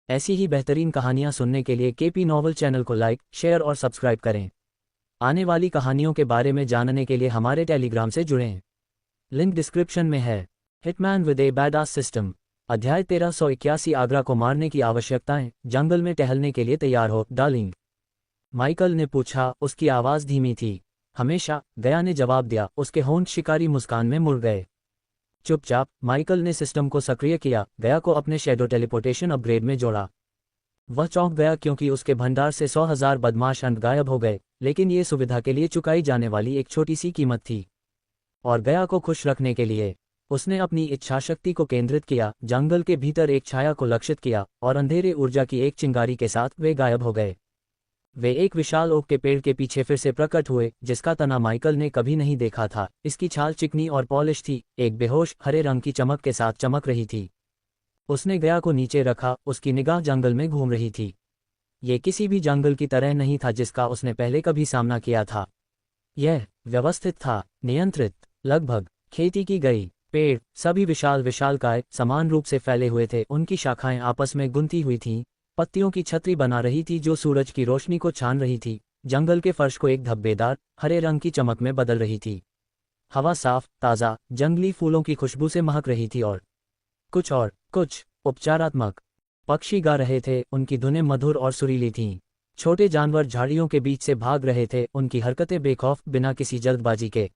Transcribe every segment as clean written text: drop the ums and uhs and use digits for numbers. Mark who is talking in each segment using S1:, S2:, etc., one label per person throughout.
S1: ऐसी ही बेहतरीन कहानियाँ सुनने के लिए केपी नॉवल चैनल को लाइक, शेयर और सब्सक्राइब करें। आने वाली कहानियों के बारे में जानने के लिए हमारे टेलीग्राम से जुड़ें। लिंक डिस्क्रिप्शन में है। Hitman with A badass system. अध्याय 1381 आगरा को मारने की आवश्यकताएं। जंगल में टहलने के लिए तैयार हो डार्लिंग? माइकल ने पूछा। उसकी आवाज़ धीमी थी। हमेशा, गया ने जवाब दिया। उसके होंठ शिकारी मुस्कान में मुड़ गए। चुपचाप, माइकल ने सिस्टम को सक्रिय किया, गया को अपने शैडो टेलीपोर्टेशन अपग्रेड में जोड़ा। वह चौंक गया क्योंकि उसके भंडार से 100,000 बदमाश अंत गायब हो गए, लेकिन ये सुविधा के लिए चुकाई जाने वाली एक छोटी सी कीमत थी। और गया को खुश रखने के लिए उसने अपनी इच्छाशक्ति को केंद्रित किया, जंगल के भीतर एक छाया को लक्षित किया, और अंधेरे ऊर्जा की एक चिंगारी के साथ वे गायब हो गए। वे एक विशाल ओक के पेड़ के पीछे फिर से प्रकट हुए, जिसका तना माइकल ने कभी नहीं देखा था। इसकी छाल चिकनी और पॉलिश थी, एक बेहोश हरे रंग की चमक के साथ चमक रही थी। उसने गया को नीचे रखा, उसकी निगाह जंगल में घूम रही थी। ये किसी भी जंगल की तरह नहीं था जिसका उसने पहले कभी सामना किया था। यह व्यवस्थित था, नियंत्रित। लगभग खेती की गई पेड़, सभी विशाल विशालकाय, समान रूप से फैले हुए थे। उनकी शाखाएं आपस में गुंथी हुई थीं, पत्तियों की छतरी बना रही थी जो सूरज की रोशनी को छान रही थी। जंगल के फर्श को एक धब्बेदार हरे रंग की चमक में बदल रही थी। हवा साफ, ताज़ा, जंगली फूलों की खुशबू से महक रही थी और कुछ उपचारात्मक। पक्षी गा रहे थे, उनकी धुनें मधुर और सुरीली थीं। छोटे जानवर झाड़ियों के बीच से भाग रहे थे, उनकी हरकतें बेखौफ, बिना किसी जल्दबाजी के।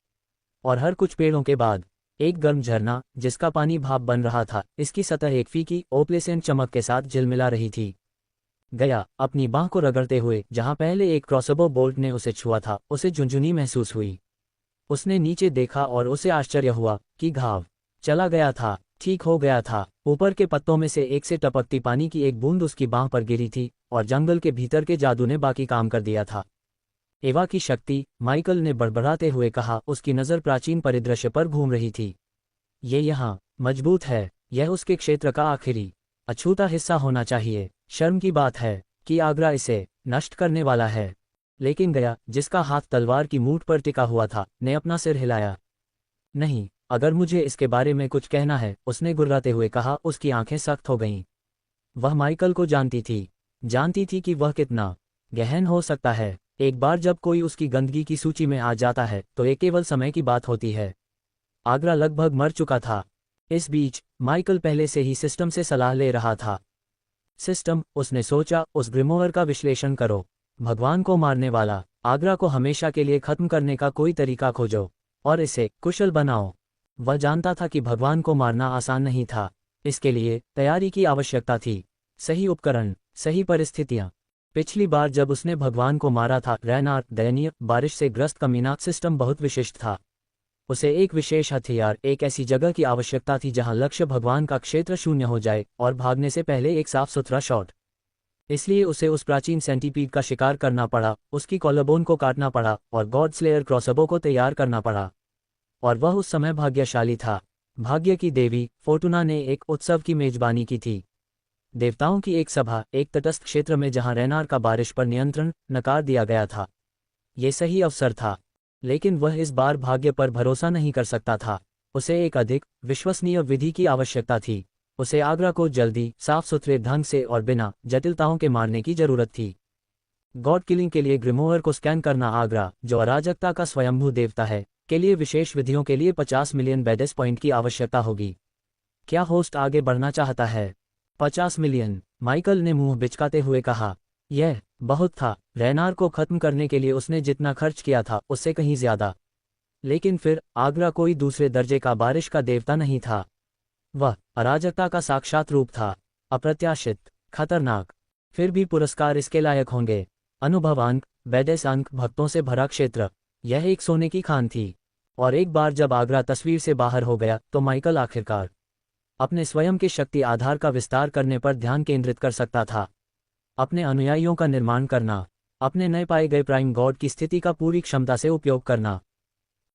S1: और हर कुछ पेड़ों के बाद एक गर्म झरना, जिसका पानी भाप बन रहा था। इसकी सतह एक फीकी ओप्लेसेंट चमक के साथ झिलमिला रही थी। गया अपनी बांह को रगड़ते हुए, जहां पहले एक क्रॉसबो बोल्ट ने उसे छुआ था, उसे झुंझुनी महसूस हुई। उसने नीचे देखा और उसे आश्चर्य हुआ कि घाव चला गया था, ठीक हो गया था। ऊपर के पत्तों में से एक से टपकती पानी की एक बूंद उसकी बांह पर गिरी थी, और जंगल के भीतर के जादू ने बाकी काम कर दिया था। एवा की शक्ति, माइकल ने बड़बड़ाते हुए कहा। उसकी नज़र प्राचीन परिदृश्य पर घूम रही थी। ये यहाँ मजबूत है। यह उसके क्षेत्र का आखिरी अछूता हिस्सा होना चाहिए। शर्म की बात है कि आगरा इसे नष्ट करने वाला है। लेकिन गया, जिसका हाथ तलवार की मूठ पर टिका हुआ था, ने अपना सिर हिलाया। नहीं, अगर मुझे इसके बारे में कुछ कहना है, उसने गुर्राते हुए कहा। उसकी आंखें सख्त हो गईं। वह माइकल को जानती थी कि वह कितना गहन हो सकता है। एक बार जब कोई उसकी गंदगी की सूची में आ जाता है, तो ये केवल समय की बात होती है। आगरा लगभग मर चुका था। इस बीच माइकल पहले से ही सिस्टम से सलाह ले रहा था। सिस्टम, उसने सोचा, उस ग्रिमोवर का विश्लेषण करो। भगवान को मारने वाला आगरा को हमेशा के लिए खत्म करने का कोई तरीका खोजो, और इसे कुशल बनाओ। वह जानता था कि भगवान को मारना आसान नहीं था। इसके लिए तैयारी की आवश्यकता थी, सही उपकरण, सही परिस्थितियां। पिछली बार जब उसने भगवान को मारा था, रैनार, दयनीय, बारिश से ग्रस्त कमीना, सिस्टम बहुत विशिष्ट था। उसे एक विशेष हथियार, एक ऐसी जगह की आवश्यकता थी जहां लक्ष्य भगवान का क्षेत्र शून्य हो जाए, और भागने से पहले एक साफ सुथरा शॉट। इसलिए उसे उस प्राचीन सेंटीपीड का शिकार करना पड़ा, उसकी कॉलरबोन को काटना पड़ा, और गॉड स्लेयर क्रॉसबो को तैयार करना पड़ा। और वह उस समय भाग्यशाली था। भाग्य की देवी फोर्टुना ने एक उत्सव की मेजबानी की थी। देवताओं की एक सभा, एक तटस्थ क्षेत्र में जहां रैनार का बारिश पर नियंत्रण नकार दिया गया था। ये सही अवसर था, लेकिन वह इस बार भाग्य पर भरोसा नहीं कर सकता था। उसे एक अधिक विश्वसनीय विधि की आवश्यकता थी। उसे आगरा को जल्दी, साफ सुथरे ढंग से और बिना जटिलताओं के मारने की जरूरत थी। गॉड किलिंग के लिए ग्रिमोवर को स्कैन करना। आगरा, जो अराजकता का स्वयंभू देवता है, के लिए विशेष विधियों के लिए 50 मिलियन बैडेस पॉइंट की आवश्यकता होगी। क्या होस्ट आगे बढ़ना चाहता है? 50 मिलियन, माइकल ने मुंह बिचकाते हुए कहा। यह बहुत था। रैनार को खत्म करने के लिए उसने जितना खर्च किया था, उससे कहीं ज्यादा। लेकिन फिर आगरा कोई दूसरे दर्जे का बारिश का देवता नहीं था। वह अराजकता का साक्षात रूप था। अप्रत्याशित, खतरनाक। फिर भी पुरस्कार इसके लायक होंगे। अनुभव अंक, बैडेस अंक, भक्तों से भरा क्षेत्र। यह एक सोने की खान थी। और एक बार जब आगरा तस्वीर से बाहर हो गया, तो माइकल आखिरकार अपने स्वयं के शक्ति आधार का विस्तार करने पर ध्यान केंद्रित कर सकता था। अपने अनुयायियों का निर्माण करना, अपने नए पाए गए प्राइम गॉड की स्थिति का पूरी क्षमता से उपयोग करना।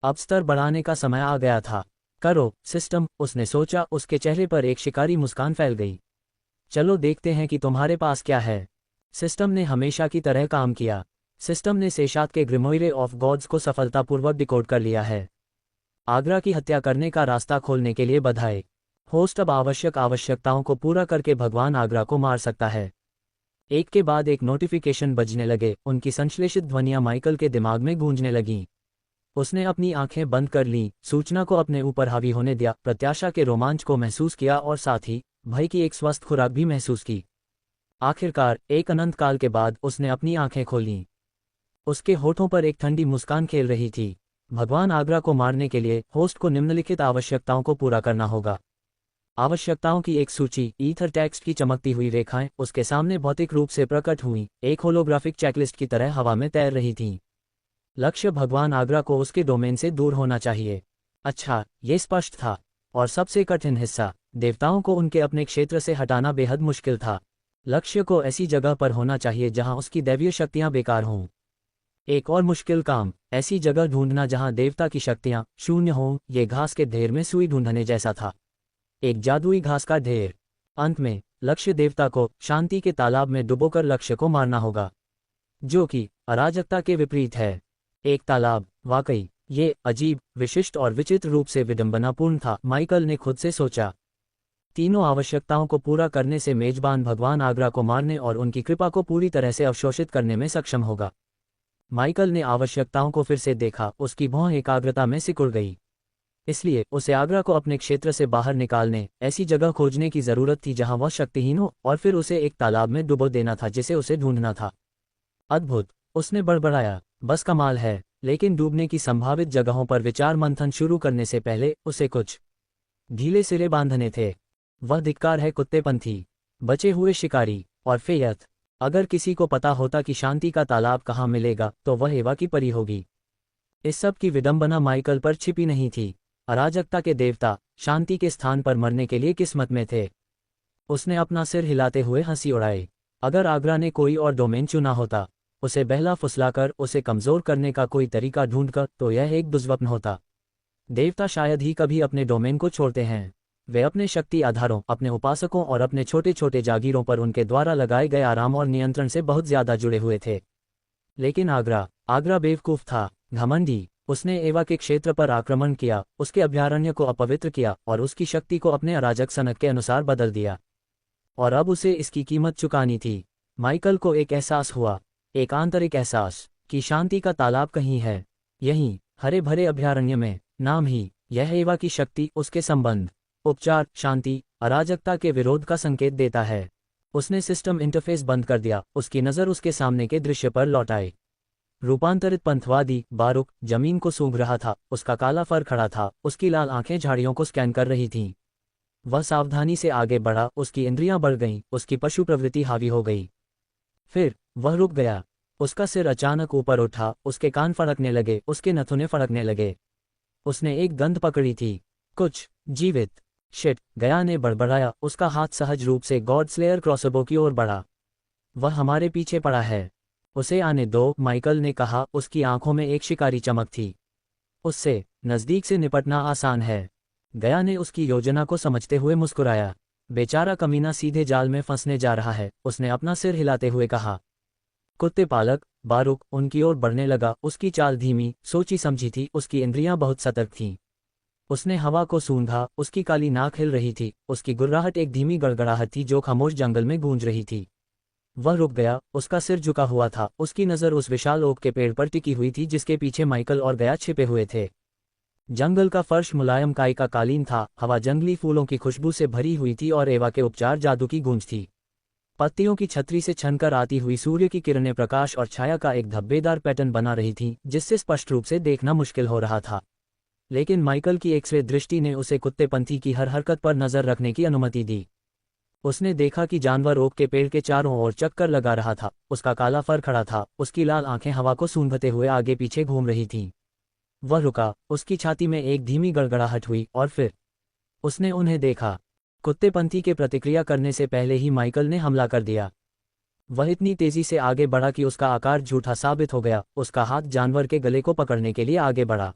S1: अब स्तर बढ़ाने का समय आ गया था। करो, सिस्टम, उसने सोचा। उसके चेहरे पर एक शिकारी मुस्कान फैल गई। चलो देखते हैं कि तुम्हारे पास क्या है। सिस्टम ने हमेशा की तरह काम किया। सिस्टम ने सेशात के ग्रिमोइरे ऑफ गॉड्स को सफलतापूर्वक डिकोड कर लिया है। आगरा की हत्या करने का रास्ता खोलने के लिए बधाई होस्ट अब आवश्यकताओं को पूरा करके भगवान आगरा को मार सकता है। एक के बाद एक नोटिफिकेशन बजने लगे, उनकी संश्लेषित ध्वनियां माइकल के दिमाग में गूंजने लगीं। उसने अपनी आंखें बंद कर लीं, सूचना को अपने ऊपर हावी होने दिया, प्रत्याशा के रोमांच को महसूस किया और साथ ही भय की एक स्वस्थ खुराक भी महसूस की। आखिरकार एक अनंत काल के बाद उसने अपनी आंखें खोलीं। उसके होठों पर एक ठंडी मुस्कान खेल रही थी। भगवान आगरा को मारने के लिए होस्ट को निम्नलिखित आवश्यकताओं को पूरा करना होगा। आवश्यकताओं की एक सूची। ईथर टेक्स्ट की चमकती हुई रेखाएं उसके सामने भौतिक रूप से प्रकट हुईं, एक होलोग्राफिक चेकलिस्ट की तरह हवा में तैर रही थीं। लक्ष्य भगवान आगरा को उसके डोमेन से दूर होना चाहिए। अच्छा, ये स्पष्ट था। और सबसे कठिन हिस्सा, देवताओं को उनके अपने क्षेत्र से हटाना बेहद मुश्किल था। लक्ष्य को ऐसी जगह पर होना चाहिए जहां उसकी दैवीय शक्तियां बेकार हों। एक और मुश्किल काम, ऐसी जगह ढूंढना जहां देवता की शक्तियां शून्य हों। ये घास के ढेर में सुई ढूंढने जैसा था, एक जादुई घास का ढेर। अंत में लक्ष्य देवता को शांति के तालाब में डुबोकर लक्ष्य को मारना होगा, जो कि अराजकता के विपरीत है। एक तालाब, वाकई ये अजीब, विशिष्ट और विचित्र रूप से विडंबनापूर्ण था, माइकल ने खुद से सोचा। तीनों आवश्यकताओं को पूरा करने से मेजबान भगवान आगरा को मारने और उनकी कृपा को पूरी तरह से अवशोषित करने में सक्षम होगा। माइकल ने आवश्यकताओं को फिर से देखा, उसकी भौं एकाग्रता में सिकुड़ गई। इसलिए उसे आगरा को अपने क्षेत्र से बाहर निकालने, ऐसी जगह खोजने की जरूरत थी जहां वह शक्तिहीन हो, और फिर उसे एक तालाब में डुबो देना था जिसे उसे ढूंढना था। अद्भुत, उसने बड़बड़ाया, बस कमाल है। लेकिन डूबने की संभावित जगहों पर विचार मंथन शुरू करने से पहले उसे कुछ ढीले सिरे बांधने थे। वह धिक्कार है कुत्तेपंथी, बचे हुए शिकारी और फेयत। अगर किसी को पता होता कि शांति का तालाब कहाँ मिलेगा तो वह एवा की परी होगी। इस सब की विडंबना माइकल पर छिपी नहीं थी। अराजकता के देवता शांति के स्थान पर मरने के लिए किस्मत में थे। उसने अपना सिर हिलाते हुए हंसी उड़ाई। अगर आगरा ने कोई और डोमेन चुना होता, उसे बहला फुसलाकर उसे कमजोर करने का कोई तरीका ढूंढकर, तो यह एक दुर्स्वप्न होता। देवता शायद ही कभी अपने डोमेन को छोड़ते हैं। वे अपने शक्ति आधारों, अपने उपासकों और अपने छोटे छोटे जागीरों पर उनके द्वारा लगाए गए आराम और नियंत्रण से बहुत ज्यादा जुड़े हुए थे। लेकिन आगरा बेवकूफ था, घमंडी। उसने एवा के क्षेत्र पर आक्रमण किया, उसके अभयारण्य को अपवित्र किया और उसकी शक्ति को अपने अराजक सनक के अनुसार बदल दिया। और अब उसे इसकी कीमत चुकानी थी। माइकल को एक एहसास हुआ, एक आंतरिक एहसास, कि शांति का तालाब कहीं है, यहीं हरे भरे अभयारण्य में। नाम ही यह एवा की शक्ति, उसके संबंध, उपचार, शांति, अराजकता के विरोध का संकेत देता है। उसने सिस्टम इंटरफेस बंद कर दिया, उसकी नज़र उसके सामने के दृश्य पर लौट आई। रूपांतरित पंथवादी बारूक जमीन को सूंघ रहा था, उसका काला फर खड़ा था, उसकी लाल आंखें झाड़ियों को स्कैन कर रही थीं। वह सावधानी से आगे बढ़ा, उसकी इंद्रियां बढ़ गईं, उसकी पशु प्रवृत्ति हावी हो गई। फिर वह रुक गया। उसका सिर अचानक ऊपर उठा, उसके कान फड़कने लगे, उसके नथुने फड़कने लगे। उसने एक गंध पकड़ी थी, कुछ जीवित। शिट, गया ने बड़बड़ाया, उसका हाथ सहज रूप से गॉड स्लेयर क्रॉसबो की ओर बढ़ा। वह हमारे पीछे पड़ा है, उसे आने दो, माइकल ने कहा। उसकी आंखों में एक शिकारी चमक थी। उससे नजदीक से निपटना आसान है। गया ने उसकी योजना को समझते हुए मुस्कुराया। बेचारा कमीना सीधे जाल में फंसने जा रहा है, उसने अपना सिर हिलाते हुए कहा। कुत्ते पालक बारूक उनकी ओर बढ़ने लगा, उसकी चाल धीमी, सोची समझी थी, उसकी इंद्रियां बहुत सतर्क थीं। उसने हवा को सूंघा, उसकी काली नाक हिल रही थी, उसकी गुर्राहट एक धीमी गड़गड़ाहट थी जो खामोश जंगल में गूंज रही थी। वह रुक गया, उसका सिर झुका हुआ था, उसकी नज़र उस विशाल ओक के पेड़ पर टिकी हुई थी जिसके पीछे माइकल और गया छिपे हुए थे। जंगल का फर्श मुलायम काई का कालीन था, हवा जंगली फूलों की खुशबू से भरी हुई थी और एवा के उपचार जादू की गूंज थी। पत्तियों की छतरी से छनकर आती हुई सूर्य की किरणें प्रकाश और छाया का एक धब्बेदार पैटर्न बना रही थीं, जिससे स्पष्ट रूप से देखना मुश्किल हो रहा था। लेकिन माइकल की एक्स-रे दृष्टि ने उसे कुत्तेपंथी की हर हरकत पर नजर रखने की अनुमति दी। उसने देखा कि जानवर ओक के पेड़ के चारों ओर चक्कर लगा रहा था, उसका काला फर खड़ा था, उसकी लाल आंखें हवा को सूंघते हुए आगे पीछे घूम रही थीं। वह रुका, उसकी छाती में एक धीमी गड़गड़ाहट हुई और फिर उसने उन्हें देखा। कुत्तेपंथी के प्रतिक्रिया करने से पहले ही माइकल ने हमला कर दिया। वह इतनी तेजी से आगे बढ़ा कि उसका आकार झूठा साबित हो गया। उसका हाथ जानवर के गले को पकड़ने के लिए आगे बढ़ा।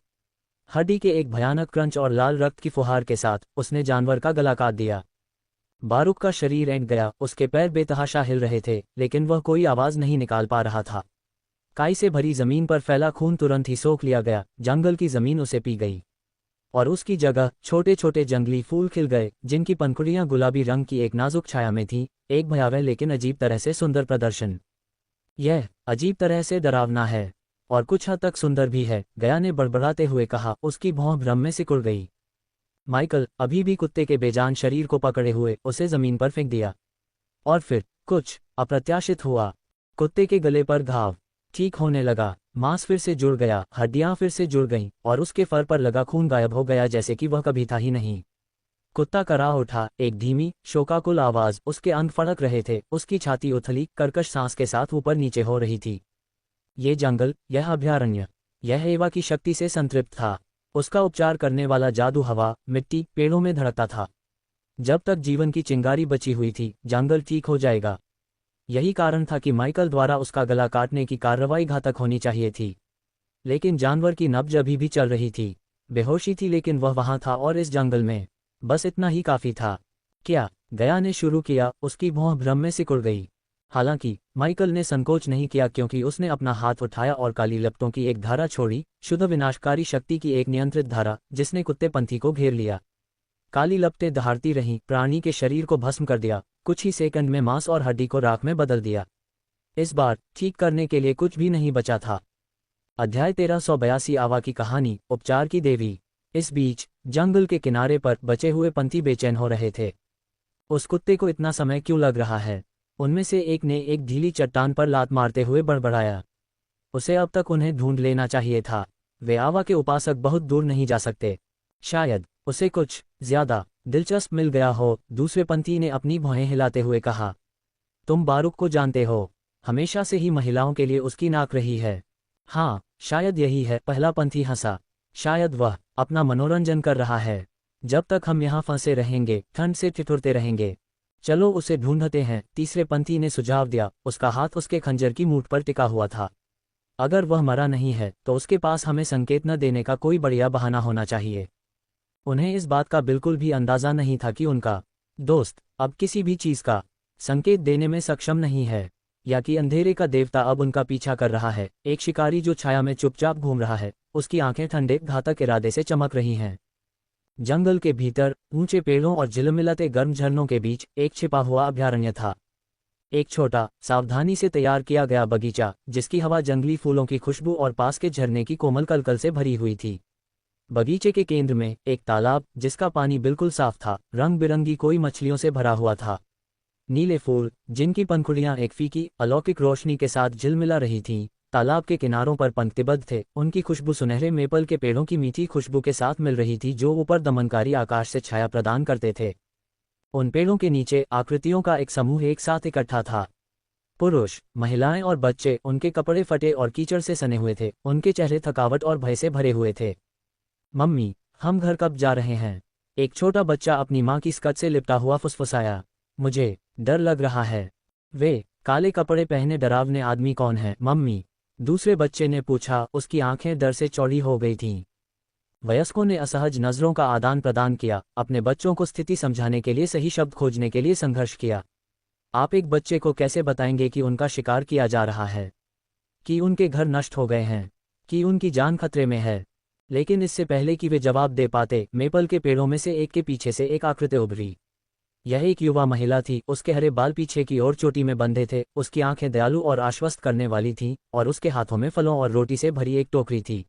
S1: हड्डी के एक भयानक क्रंच और लाल रक्त की फुहार के साथ उसने जानवर का गला काट दिया। बारूक का शरीर ऐंठ गया, उसके पैर बेतहाशा हिल रहे थे, लेकिन वह कोई आवाज नहीं निकाल पा रहा था। काई से भरी जमीन पर फैला खून तुरंत ही सोख लिया गया, जंगल की जमीन उसे पी गई। और उसकी जगह छोटे छोटे जंगली फूल खिल गए, जिनकी पंखुड़ियां गुलाबी रंग की एक नाजुक छाया में थीं। एक भयावह लेकिन अजीब तरह से सुंदर प्रदर्शन। यह अजीब तरह से डरावना है और कुछ हद तक सुंदर भी है, गया ने बड़बड़ाते हुए कहा। उसकी भौं भ्रम में सिकुड़ गई। माइकल अभी भी कुत्ते के बेजान शरीर को पकड़े हुए उसे जमीन पर फेंक दिया। और फिर कुछ अप्रत्याशित हुआ। कुत्ते के गले पर घाव ठीक होने लगा, मांस फिर से जुड़ गया, हड्डियां फिर से जुड़ गईं और उसके फर पर लगा खून गायब हो गया, जैसे कि वह कभी था ही नहीं। कुत्ता करा उठा, एक धीमी शोकाकुल आवाज, उसके अंग फड़क रहे थे, उसकी छाती उथली कर्कश सांस के साथ ऊपर नीचे हो रही थी। ये जंगल, यह अभयारण्य, यह एवा की शक्ति से संतृप्त था। उसका उपचार करने वाला जादू हवा, मिट्टी, पेड़ों में धड़कता था। जब तक जीवन की चिंगारी बची हुई थी, जंगल ठीक हो जाएगा। यही कारण था कि माइकल द्वारा उसका गला काटने की कार्रवाई घातक होनी चाहिए थी। लेकिन जानवर की नब्ज अभी भी चल रही थी। बेहोशी थी, लेकिन वह वहां था और इस जंगल में। बस इतना ही काफी था। क्या? गया ने शुरू किया। उसकी भौं भ्रम में सिकुड़ गई। हालांकि माइकल ने संकोच नहीं किया, क्योंकि उसने अपना हाथ उठाया और काली लपटों की एक धारा छोड़ी, शुद्ध विनाशकारी शक्ति की एक नियंत्रित धारा, जिसने कुत्ते पंथी को घेर लिया। काली लपटें दहाड़ती रहीं, प्राणी के शरीर को भस्म कर दिया, कुछ ही सेकंड में मांस और हड्डी को राख में बदल दिया। इस बार ठीक करने के लिए कुछ भी नहीं बचा था। अध्याय 1382 आवा की कहानी, उपचार की देवी। इस बीच जंगल के किनारे पर बचे हुए पंथी बेचैन हो रहे थे। उस कुत्ते को इतना समय क्यों लग रहा है? उनमें से एक ने एक ढीली चट्टान पर लात मारते हुए बड़बड़ाया। उसे अब तक उन्हें ढूंढ लेना चाहिए था। वे आवा के उपासक बहुत दूर नहीं जा सकते। शायद उसे कुछ ज्यादा दिलचस्प मिल गया हो, दूसरे पंथी ने अपनी भौहें हिलाते हुए कहा। तुम बारूक को जानते हो? हमेशा से ही महिलाओं के लिए उसकी नाक रही है। हाँ, शायद यही है, पहला पंथी हंसा। शायद वह अपना मनोरंजन कर रहा है। जब तक हम यहाँ फंसे रहेंगे, ठंड से ठिठुरते रहेंगे। चलो उसे ढूंढते हैं, तीसरे पंथी ने सुझाव दिया। उसका हाथ उसके खंजर की मूठ पर टिका हुआ था। अगर वह मरा नहीं है, तो उसके पास हमें संकेत न देने का कोई बढ़िया बहाना होना चाहिए। उन्हें इस बात का बिल्कुल भी अंदाजा नहीं था कि उनका दोस्त अब किसी भी चीज का संकेत देने में सक्षम नहीं है, या कि अंधेरे का देवता अब उनका पीछा कर रहा है। एक शिकारी जो छाया में चुपचाप घूम रहा है, उसकी आंखें ठंडे घातक इरादे से चमक रही हैं। जंगल के भीतर ऊंचे पेड़ों और झिलमिलाते गर्म झरनों के बीच एक छिपा हुआ अभयारण्य था। एक छोटा, सावधानी से तैयार किया गया बगीचा, जिसकी हवा जंगली फूलों की खुशबू और पास के झरने की कोमल कलकल से भरी हुई थी। बगीचे के केंद्र में एक तालाब, जिसका पानी बिल्कुल साफ था, रंग बिरंगी कोई मछलियों से भरा हुआ था। नीले फूल, जिनकी पंखुड़ियां एक फीकी अलौकिक रोशनी के साथ झिलमिला रही थीं, तालाब के किनारों पर पंक्तिबद्ध थे। उनकी खुशबू सुनहरे मेपल के पेड़ों की मीठी खुशबू के साथ मिल रही थी, जो ऊपर दमनकारी आकाश से छाया प्रदान करते थे। उन पेड़ों के नीचे आकृतियों का एक समूह एक साथ इकट्ठा था। पुरुष, महिलाएं और बच्चे। उनके कपड़े फटे और कीचड़ से सने हुए थे। उनके चेहरे थकावट और भय से भरे हुए थे। मम्मी, हम घर कब जा रहे हैं? एक छोटा बच्चा अपनी मां की स्कर्ट से लिपटा हुआ फुसफुसाया। मुझे डर लग रहा है। वे काले कपड़े पहने डरावने आदमी कौन है, मम्मी? दूसरे बच्चे ने पूछा। उसकी आंखें डर से चौड़ी हो गई थीं। वयस्कों ने असहज नजरों का आदान प्रदान किया, अपने बच्चों को स्थिति समझाने के लिए सही शब्द खोजने के लिए संघर्ष किया। आप एक बच्चे को कैसे बताएंगे कि उनका शिकार किया जा रहा है, कि उनके घर नष्ट हो गए हैं, कि उनकी जान खतरे में है? लेकिन इससे पहले कि वे जवाब दे पाते, मेपल के पेड़ों में से एक के पीछे से एक आकृति उभरी। यह एक युवा महिला थी। उसके हरे बाल पीछे की ओर चोटी में बंधे थे। उसकी आंखें दयालु और आश्वस्त करने वाली थीं, और उसके हाथों में फलों और रोटी से भरी एक टोकरी थी।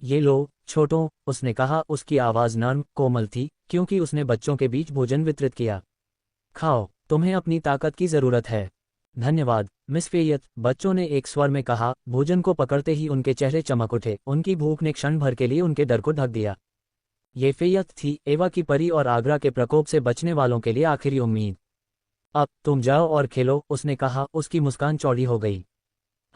S1: ये लो, छोटों, उसने कहा। उसकी आवाज नर्म, कोमल थी, क्योंकि उसने बच्चों के बीच भोजन वितरित किया। खाओ, तुम्हें अपनी ताकत की जरूरत है। धन्यवाद, मिस फेयत, बच्चों ने एक स्वर में कहा। भोजन को पकड़ते ही उनके चेहरे चमक उठे। उनकी भूख ने क्षण भर के लिए उनके डर को ढक दिया। ये फेयत थी, एवा की परी और आगरा के प्रकोप से बचने वालों के लिए आखिरी उम्मीद। अब तुम जाओ और खेलो, उसने कहा। उसकी मुस्कान चौड़ी हो गई।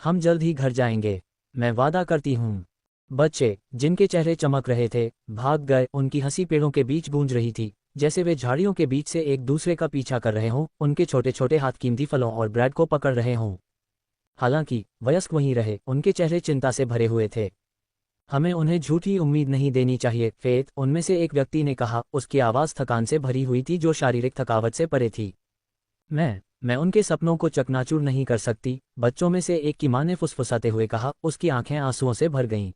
S1: हम जल्द ही घर जाएंगे, मैं वादा करती हूँ। बच्चे, जिनके चेहरे चमक रहे थे, भाग गए। उनकी हंसी पेड़ों के बीच गूंज रही थी, जैसे वे झाड़ियों के बीच से एक दूसरे का पीछा कर रहे हों। उनके छोटे छोटे हाथ कीमती फलों और ब्रेड को पकड़ रहे हों। हालांकि वयस्क वहीं रहे, उनके चेहरे चिंता से भरे हुए थे। हमें उन्हें झूठी उम्मीद नहीं देनी चाहिए, फेत, उनमें से एक व्यक्ति ने कहा। उसकी आवाज़ थकान से भरी हुई थी, जो शारीरिक थकावट से परे थी। मैं उनके सपनों को चकनाचूर नहीं कर सकती, बच्चों में से एक की मां ने फुसफुसाते हुए कहा। उसकी आंखें आंसुओं से भर गईं।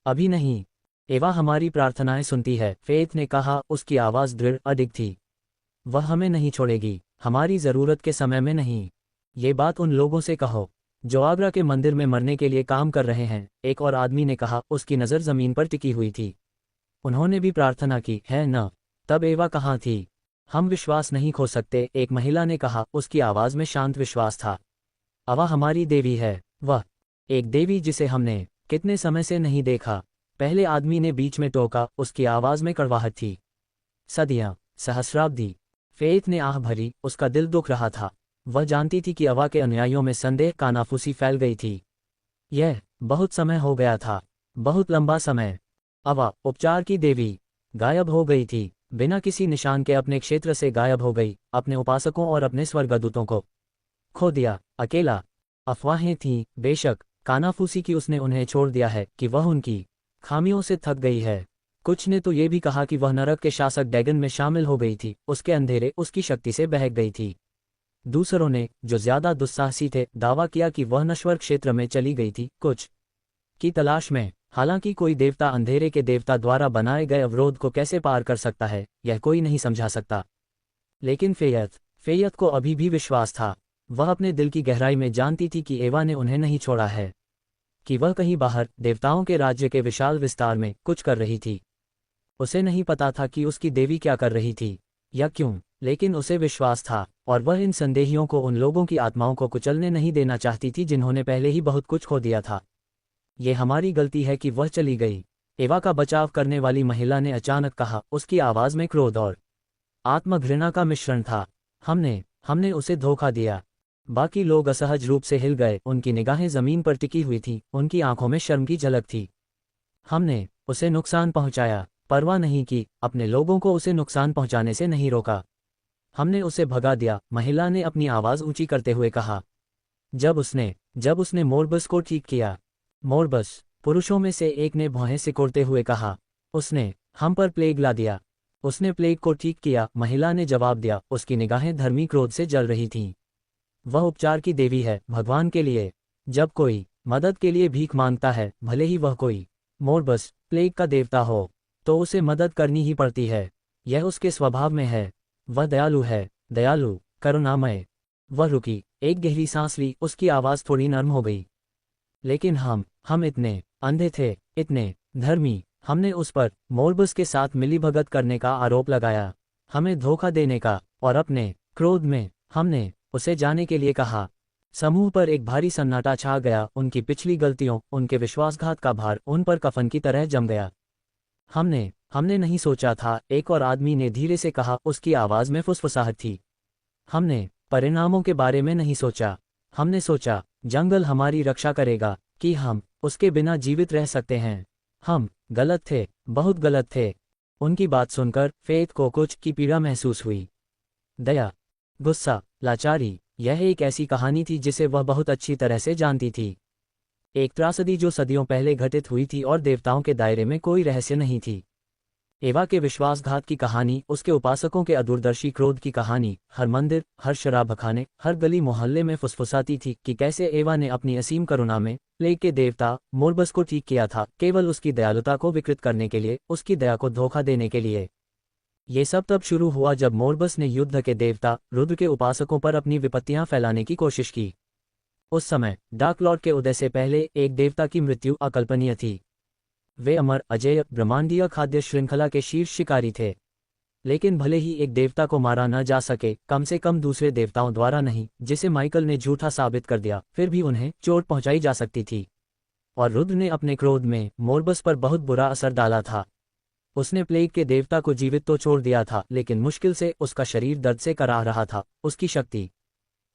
S1: अभी नहीं, एवा हमारी प्रार्थनाएं सुनती है, फेथ ने कहा, उसकी आवाज़ दृढ़ अडिग थी। वह हमें नहीं छोड़ेगी, हमारी ज़रूरत के समय में नहीं। ये बात उन लोगों से कहो जो आगरा के मंदिर में मरने के लिए काम कर रहे हैं, एक और आदमी ने कहा। उसकी नज़र ज़मीन पर टिकी हुई थी। उन्होंने भी प्रार्थना की, है न? तब एवा कहाँ थी? हम विश्वास नहीं खो सकते, एक महिला ने कहा। उसकी आवाज़ में शांत विश्वास था। अवा हमारी देवी है, वह एक देवी जिसे हमने कितने समय से नहीं देखा, पहले आदमी ने बीच में टोका। उसकी आवाज़ में कड़वाहट थी। सदियाँ, सहस्राब्दी। फेथ ने आह भरी, उसका दिल दुख रहा था। वह जानती थी कि अवा के अनुयायियों में संदेह, कानाफूसी फैल गई थी। यह बहुत समय हो गया था, बहुत लंबा समय। अवा, उपचार की देवी, गायब हो गई थी, बिना किसी निशान के अपने क्षेत्र से गायब हो गई, अपने उपासकों और अपने स्वर्गदूतों को खो दिया, अकेला। अफवाहें थीं, बेशक, कानाफूसी की उसने उन्हें छोड़ दिया है कि वह उनकी खामियों से थक गई है। कुछ ने तो ये भी कहा कि वह नरक के शासक डैगन में शामिल हो गई थी, उसके अंधेरे उसकी शक्ति से बहक गई थी। दूसरों ने, जो ज्यादा दुस्साहसी थे, दावा किया कि वह नश्वर क्षेत्र में चली गई थी, कुछ की तलाश में। हालांकि कोई देवता अंधेरे के देवता द्वारा बनाए गए अवरोध को कैसे पार कर सकता है, यह कोई नहीं समझा सकता। लेकिन फेयत को अभी भी विश्वास था। वह अपने दिल की गहराई में जानती थी कि एवा ने उन्हें नहीं छोड़ा है, कि वह कहीं बाहर देवताओं के राज्य के विशाल विस्तार में कुछ कर रही थी। उसे नहीं पता था कि उसकी देवी क्या कर रही थी या क्यों, लेकिन उसे विश्वास था, और वह इन संदेहियों को, उन लोगों की आत्माओं को कुचलने नहीं देना चाहती थी जिन्होंने पहले ही बहुत कुछ खो दिया था। ये हमारी गलती है कि वह चली गई, एवा का बचाव करने वाली महिला ने अचानक कहा। उसकी आवाज़ में क्रोध और आत्मघृणा का मिश्रण था। हमने उसे धोखा दिया। बाकी लोग असहज रूप से हिल गए, उनकी निगाहें जमीन पर टिकी हुई थीं, उनकी आंखों में शर्म की झलक थी। हमने उसे नुकसान पहुंचाया, परवाह नहीं की, अपने लोगों को उसे नुकसान पहुंचाने से नहीं रोका। हमने उसे भगा दिया, महिला ने अपनी आवाज़ ऊंची करते हुए कहा। जब उसने मोरबस को ठीक किया। मोरबस, पुरुषों में से एक ने भौहें सिकोड़ते हुए कहा। उसने हम पर प्लेग ला दिया। उसने प्लेग को ठीक किया, महिला ने जवाब दिया। उसकी निगाहें धर्मी क्रोध से जल रही थीं। वह उपचार की देवी है, भगवान के लिए। जब कोई मदद के लिए भीख मांगता है, भले ही वह कोई मोरबस, प्लेग का देवता हो, तो उसे मदद करनी ही पड़ती है। यह उसके स्वभाव में है। वह दयालु है, दयालु, करुणामय। वह रुकी, एक गहरी सांस ली, उसकी आवाज़ थोड़ी नर्म हो गई। लेकिन हम इतने अंधे थे, इतने धर्मी। हमने उस पर मोरबस के साथ मिलीभगत करने का आरोप लगाया, हमें धोखा देने का, और अपने क्रोध में हमने उसे जाने के लिए कहा। समूह पर एक भारी सन्नाटा छा गया। उनकी पिछली गलतियों, उनके विश्वासघात का भार उन पर कफन की तरह जम गया। हमने नहीं सोचा था, एक और आदमी ने धीरे से कहा। उसकी आवाज़ में फुसफुसाहट थी। हमने परिणामों के बारे में नहीं सोचा। हमने सोचा जंगल हमारी रक्षा करेगा, कि हम उसके बिना जीवित रह सकते हैं। हम गलत थे, बहुत गलत थे। उनकी बात सुनकर फेथ को कुछ की पीड़ा महसूस हुई। दया, गुस्सा, लाचारी, यह एक ऐसी कहानी थी जिसे वह बहुत अच्छी तरह से जानती थी। एक त्रासदी जो सदियों पहले घटित हुई थी और देवताओं के दायरे में कोई रहस्य नहीं थी। एवा के विश्वासघात की कहानी, उसके उपासकों के अदूरदर्शी क्रोध की कहानी, हर मंदिर, हर शराबखाने, हर गली मोहल्ले में फुसफुसाती थी कि कैसे एवा ने अपनी असीम करुणा में प्लेग के देवता मोरबस को ठीक किया था, केवल उसकी दयालुता को विकृत करने के लिए, उसकी दया को धोखा देने के लिए। ये सब तब शुरू हुआ जब मोरबस ने युद्ध के देवता रुद्र के उपासकों पर अपनी विपत्तियां फैलाने की कोशिश की। उस समय डार्क लॉर्ड के उदय से पहले एक देवता की मृत्यु अकल्पनीय थी। वे अमर, अजेय, ब्रह्मांडीय खाद्य श्रृंखला के शीर्ष शिकारी थे। लेकिन भले ही एक देवता को मारा न जा सके, कम से कम दूसरे देवताओं द्वारा नहीं, जिसे माइकल ने झूठा साबित कर दिया, फिर भी उन्हें चोट पहुंचाई जा सकती थी। और रुद्र ने अपने क्रोध में मोरबस पर बहुत बुरा असर डाला था। उसने प्लेग के देवता को जीवित तो छोड़ दिया था, लेकिन मुश्किल से उसका शरीर दर्द से कराह रहा था, उसकी शक्ति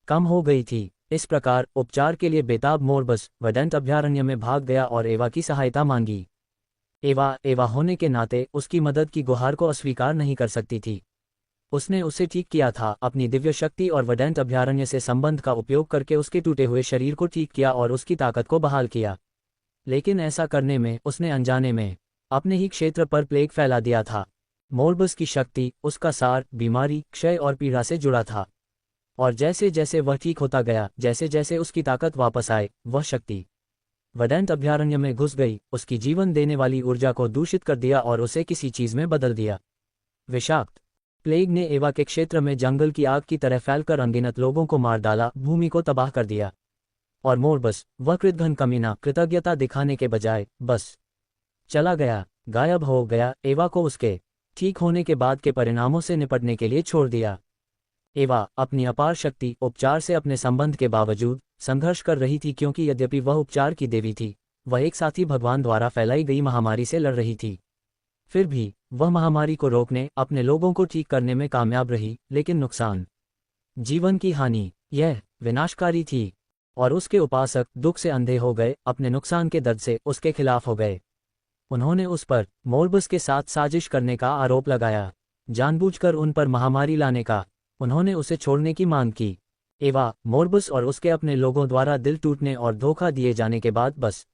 S1: कम हो गई थी। इस प्रकार उपचार के लिए बेताब मोरबस वेडेंट अभयारण्य में भाग गया और एवा की सहायता मांगी। एवा होने के नाते उसकी मदद की गुहार को अस्वीकार नहीं कर सकती थी। उसने उसे ठीक किया था, अपनी दिव्य शक्ति और वेडेंट अभयारण्य से संबंध का उपयोग करके उसके टूटे हुए शरीर को ठीक किया और उसकी ताकत को बहाल किया। लेकिन ऐसा करने में उसने अनजाने में अपने ही क्षेत्र पर प्लेग फैला दिया था। मोरबस की शक्ति, उसका सार, बीमारी, क्षय और पीड़ा से जुड़ा था। और जैसे जैसे वह ठीक होता गया, जैसे जैसे उसकी ताकत वापस आए, वह शक्ति, वर्डेंट अभयारण्य में घुस गई, उसकी जीवन देने वाली ऊर्जा को दूषित कर दिया और उसे किसी चीज में बदल दिया। विषाक्त प्लेग ने एवा के क्षेत्र में जंगल की आग की तरह फैलकर अनगिनत लोगों को मार डाला, भूमि को तबाह कर दिया। और मोरबस, वह कृतघ्न कमीना, कृतज्ञता दिखाने के बजाय बस चला गया, गायब हो गया। एवा को उसके ठीक होने के बाद के परिणामों से निपटने के लिए छोड़ दिया। एवा अपनी अपार शक्ति, उपचार से अपने संबंध के बावजूद संघर्ष कर रही थी, क्योंकि यद्यपि वह उपचार की देवी थी, वह एक साथी भगवान द्वारा फैलाई गई महामारी से लड़ रही थी। फिर भी वह महामारी को रोकने, अपने लोगों को ठीक करने में कामयाब रही, लेकिन नुकसान, जीवन की हानि, यह विनाशकारी थी। और उसके उपासक दुख से अंधे हो गए, अपने नुकसान के दर्द से उसके खिलाफ हो गए। उन्होंने उस पर मोरबस के साथ साजिश करने का आरोप लगाया, जानबूझकर उन पर महामारी लाने का। उन्होंने उसे छोड़ने की मांग की। एवा, मोरबस और उसके अपने लोगों द्वारा दिल टूटने और धोखा दिए जाने के बाद बस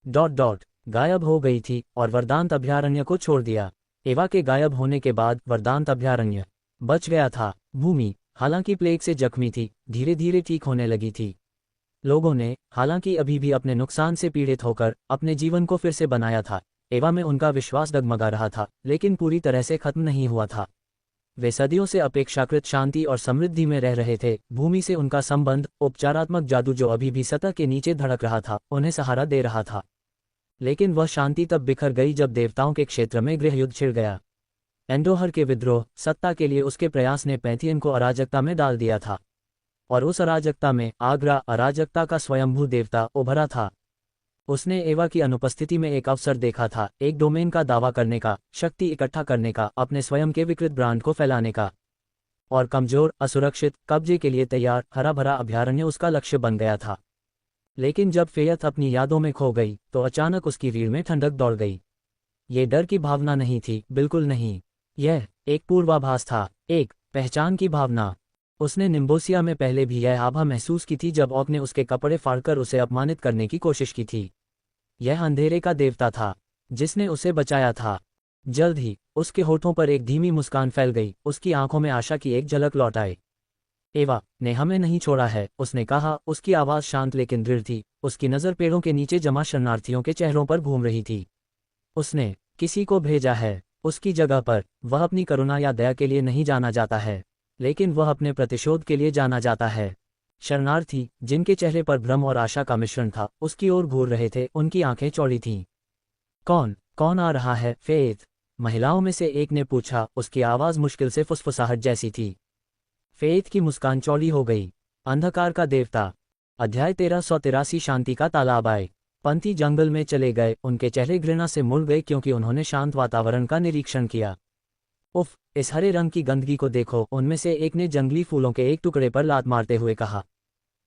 S1: गायब हो गई थी और वरदांत अभयारण्य को छोड़ दिया। एवा के गायब होने के बाद वरदांत अभयारण्य बच गया था। भूमि, हालांकि प्लेग से जख्मी थी, धीरे धीरे ठीक होने लगी थी। लोगों ने, हालांकि अभी भी अपने नुकसान से पीड़ित होकर, अपने जीवन को फिर से बनाया था। एवा में उनका विश्वास डगमगा रहा था, लेकिन पूरी तरह से खत्म नहीं हुआ था। वे सदियों से अपेक्षाकृत शांति और समृद्धि में रह रहे थे। भूमि से उनका संबंध, उपचारात्मक जादू जो अभी भी सतह के नीचे धड़क रहा था, उन्हें सहारा दे रहा था। लेकिन वह शांति तब बिखर गई जब देवताओं के क्षेत्र में गृहयुद्ध छिड़ गया। एंडोहर के विद्रोह, सत्ता के लिए उसके प्रयास ने पैंथियन को अराजकता में डाल दिया था। और उस अराजकता में आगरा, अराजकता का स्वयंभू देवता, उभरा था। उसने एवा की अनुपस्थिति में एक अवसर देखा था, एक डोमेन का दावा करने का, शक्ति इकट्ठा करने का, अपने स्वयं के विकृत ब्रांड को फैलाने का। और कमजोर, असुरक्षित, कब्जे के लिए तैयार, हरा भरा अभयारण्य उसका लक्ष्य बन गया था। लेकिन जब फेयथ अपनी यादों में खो गई, तो अचानक उसकी रीढ़ में ठंडक दौड़ गई। ये डर की भावना नहीं थी, बिल्कुल नहीं। यह एक पूर्वाभास था, एक पहचान की भावना। उसने निम्बोसिया में पहले भी यह आभा महसूस की थी जब ऑक ने उसके कपड़े फाड़कर उसे अपमानित करने की कोशिश की थी। यह अंधेरे का देवता था, जिसने उसे बचाया था। जल्द ही उसके होठों पर एक धीमी मुस्कान फैल गई, उसकी आंखों में आशा की एक झलक लौट आई। एवा ने हमें नहीं छोड़ा है, उसने कहा। उसकी आवाज शांत लेकिन दृढ़ थी। उसकी नज़र पेड़ों के नीचे जमा शरणार्थियों के चेहरों पर घूम रही थी। उसने किसी को भेजा है उसकी जगह पर। वह अपनी करुणा या दया के लिए नहीं जाना जाता है, लेकिन वह अपने प्रतिशोध के लिए जाना जाता है। शरणार्थी, जिनके चेहरे पर भ्रम और आशा का मिश्रण था, उसकी ओर घूर रहे थे। उनकी आंखें चौड़ी थीं। कौन आ रहा है, फेथ? महिलाओं में से एक ने पूछा। उसकी आवाज मुश्किल से फुसफुसाहट जैसी थी। फेथ की मुस्कान चौड़ी हो गई। अंधकार का देवता। अध्याय 1383। शांति का तालाब। आए पंथी जंगल में चले गए। उनके चेहरे घृणा से मुड़ गए, क्योंकि उन्होंने शांत वातावरण का निरीक्षण किया। उफ, इस हरे रंग की गंदगी को देखो, उनमें से एक ने जंगली फूलों के एक टुकड़े पर लात मारते हुए कहा।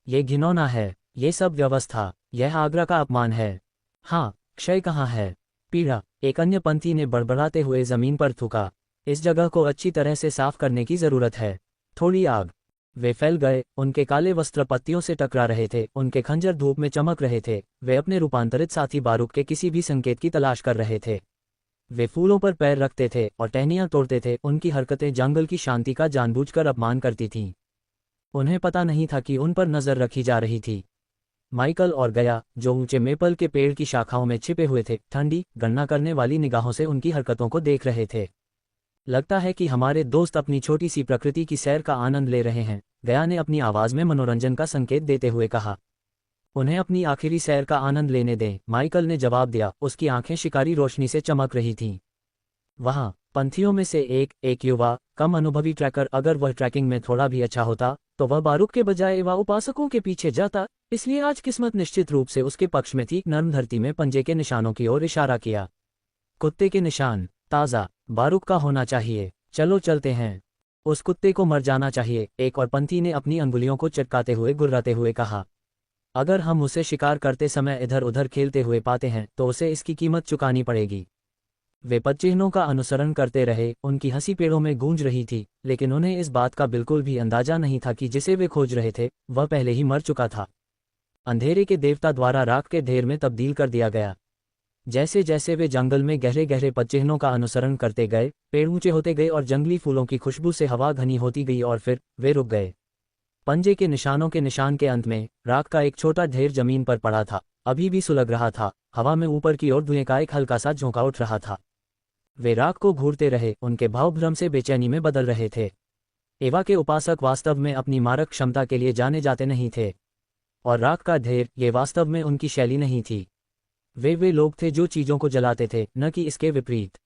S1: यह घिनौना है, ये सब व्यवस्था, यह आगरा का अपमान है। हाँ, क्षय कहाँ है? पीड़ा, एक अन्य पंथी ने बड़बड़ाते हुए जमीन पर थूका। इस जगह को अच्छी तरह से साफ करने की जरूरत है। थोड़ी आग। वे फैल गए। उनके काले वस्त्र पत्तियों से टकरा रहे थे, उनके खंजर धूप में चमक रहे थे। वे अपने रूपांतरित साथी बारूक के किसी भी संकेत की तलाश कर रहे थे। वे फूलों पर पैर रखते थे और टहनियां तोड़ते थे। उनकी हरकतें जंगल की शांति का जानबूझकर अपमान करती थीं। उन्हें पता नहीं था कि उन पर नजर रखी जा रही थी। माइकल और गया, जो ऊंचे मेपल के पेड़ की शाखाओं में छिपे हुए थे, ठंडी, गणना करने वाली निगाहों से उनकी हरकतों को देख रहे थे। लगता है कि हमारे दोस्त अपनी छोटी सी प्रकृति की सैर का आनंद ले रहे हैं, गया ने अपनी आवाज में मनोरंजन का संकेत देते हुए कहा। उन्हें अपनी आखिरी सैर का आनंद लेने दें, माइकल ने जवाब दिया। उसकी आंखें शिकारी रोशनी से चमक रही थीं। वहां पंथियों में से एक युवा, कम अनुभवी ट्रैकर, अगर वह ट्रैकिंग में थोड़ा भी अच्छा होता तो वह बारूक के बजाय वह उपासकों के पीछे जाता। इसलिए आज किस्मत निश्चित रूप से उसके पक्ष में थी। नर्म धरती में पंजे के निशानों की ओर इशारा किया। कुत्ते के निशान, ताज़ा, बारूक का होना चाहिए। चलो चलते हैं, उस कुत्ते को मर जाना चाहिए। एक और पंथी ने अपनी अंगुलियों को चटकाते हुए गुर्राते हुए कहा। अगर हम उसे शिकार करते समय इधर उधर खेलते हुए पाते हैं तो उसे इसकी कीमत चुकानी पड़ेगी। वे पदचिह्नों का अनुसरण करते रहे। उनकी हंसी पेड़ों में गूंज रही थी, लेकिन उन्हें इस बात का बिल्कुल भी अंदाजा नहीं था कि जिसे वे खोज रहे थे वह पहले ही मर चुका था। अंधेरे के देवता द्वारा राख के ढेर में तब्दील कर दिया गया। जैसे जैसे वे जंगल में गहरे गहरे पदचिह्नों का अनुसरण करते गए, पेड़ ऊंचे होते गए और जंगली फूलों की खुशबू से हवा घनी होती गई, और फिर वे रुक गए। पंजे के निशानों के निशान के अंत में राख का एक छोटा ढेर जमीन पर पड़ा था। अभी भी सुलग रहा था। हवा में ऊपर की ओर धुएं का एक हल्का सा झोंका उठ रहा था। वे राख को घूरते रहे, उनके भाव भ्रम से बेचैनी में बदल रहे थे। एवा के उपासक वास्तव में अपनी मारक क्षमता के लिए जाने जाते नहीं थे, और राख का ढेर ये वास्तव में उनकी शैली नहीं थी। वे लोग थे जो चीजों को जलाते थे, न कि इसके विपरीत।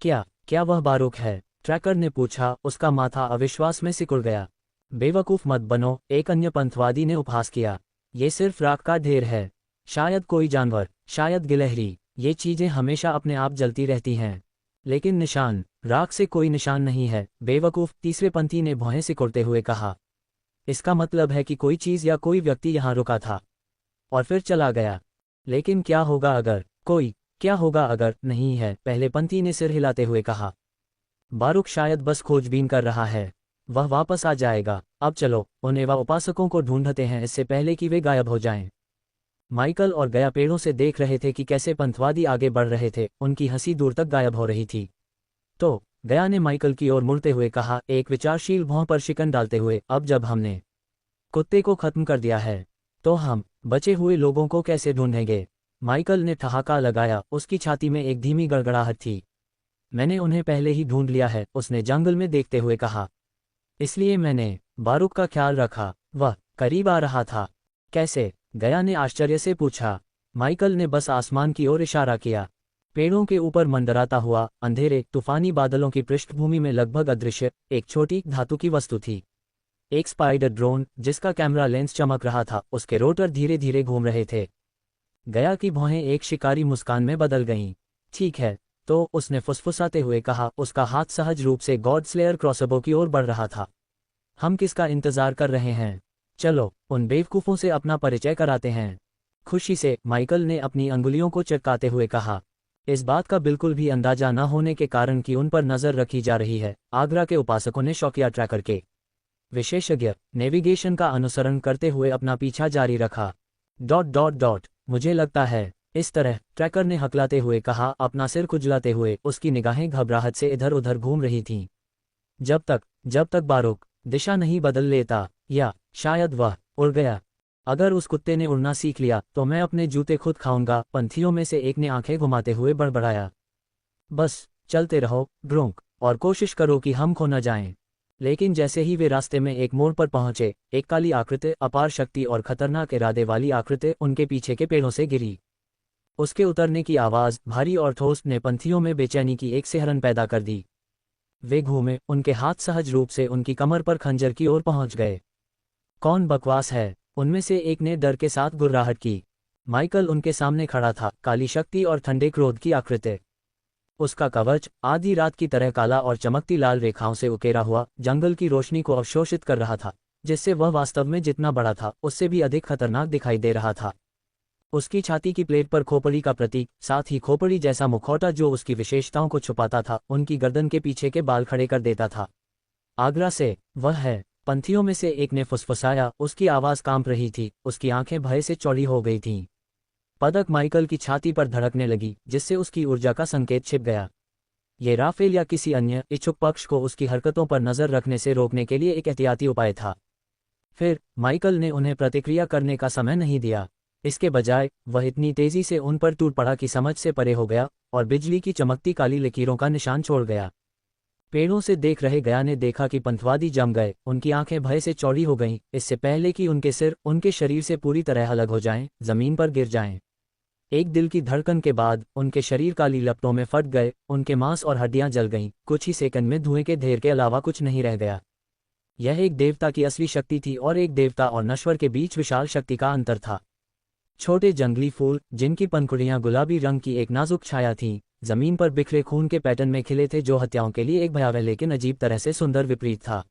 S1: क्या वह बारूक है? ट्रैकर ने पूछा। उसका माथा अविश्वास में सिकुड़ गया। बेवकूफ मत बनो, एक अन्य पंथवादी ने उपहास किया। ये सिर्फ राख का ढेर है। शायद कोई जानवर, शायद गिलहरी। ये चीजें हमेशा अपने आप जलती रहती हैं, लेकिन निशान, राख से कोई निशान नहीं है। बेवकूफ, तीसरे पंथी ने भौहें सिकुड़ते हुए कहा। इसका मतलब है कि कोई चीज या कोई व्यक्ति यहाँ रुका था और फिर चला गया। लेकिन क्या होगा अगर क्या होगा अगर नहीं है? पहले पंथी ने सिर हिलाते हुए कहा। बारूक शायद बस खोजबीन कर रहा है। वह वापस आ जाएगा। अब चलो, उन एवा उपासकों को ढूंढते हैं इससे पहले कि वे गायब हो जाएं। माइकल और गया पेड़ों से देख रहे थे कि कैसे पंथवादी आगे बढ़ रहे थे। उनकी हंसी दूर तक गायब हो रही थी। तो गया ने माइकल की ओर मुड़ते हुए कहा, एक विचारशील भौं पर शिकन डालते हुए, अब जब हमने कुत्ते को खत्म कर दिया है, तो हम बचे हुए लोगों को कैसे ढूंढेंगे? माइकल ने ठहाका लगाया। उसकी छाती में एक धीमी गड़गड़ाहट थी। मैंने उन्हें पहले ही ढूंढ लिया है, उसने जंगल में देखते हुए कहा। इसलिए मैंने बारूक का ख्याल रखा। वह करीब आ रहा था। कैसे? गया ने आश्चर्य से पूछा। माइकल ने बस आसमान की ओर इशारा किया। पेड़ों के ऊपर मंडराता हुआ, अंधेरे तूफानी बादलों की पृष्ठभूमि में लगभग अदृश्य एक छोटी धातु की वस्तु थी। एक स्पाइडर ड्रोन जिसका कैमरा लेंस चमक रहा था। उसके रोटर धीरे धीरे घूम रहे थे। गया की भौहें एक शिकारी मुस्कान में बदल गईं। ठीक है, तो उसने फुसफुसाते हुए कहा। उसका हाथ सहज रूप से गॉड स्लेयर क्रॉसबो की ओर बढ़ रहा था। हम किसका इंतजार कर रहे हैं? चलो, उन बेवकूफों से अपना परिचय कराते हैं। खुशी से माइकल ने अपनी अंगुलियों को चटकाते हुए कहा, इस बात का बिल्कुल भी अंदाजा न होने के कारण कि उन पर नजर रखी जा रही है। आगरा के उपासकों ने शौकिया ट्रैकर के विशेषज्ञ नेविगेशन का अनुसरण करते हुए अपना पीछा जारी रखा। ... मुझे लगता है। इस तरह ट्रैकर ने हकलाते हुए कहा, अपना सिर खुजलाते हुए। उसकी निगाहें घबराहट से इधर उधर घूम रही थीं। जब तक बारूक दिशा नहीं बदल लेता, या शायद वह उड़ गया। अगर उस कुत्ते ने उड़ना सीख लिया तो मैं अपने जूते खुद खाऊंगा। पंथियों में से एक ने आंखें घुमाते हुए बड़बड़ाया। बस चलते रहो ग्रोंक, और कोशिश करो कि हम खो न जाएं। लेकिन जैसे ही वे रास्ते में एक मोड़ पर पहुंचे, एक काली आकृति, अपार शक्ति और खतरनाक इरादे वाली आकृति उनके पीछे के पेड़ों से गिरी। उसके उतरने की आवाज, भारी और ठोस, ने पंथियों में बेचैनी की एक सिहरन पैदा कर दी। वे घूमे, उनके हाथ सहज रूप से उनकी कमर पर खंजर की ओर पहुंच गए। कौन बकवास है? उनमें से एक ने डर के साथ गुर्राहट की। माइकल उनके सामने खड़ा था, काली शक्ति और ठंडे क्रोध की आकृति। उसका कवच आधी रात की तरह काला और चमकती लाल रेखाओं से उकेरा हुआ, जंगल की रोशनी को अवशोषित कर रहा था, जिससे वह वास्तव में जितना बड़ा था उससे भी अधिक खतरनाक दिखाई दे रहा था। उसकी छाती की प्लेट पर खोपड़ी का प्रतीक, साथ ही खोपड़ी जैसा मुखौटा जो उसकी विशेषताओं को छुपाता था, उनकी गर्दन के पीछे के बाल खड़े कर देता था। आगरा से वह है, पंथियों में से एक ने फुसफुसाया। उसकी आवाज कांप रही थी, उसकी आंखें भय से चौड़ी हो गई थीं। पदक माइकल की छाती पर धड़कने लगी, जिससे उसकी ऊर्जा का संकेत छिप गया। ये राफेल या किसी अन्य इच्छुक पक्ष को उसकी हरकतों पर नजर रखने से रोकने के लिए एक एहतियाती उपाय था। फिर माइकल ने उन्हें प्रतिक्रिया करने का समय नहीं दिया। इसके बजाय वह इतनी तेजी से उन पर टूट पड़ा कि समझ से परे हो गया और बिजली की चमकती काली लकीरों का निशान छोड़ गया। पेड़ों से देख रहे गया ने देखा कि पंथवादी जम गए। उनकी आंखें भय से चौड़ी हो गईं, इससे पहले कि उनके सिर उनके शरीर से पूरी तरह अलग हो जाएं, जमीन पर गिर जाएं। एक दिल की धड़कन के बाद उनके शरीर काली लपटों में फट गए, उनके मांस और हड्डियां जल गईं। कुछ ही सेकंड में धुएं के ढेर के अलावा कुछ नहीं रह गया। यह एक देवता की असली शक्ति थी और एक देवता और नश्वर के बीच विशाल शक्ति का अंतर था। छोटे जंगली फूल, जिनकी पंखुड़ियां गुलाबी रंग की एक नाजुक छाया थीं, जमीन पर बिखरे खून के पैटर्न में खिले थे, जो हत्याओं के लिए एक भयावह लेकिन अजीब तरह से सुंदर विपरीत था।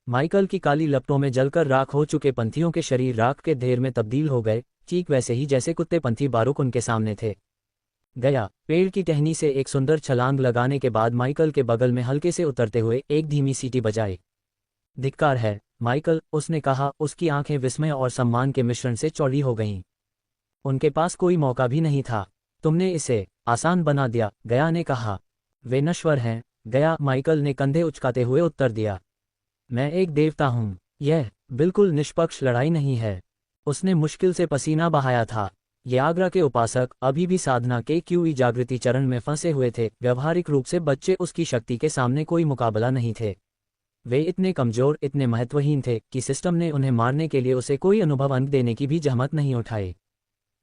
S1: माइकल की काली लपटों में जलकर राख हो चुके पंथियों के शरीर राख के ढेर में तब्दील हो गए, ठीक वैसे ही जैसे कुत्ते पंथी बारूक उनके सामने थे। गया पेड़ की टहनी से एक सुंदर छलांग लगाने के बाद माइकल के बगल में हल्के से उतरते हुए एक धीमी सीटी बजाई। धिक्कार है माइकल, उसने कहा। उसकी आंखें विस्मय और सम्मान के मिश्रण से चौड़ी हो गईं। उनके पास कोई मौका भी नहीं था। तुमने इसे आसान बना दिया, गया ने कहा। वे नश्वर हैं, गया, माइकल ने कंधे उचकाते हुए उत्तर दिया। मैं एक देवता हूँ। यह बिल्कुल निष्पक्ष लड़ाई नहीं है। उसने मुश्किल से पसीना बहाया था। ये आगरा के उपासक अभी भी साधना के क्यूई जागृति चरण में फंसे हुए थे। व्यवहारिक रूप से बच्चे उसकी शक्ति के सामने कोई मुकाबला नहीं थे। वे इतने कमजोर, इतने महत्वहीन थे कि सिस्टम ने उन्हें मारने के लिए उसे कोई अनुभव अंक देने की भी जहमत नहीं उठाई।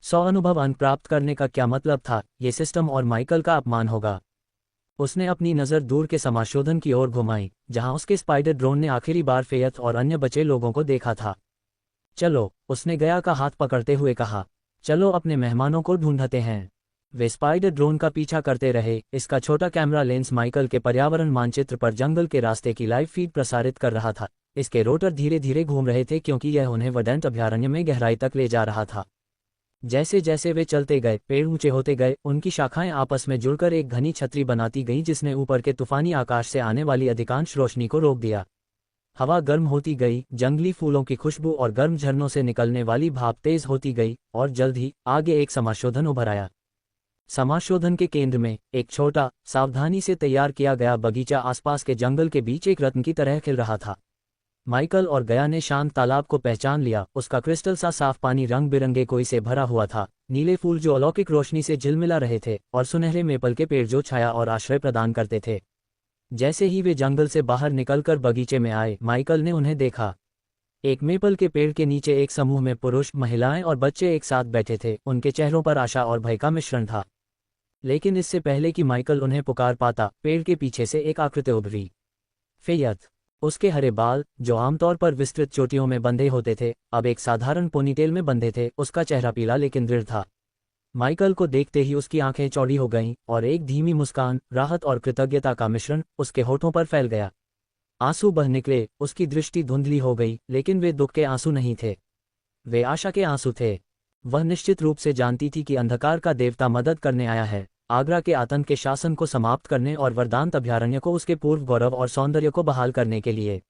S1: 100 अनुभव अंक प्राप्त करने का क्या मतलब था? ये सिस्टम और माइकल का अपमान होगा। उसने अपनी नज़र दूर के समाशोधन की ओर घुमाई, जहां उसके स्पाइडर ड्रोन ने आखिरी बार फेयत और अन्य बचे लोगों को देखा था। चलो, उसने गया का हाथ पकड़ते हुए कहा, चलो अपने मेहमानों को ढूंढते हैं। वे स्पाइडर ड्रोन का पीछा करते रहे। इसका छोटा कैमरा लेंस माइकल के पर्यावरण मानचित्र पर जंगल के रास्ते की लाइव फीड प्रसारित कर रहा था। इसके रोटर धीरे धीरे घूम रहे थे क्योंकि यह उन्हें वर्डेंट अभयारण्य में गहराई तक ले जा रहा था। जैसे जैसे वे चलते गए, पेड़ ऊंचे होते गए, उनकी शाखाएं आपस में जुड़कर एक घनी छतरी बनाती गईं जिसने ऊपर के तूफानी आकाश से आने वाली अधिकांश रोशनी को रोक दिया। हवा गर्म होती गई, जंगली फूलों की खुशबू और गर्म झरनों से निकलने वाली भाप तेज होती गई, और जल्द ही आगे एक समाशोधन उभर आया। समाशोधन के केंद्र में एक छोटा, सावधानी से तैयार किया गया बगीचा आसपास के जंगल के बीच एक रत्न की तरह खिल रहा था। माइकल और गया ने शांत तालाब को पहचान लिया। उसका क्रिस्टल सा साफ पानी रंग बिरंगे कोई से भरा हुआ था, नीले फूल जो अलौकिक रोशनी से झिलमिला रहे थे, और सुनहरे मेपल के पेड़ जो छाया और आश्रय प्रदान करते थे। जैसे ही वे जंगल से बाहर निकलकर बगीचे में आए, माइकल ने उन्हें देखा। एक मेपल के पेड़ के नीचे एक समूह में पुरुष, महिलाएं और बच्चे एक साथ बैठे थे। उनके चेहरों पर आशा और भय का मिश्रण था। लेकिन इससे पहले कि माइकल उन्हें पुकार पाता, पेड़ के पीछे से एक आकृति उभरी। फेयत। उसके हरे बाल, जो आमतौर पर विस्तृत चोटियों में बंधे होते थे, अब एक साधारण पोनीटेल में बंधे थे। उसका चेहरा पीला लेकिन दृढ़ था। माइकल को देखते ही उसकी आंखें चौड़ी हो गईं, और एक धीमी मुस्कान, राहत और कृतज्ञता का मिश्रण उसके होठों पर फैल गया। आंसू बह निकले। उसकी दृष्टि धुंधली हो गई, लेकिन वे दुख के आंसू नहीं थे, वे आशा के आंसू थे। वह निश्चित रूप से जानती थी कि अंधकार का देवता मदद करने आया है, आगरा के आतंक के शासन को समाप्त करने और वरदांत अभयारण्य को उसके पूर्व गौरव और सौंदर्य को बहाल करने के लिए।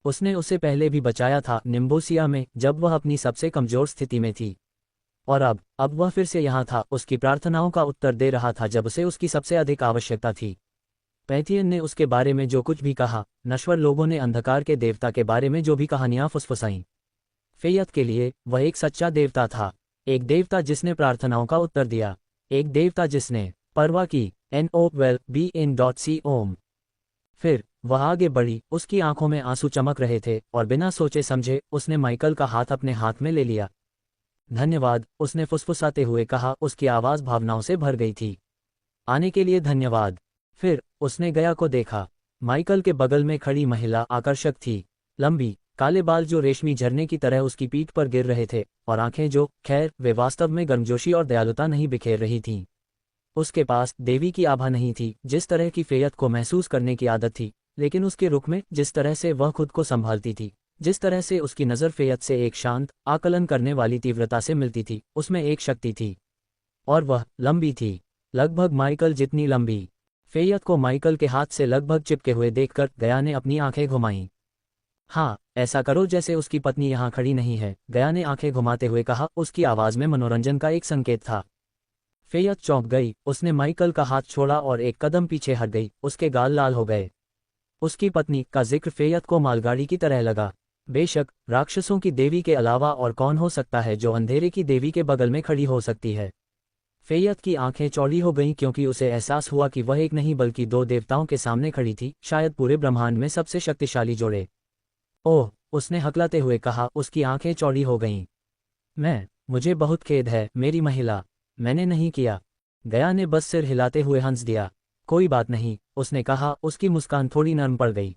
S1: उसने उसे पहले भी बचाया था, निम्बोसिया में, जब वह अपनी सबसे कमजोर स्थिति में थी। और अब वह फिर से यहाँ था, उसकी प्रार्थनाओं का उत्तर दे रहा था जब उसे उसकी सबसे अधिक आवश्यकता थी। पैथियन ने उसके बारे में जो कुछ भी कहा, नश्वर लोगों ने अंधकार के देवता के बारे में जो भी कहानियां फुसफुसाईं, फेयत के लिए वह एक सच्चा देवता था। एक देवता जिसने प्रार्थनाओं का उत्तर दिया। एक देवता जिसने परवाह की। NOWELL-BE-IN.C ओम। फिर वह आगे बढ़ी। उसकी आंखों में आंसू चमक रहे थे, और बिना सोचे समझे उसने माइकल का हाथ अपने हाथ में ले लिया। धन्यवाद, उसने फुसफुसाते हुए कहा। उसकी आवाज़ भावनाओं से भर गई थी। आने के लिए धन्यवाद। फिर उसने गया को देखा। माइकल के बगल में खड़ी महिला आकर्षक थी। लंबी, काले बाल जो रेशमी झरने की तरह उसकी पीठ पर गिर रहे थे, और आंखें जो, खैर, वे वास्तव में गर्मजोशी और दयालुता नहीं बिखेर रही थीं। उसके पास देवी की आभा नहीं थी, जिस तरह की फेयत को महसूस करने की आदत थी, लेकिन उसके रुख में, जिस तरह से वह खुद को संभालती थी, जिस तरह से उसकी नज़र फेयत से एक शांत, आकलन करने वाली तीव्रता से मिलती थी, उसमें एक शक्ति थी। और वह लंबी थी, लगभग माइकल जितनी लंबी। फेयत को माइकल के हाथ से लगभग चिपके हुए देखकर गया ने अपनी आंखें घुमाईं। हाँ, ऐसा करो जैसे उसकी पत्नी यहाँ खड़ी नहीं है, गया ने आंखें घुमाते हुए कहा। उसकी आवाज़ में मनोरंजन का एक संकेत था। फेयत चौंक गई। उसने माइकल का हाथ छोड़ा और एक कदम पीछे हट गई। उसके गाल लाल हो गए। उसकी पत्नी का जिक्र फेयत को मालगाड़ी की तरह लगा। बेशक, राक्षसों की देवी के अलावा और कौन हो सकता है जो अंधेरे की देवी के बगल में खड़ी हो सकती है। फेयत की आंखें चौड़ी हो गईं क्योंकि उसे एहसास हुआ कि वह एक नहीं बल्कि दो देवताओं के सामने खड़ी थी, शायद पूरे ब्रह्मांड में सबसे शक्तिशाली जोड़े। ओह, उसने हकलाते हुए कहा। उसकी आंखें चौड़ी हो गईं। मुझे बहुत खेद है मेरी महिला, मैंने नहीं किया। गया ने बस सिर हिलाते हुए हंस दिया। कोई बात नहीं, उसने कहा। उसकी मुस्कान थोड़ी नरम पड़ गई।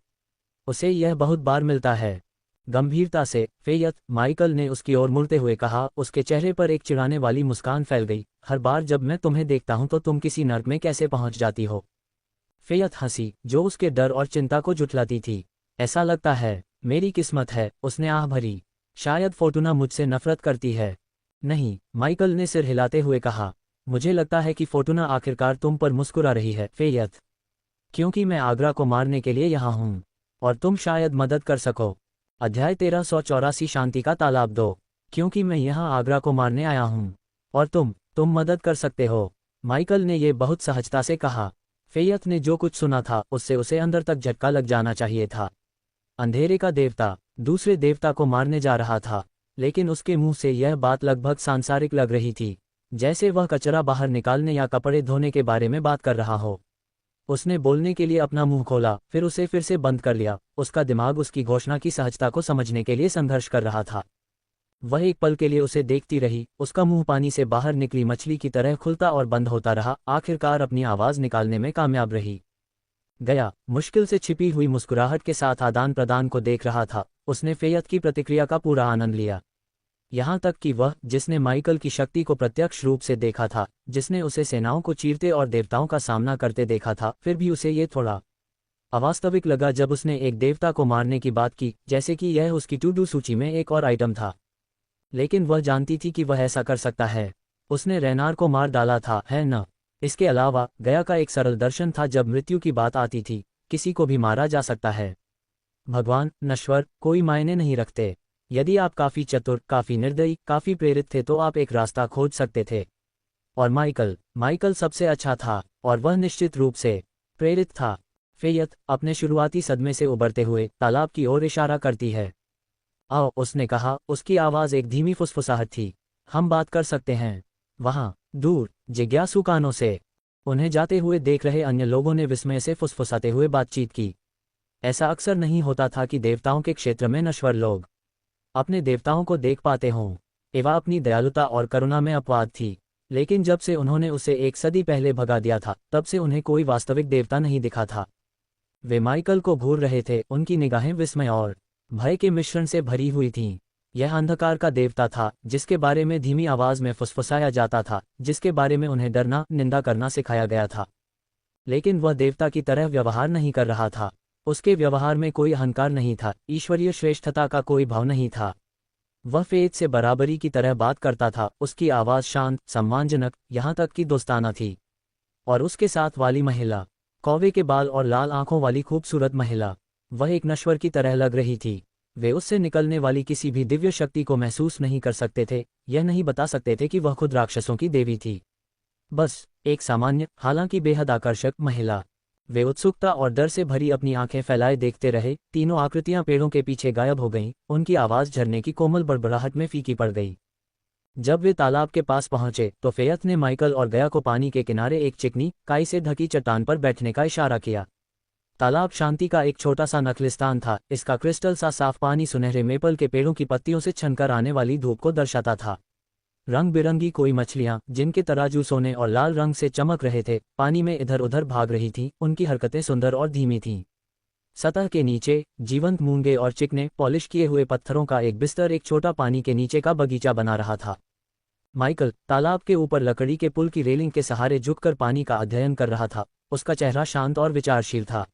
S1: उसे यह बहुत बार मिलता है। गंभीरता से, फेयत, माइकल ने उसकी ओर मुड़ते हुए कहा। उसके चेहरे पर एक चिढ़ाने वाली मुस्कान फैल गई। हर बार जब मैं तुम्हें देखता हूं तो तुम किसी नर्क में कैसे पहुंच जाती हो। फेयत हंसी, जो उसके डर और चिंता को जुटलाती थी। ऐसा लगता है मेरी किस्मत है, उसने आह भरी। शायद फोर्टूना मुझसे नफरत करती है। नहीं, माइकल ने सिर हिलाते हुए कहा। मुझे लगता है कि फोर्टूना आखिरकार तुम पर मुस्कुरा रही है, फेयत। क्योंकि मैं आगरा को मारने के लिए यहाँ हूँ, और तुम शायद मदद कर सको। अध्याय 1384 शांति का तालाब 2। क्योंकि मैं यहाँ आगरा को मारने आया हूँ, और तुम मदद कर सकते हो। माइकल ने यह बहुत सहजता से कहा। फेयत ने जो कुछ सुना था उससे उसे अंदर तक झटका लग जाना चाहिए था। अंधेरे का देवता दूसरे देवता को मारने जा रहा था, लेकिन उसके मुंह से यह बात लगभग सांसारिक लग रही थी, जैसे वह कचरा बाहर निकालने या कपड़े धोने के बारे में बात कर रहा हो। उसने बोलने के लिए अपना मुंह खोला, फिर उसे फिर से बंद कर लिया। उसका दिमाग उसकी घोषणा की सहजता को समझने के लिए संघर्ष कर रहा था। वह एक पल के लिए उसे देखती रही। उसका मुंह पानी से बाहर निकली मछली की तरह खुलता और बंद होता रहा, आखिरकार अपनी आवाज निकालने में कामयाब रही। गया मुश्किल से छिपी हुई मुस्कुराहट के साथ आदान प्रदान को देख रहा था। उसने फ़ैयत की प्रतिक्रिया का पूरा आनंद लिया, यहाँ तक कि वह, जिसने माइकल की शक्ति को प्रत्यक्ष रूप से देखा था, जिसने उसे सेनाओं को चीरते और देवताओं का सामना करते देखा था, फिर भी उसे ये थोड़ा अवास्तविक लगा जब उसने एक देवता को मारने की बात की, जैसे कि यह उसकी टू डू सूची में एक और आइटम था। लेकिन वह जानती थी कि वह ऐसा कर सकता है। उसने रेनार को मार डाला था, है न? इसके अलावा गया का एक सरल दर्शन था जब मृत्यु की बात आती थी, किसी को भी मारा जा सकता है। भगवान, नश्वर, कोई मायने नहीं रखते। यदि आप काफ़ी चतुर, काफ़ी निर्दयी, काफ़ी प्रेरित थे तो आप एक रास्ता खोज सकते थे। और माइकल सबसे अच्छा था, और वह निश्चित रूप से प्रेरित था। फ़ैयत अपने शुरुआती सदमे से उबरते हुए तालाब की ओर इशारा करती है। आओ, उसने कहा। उसकी आवाज़ एक धीमी फुसफुसाहट थी। हम बात कर सकते हैं। वहाँ दूर जिज्ञासु कानों से उन्हें जाते हुए देख रहे अन्य लोगों ने विस्मय से फुसफुसाते हुए बातचीत की। ऐसा अक्सर नहीं होता था कि देवताओं के क्षेत्र में नश्वर लोग अपने देवताओं को देख पाते हों। एवा अपनी दयालुता और करुणा में अपवाद थी, लेकिन जब से उन्होंने उसे एक सदी पहले भगा दिया था, तब से उन्हें कोई वास्तविक देवता नहीं दिखा था। वे माइकल को घूर रहे थे, उनकी निगाहें विस्मय और भय के मिश्रण से भरी हुई थीं। यह अंधकार का देवता था, जिसके बारे में धीमी आवाज में फुसफुसाया जाता था, जिसके बारे में उन्हें डरना, निंदा करना सिखाया गया था। लेकिन वह देवता की तरह व्यवहार नहीं कर रहा था। उसके व्यवहार में कोई अहंकार नहीं था, ईश्वरीय श्रेष्ठता का कोई भाव नहीं था। वह फ़ैयत से बराबरी की तरह बात करता था। उसकी आवाज़ शांत, सम्मानजनक, यहाँ तक कि दोस्ताना थी। और उसके साथ वाली महिला, कौवे के बाल और लाल आंखों वाली खूबसूरत महिला, वह एक नश्वर की तरह लग रही थी। वे उससे निकलने वाली किसी भी दिव्य शक्ति को महसूस नहीं कर सकते थे, यह नहीं बता सकते थे कि वह खुद राक्षसों की देवी थी। बस एक सामान्य, हालांकि बेहद आकर्षक महिला। वे उत्सुकता और डर से भरी अपनी आंखें फैलाए देखते रहे। तीनों आकृतियां पेड़ों के पीछे गायब हो गईं, उनकी आवाज़ झरने की कोमल बड़बड़ाहट में फीकी पड़ गई। जब वे तालाब के पास पहुंचे तो फ़ैयत ने माइकल और गया को पानी के किनारे एक चिकनी, काई से ढकी चट्टान पर बैठने का इशारा किया। तालाब शांति का एक छोटा सा नखलिस्तान था। इसका क्रिस्टल सा साफ पानी सुनहरे मेपल के पेड़ों की पत्तियों से छनकर आने वाली धूप को दर्शाता था। रंग बिरंगी कोई मछलियां, जिनके तराजू सोने और लाल रंग से चमक रहे थे, पानी में इधर उधर भाग रही थीं। उनकी हरकतें सुंदर और धीमी थीं। सतह के नीचे जीवंत मूंगे और चिकने, पॉलिश किए हुए पत्थरों का एक बिस्तर एक छोटा पानी के नीचे का बगीचा बना रहा था। माइकल तालाब के ऊपर लकड़ी के पुल की रेलिंग के सहारे झुककर पानी का अध्ययन कर रहा था। उसका चेहरा शांत और विचारशील था।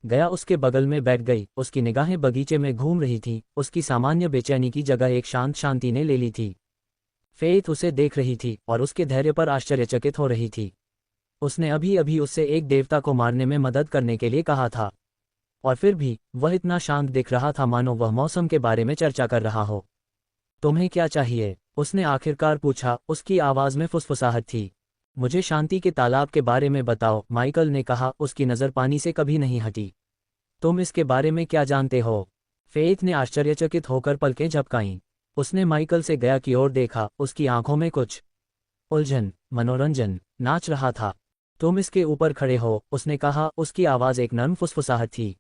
S1: गया उसके बगल में बैठ गई। उसकी निगाहें बगीचे में घूम रही थीं। उसकी सामान्य बेचैनी की जगह एक शांत शांति ने ले ली थी। फ़ैयत उसे देख रही थी और उसके धैर्य पर आश्चर्यचकित हो रही थी। उसने अभी अभी उससे एक देवता को मारने में मदद करने के लिए कहा था, और फिर भी वह इतना शांत दिख रहा था मानो वह मौसम के बारे में चर्चा कर रहा हो। तुम्हें क्या चाहिए? उसने आखिरकार पूछा। उसकी आवाज़ में फुसफुसाहट थी। मुझे शांति के तालाब के बारे में बताओ, माइकल ने कहा। उसकी नज़र पानी से कभी नहीं हटी। तुम इसके बारे में क्या जानते हो? फ़ैयत ने आश्चर्यचकित होकर पलकें झपकाईं। उसने माइकल से गया की ओर देखा। उसकी आंखों में कुछ उलझन, मनोरंजन नाच रहा था। तुम इसके ऊपर खड़े हो, उसने कहा। उसकी आवाज़ एक नर्म फुसफुसाहट थी।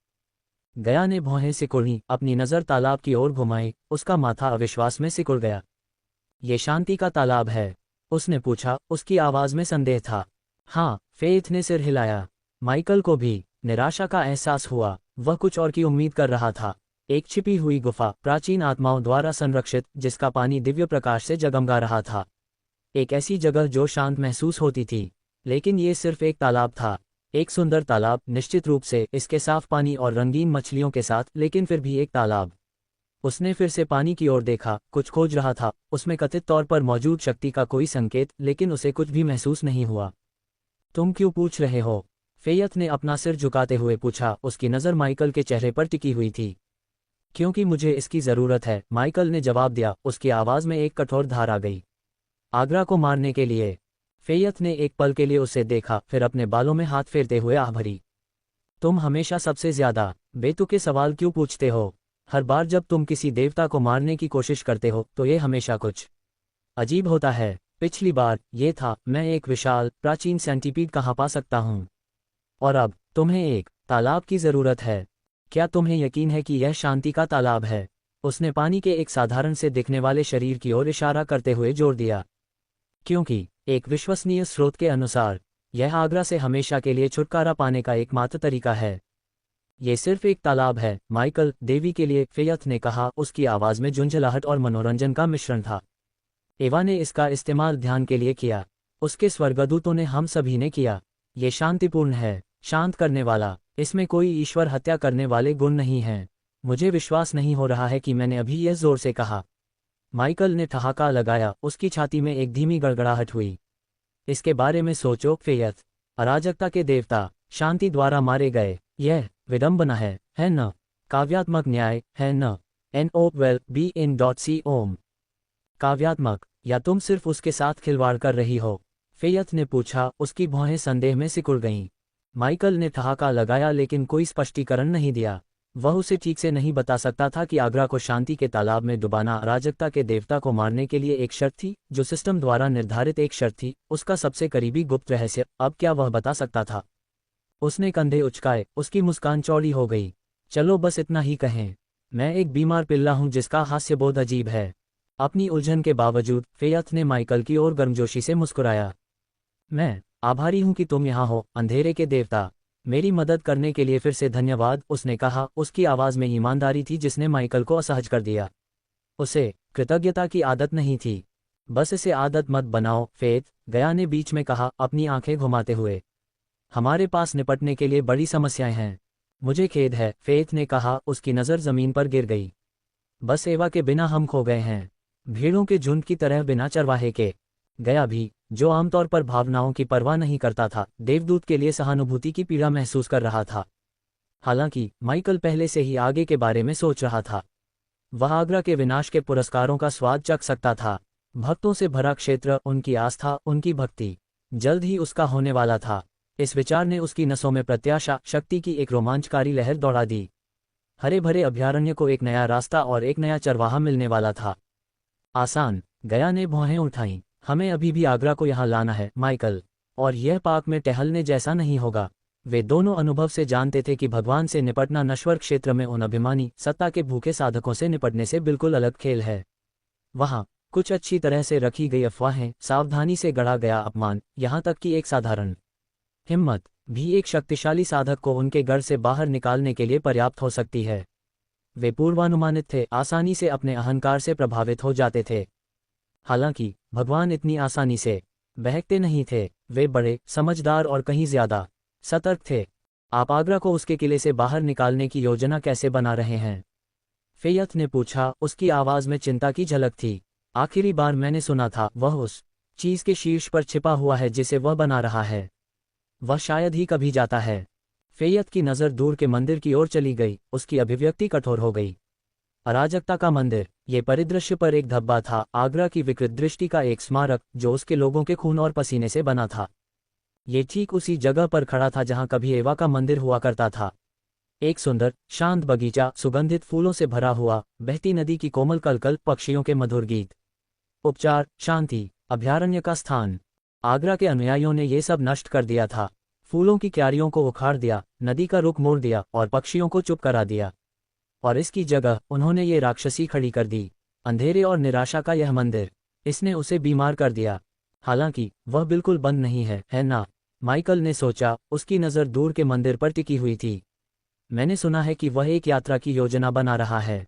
S1: गया ने भौहें सिकुड़ी, अपनी नज़र तालाब की ओर घुमाई। उसका माथा अविश्वास में सिकुड़ गया। ये शांति का तालाब है? उसने पूछा। उसकी आवाज़ में संदेह था। हाँ, फ़ैयत ने सिर हिलाया। माइकल को भी निराशा का एहसास हुआ। वह कुछ और की उम्मीद कर रहा था। एक छिपी हुई गुफा, प्राचीन आत्माओं द्वारा संरक्षित, जिसका पानी दिव्य प्रकाश से जगमगा रहा था। एक ऐसी जगह जो शांत महसूस होती थी। लेकिन ये सिर्फ एक तालाब था। एक सुंदर तालाब, निश्चित रूप से, इसके साफ पानी और रंगीन मछलियों के साथ, लेकिन फिर भी एक तालाब। उसने फिर से पानी की ओर देखा। कुछ खोज रहा था। उसमें कथित तौर पर मौजूद शक्ति का कोई संकेत, लेकिन उसे कुछ भी महसूस नहीं हुआ। तुम क्यों पूछ रहे हो? फ़ैयत ने अपना सिर झुकाते हुए पूछा। उसकी नज़र माइकल के चेहरे पर टिकी हुई थी। क्योंकि मुझे इसकी ज़रूरत है, माइकल ने जवाब दिया। उसकी आवाज़ में एक कठोर धार आ गई। आगरा को मारने के लिए? फ़ैयत ने एक पल के लिए उसे देखा, फिर अपने बालों में हाथ फेरते हुए आह भरी। तुम हमेशा सबसे ज़्यादा बेतुके सवाल क्यों पूछते हो? हर बार जब तुम किसी देवता को मारने की कोशिश करते हो तो ये हमेशा कुछ अजीब होता है। पिछली बार ये था, मैं एक विशाल प्राचीन सेंटीपीड कहाँ पा सकता हूँ, और अब तुम्हें एक तालाब की ज़रूरत है। क्या तुम्हें यकीन है कि यह शांति का तालाब है? उसने पानी के एक साधारण से दिखने वाले शरीर की ओर इशारा करते हुए जोर दिया। क्योंकि एक विश्वसनीय स्रोत के अनुसार यह आगरा से हमेशा के लिए छुटकारा पाने का एकमात्र तरीका है। ये सिर्फ एक तालाब है माइकल, देवी के लिए, फेयथ ने कहा। उसकी आवाज़ में झुंझलाहट और मनोरंजन का मिश्रण था। एवा ने इसका इस्तेमाल ध्यान के लिए किया। उसके स्वर्गदूतों ने, हम सभी ने किया। ये शांतिपूर्ण है, शांत करने वाला। इसमें कोई ईश्वर हत्या करने वाले गुण नहीं हैं। मुझे विश्वास नहीं हो रहा है कि मैंने अभी यह जोर से कहा। माइकल ने ठहाका लगाया। उसकी छाती में एक धीमी गड़गड़ाहट हुई। इसके बारे में सोचो फेयथ। अराजकता के देवता शांति द्वारा मारे गए। यह विडंबना है न? काव्यात्मक न्याय है न? NOWELL-BE-IN.C ओम। काव्यात्मक, या तुम सिर्फ उसके साथ खिलवाड़ कर रही हो? फेयथ ने पूछा। उसकी भौहें संदेह में सिकुड़ गईं। माइकल ने ठहाका लगाया लेकिन कोई स्पष्टीकरण नहीं दिया। वह उसे ठीक से नहीं बता सकता था कि आगरा को शांति के तालाब में डुबाना अराजकता के देवता को मारने के लिए एक शर्त थी, जो सिस्टम द्वारा निर्धारित एक शर्त थी, उसका सबसे करीबी गुप्त रहस्य। अब क्या वह बता सकता था? उसने कंधे उचकाए। उसकी मुस्कान चौड़ी हो गई। चलो बस इतना ही कहें, मैं एक बीमार पिल्ला हूं जिसका हास्यबोध अजीब है। अपनी उलझन के बावजूद फेयथ ने माइकल की ओर गर्मजोशी से मुस्कुराया। मैं आभारी हूं कि तुम यहाँ हो, अंधेरे के देवता। मेरी मदद करने के लिए फिर से धन्यवाद, उसने कहा। उसकी आवाज़ में ईमानदारी थी जिसने माइकल को असहज कर दिया। उसे कृतज्ञता की आदत नहीं थी। बस इसे आदत मत बनाओ फेथ, गया ने बीच में कहा, अपनी आंखें घुमाते हुए। हमारे पास निपटने के लिए बड़ी समस्याएं हैं। मुझे खेद है, फेथ ने कहा। उसकी नज़र ज़मीन पर गिर गई। बस एवा के बिना हम खो गए हैं, भीड़ों के झुंड की तरह, बिना चरवाहे के। गया भी, जो आमतौर पर भावनाओं की परवाह नहीं करता था, देवदूत के लिए सहानुभूति की पीड़ा महसूस कर रहा था। हालांकि माइकल पहले से ही आगे के बारे में सोच रहा था। वह आगरा के विनाश के पुरस्कारों का स्वाद चख सकता था। भक्तों से भरा क्षेत्र, उनकी आस्था, उनकी भक्ति, जल्द ही उसका होने वाला था। इस विचार ने उसकी नसों में प्रत्याशा, शक्ति की एक रोमांचकारी लहर दौड़ा दी। हरे भरे अभयारण्य को एक नया रास्ता और एक नया चरवाहा मिलने वाला था। आसान, गया ने भौहें उठाईं। हमें अभी भी आगरा को यहाँ लाना है माइकल, और यह पार्क में टहलने जैसा नहीं होगा। वे दोनों अनुभव से जानते थे कि भगवान से निपटना नश्वर क्षेत्र में उन अभिमानी, सत्ता के भूखे साधकों से निपटने से बिल्कुल अलग खेल है। वहाँ कुछ अच्छी तरह से रखी गई अफवाहें, सावधानी से गढ़ा गया अपमान, यहाँ तक कि एक साधारण हिम्मत भी एक शक्तिशाली साधक को उनके घर से बाहर निकालने के लिए पर्याप्त हो सकती है। वे पूर्वानुमानित थे, आसानी से अपने अहंकार से प्रभावित हो जाते थे। हालांकि भगवान इतनी आसानी से बहकते नहीं थे। वे बड़े, समझदार और कहीं ज्यादा सतर्क थे। आप आगरा को उसके किले से बाहर निकालने की योजना कैसे बना रहे हैं? फेयथ ने पूछा। उसकी आवाज में चिंता की झलक थी। आखिरी बार मैंने सुना था वह उस चीज के शीर्ष पर छिपा हुआ है जिसे वह बना रहा है। वह शायद ही कभी जाता है। फेयथ की नज़र दूर के मंदिर की ओर चली गई। उसकी अभिव्यक्ति कठोर हो गई। अराजकता का मंदिर, ये परिदृश्य पर एक धब्बा था, आगरा की विकृत दृष्टि का एक स्मारक जो उसके लोगों के खून और पसीने से बना था। ये ठीक उसी जगह पर खड़ा था जहां कभी एवा का मंदिर हुआ करता था। एक सुंदर, शांत बगीचा, सुगंधित फूलों से भरा हुआ, बहती नदी की कोमल कलकल, पक्षियों के मधुर गीत। उपचार, शांति, अभयारण्य का स्थान। आगरा के अनुयायियों ने ये सब नष्ट कर दिया था। फूलों की क्यारियों को उखाड़ दिया, नदी का रुख मोड़ दिया और पक्षियों को चुप करा दिया। और इसकी जगह उन्होंने ये राक्षसी खड़ी कर दी, अंधेरे और निराशा का यह मंदिर। इसने उसे बीमार कर दिया। हालांकि वह बिल्कुल बंद नहीं है ना? माइकल ने सोचा। उसकी नज़र दूर के मंदिर पर टिकी हुई थी। मैंने सुना है कि वह एक यात्रा की योजना बना रहा है।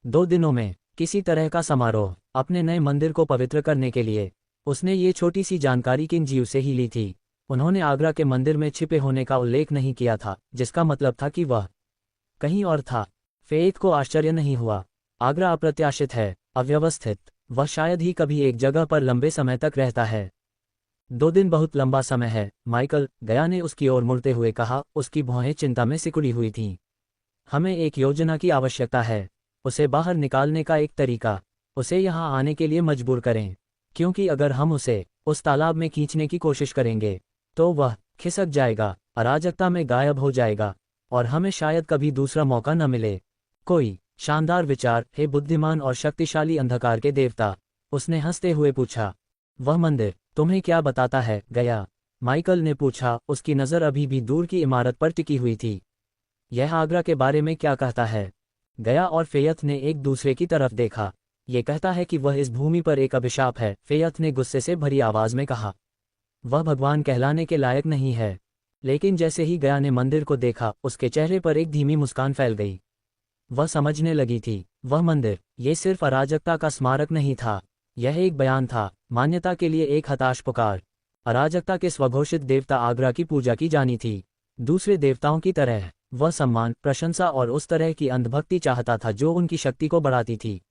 S1: 2 दिनों में किसी तरह का समारोह, अपने नए मंदिर को पवित्र करने के लिए। उसने ये छोटी सी जानकारी किंजीव से ही ली थी। उन्होंने आगरा के मंदिर में छिपे होने का उल्लेख नहीं किया था, जिसका मतलब था कि वह कहीं और था। फेथ को आश्चर्य नहीं हुआ। आगरा अप्रत्याशित है, अव्यवस्थित। वह शायद ही कभी एक जगह पर लंबे समय तक रहता है। 2 दिन बहुत लंबा समय है माइकल, गया ने उसकी ओर मुड़ते हुए कहा। उसकी भौहें चिंता में सिकुड़ी हुई थीं। हमें एक योजना की आवश्यकता है, उसे बाहर निकालने का एक तरीका। उसे यहाँ आने के लिए मजबूर करें, क्योंकि अगर हम उसे उस तालाब में खींचने की कोशिश करेंगे तो वह खिसक जाएगा, अराजकता में गायब हो जाएगा, और हमें शायद कभी दूसरा मौका न मिले। कोई शानदार विचार, हे बुद्धिमान और शक्तिशाली अंधकार के देवता, उसने हंसते हुए पूछा। वह मंदिर तुम्हें क्या बताता है, गया? माइकल ने पूछा, उसकी नज़र अभी भी दूर की इमारत पर टिकी हुई थी। यह आगरा के बारे में क्या कहता है? गया और फेयत ने एक दूसरे की तरफ देखा। ये कहता है कि वह इस भूमि पर एक अभिशाप है, फेयत ने गुस्से से भरी आवाज में कहा। वह भगवान कहलाने के लायक नहीं है। लेकिन जैसे ही गया ने मंदिर को देखा, उसके चेहरे पर एक धीमी मुस्कान फैल गई। वह समझने लगी थी, वह मंदिर, ये सिर्फ अराजकता का स्मारक नहीं था, यह एक बयान था, मान्यता के लिए एक हताश पुकार। अराजकता के स्वघोषित देवता आगरा की पूजा की जानी थी। दूसरे देवताओं की तरह वह सम्मान, प्रशंसा और उस तरह की अंधभक्ति चाहता था जो उनकी शक्ति को बढ़ाती थी।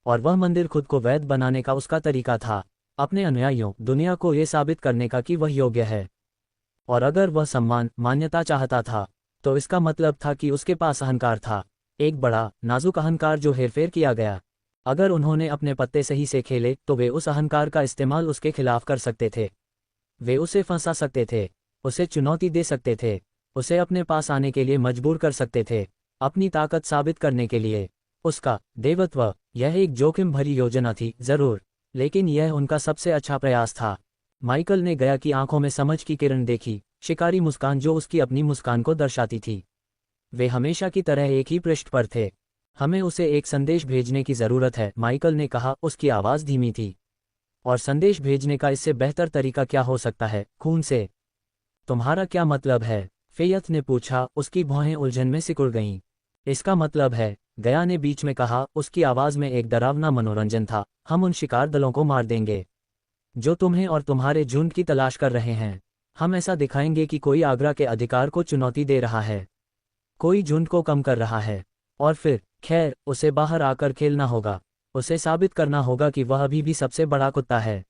S1: और वह मंदिर खुद को वैध बनाने का उसका तरीका था, अपने अनुयायियों, दुनिया को ये साबित करने का कि वह योग्य है। और अगर वह सम्मान, मान्यता चाहता था, तो इसका मतलब था कि उसके पास अहंकार था, एक बड़ा, नाजुक अहंकार जो हेरफेर किया गया। अगर उन्होंने अपने पत्ते सही से खेले तो वे उस अहंकार का इस्तेमाल उसके खिलाफ कर सकते थे। वे उसे फंसा सकते थे, उसे चुनौती दे सकते थे, उसे अपने पास आने के लिए मजबूर कर सकते थे, अपनी ताकत साबित करने के लिए। उसका देवत्व, यह एक जोखिम भरी योजना थी, जरूर, लेकिन यह उनका सबसे अच्छा प्रयास था। माइकल ने गया की आंखों में समझ की किरण देखी, शिकारी मुस्कान जो उसकी अपनी मुस्कान को दर्शाती थी। वे हमेशा की तरह एक ही पृष्ठ पर थे। हमें उसे एक संदेश भेजने की जरूरत है, माइकल ने कहा, उसकी आवाज़ धीमी थी। और संदेश भेजने का इससे बेहतर तरीका क्या हो सकता है, खून से? तुम्हारा क्या मतलब है? फेयत ने पूछा, उसकी भौहें उलझन में सिकुड़ गईं। इसका मतलब है, गया ने बीच में कहा, उसकी आवाज़ में एक डरावना मनोरंजन था, हम उन शिकार दलों को मार देंगे जो तुम्हें और तुम्हारे झुंड की तलाश कर रहे हैं। हम ऐसा दिखाएंगे कि कोई आगरा के अधिकार को चुनौती दे रहा है, कोई झुंड को कम कर रहा है। और फिर, खैर, उसे बाहर आकर खेलना होगा, उसे साबित करना होगा कि वह अभी भी सबसे बड़ा कुत्ता है।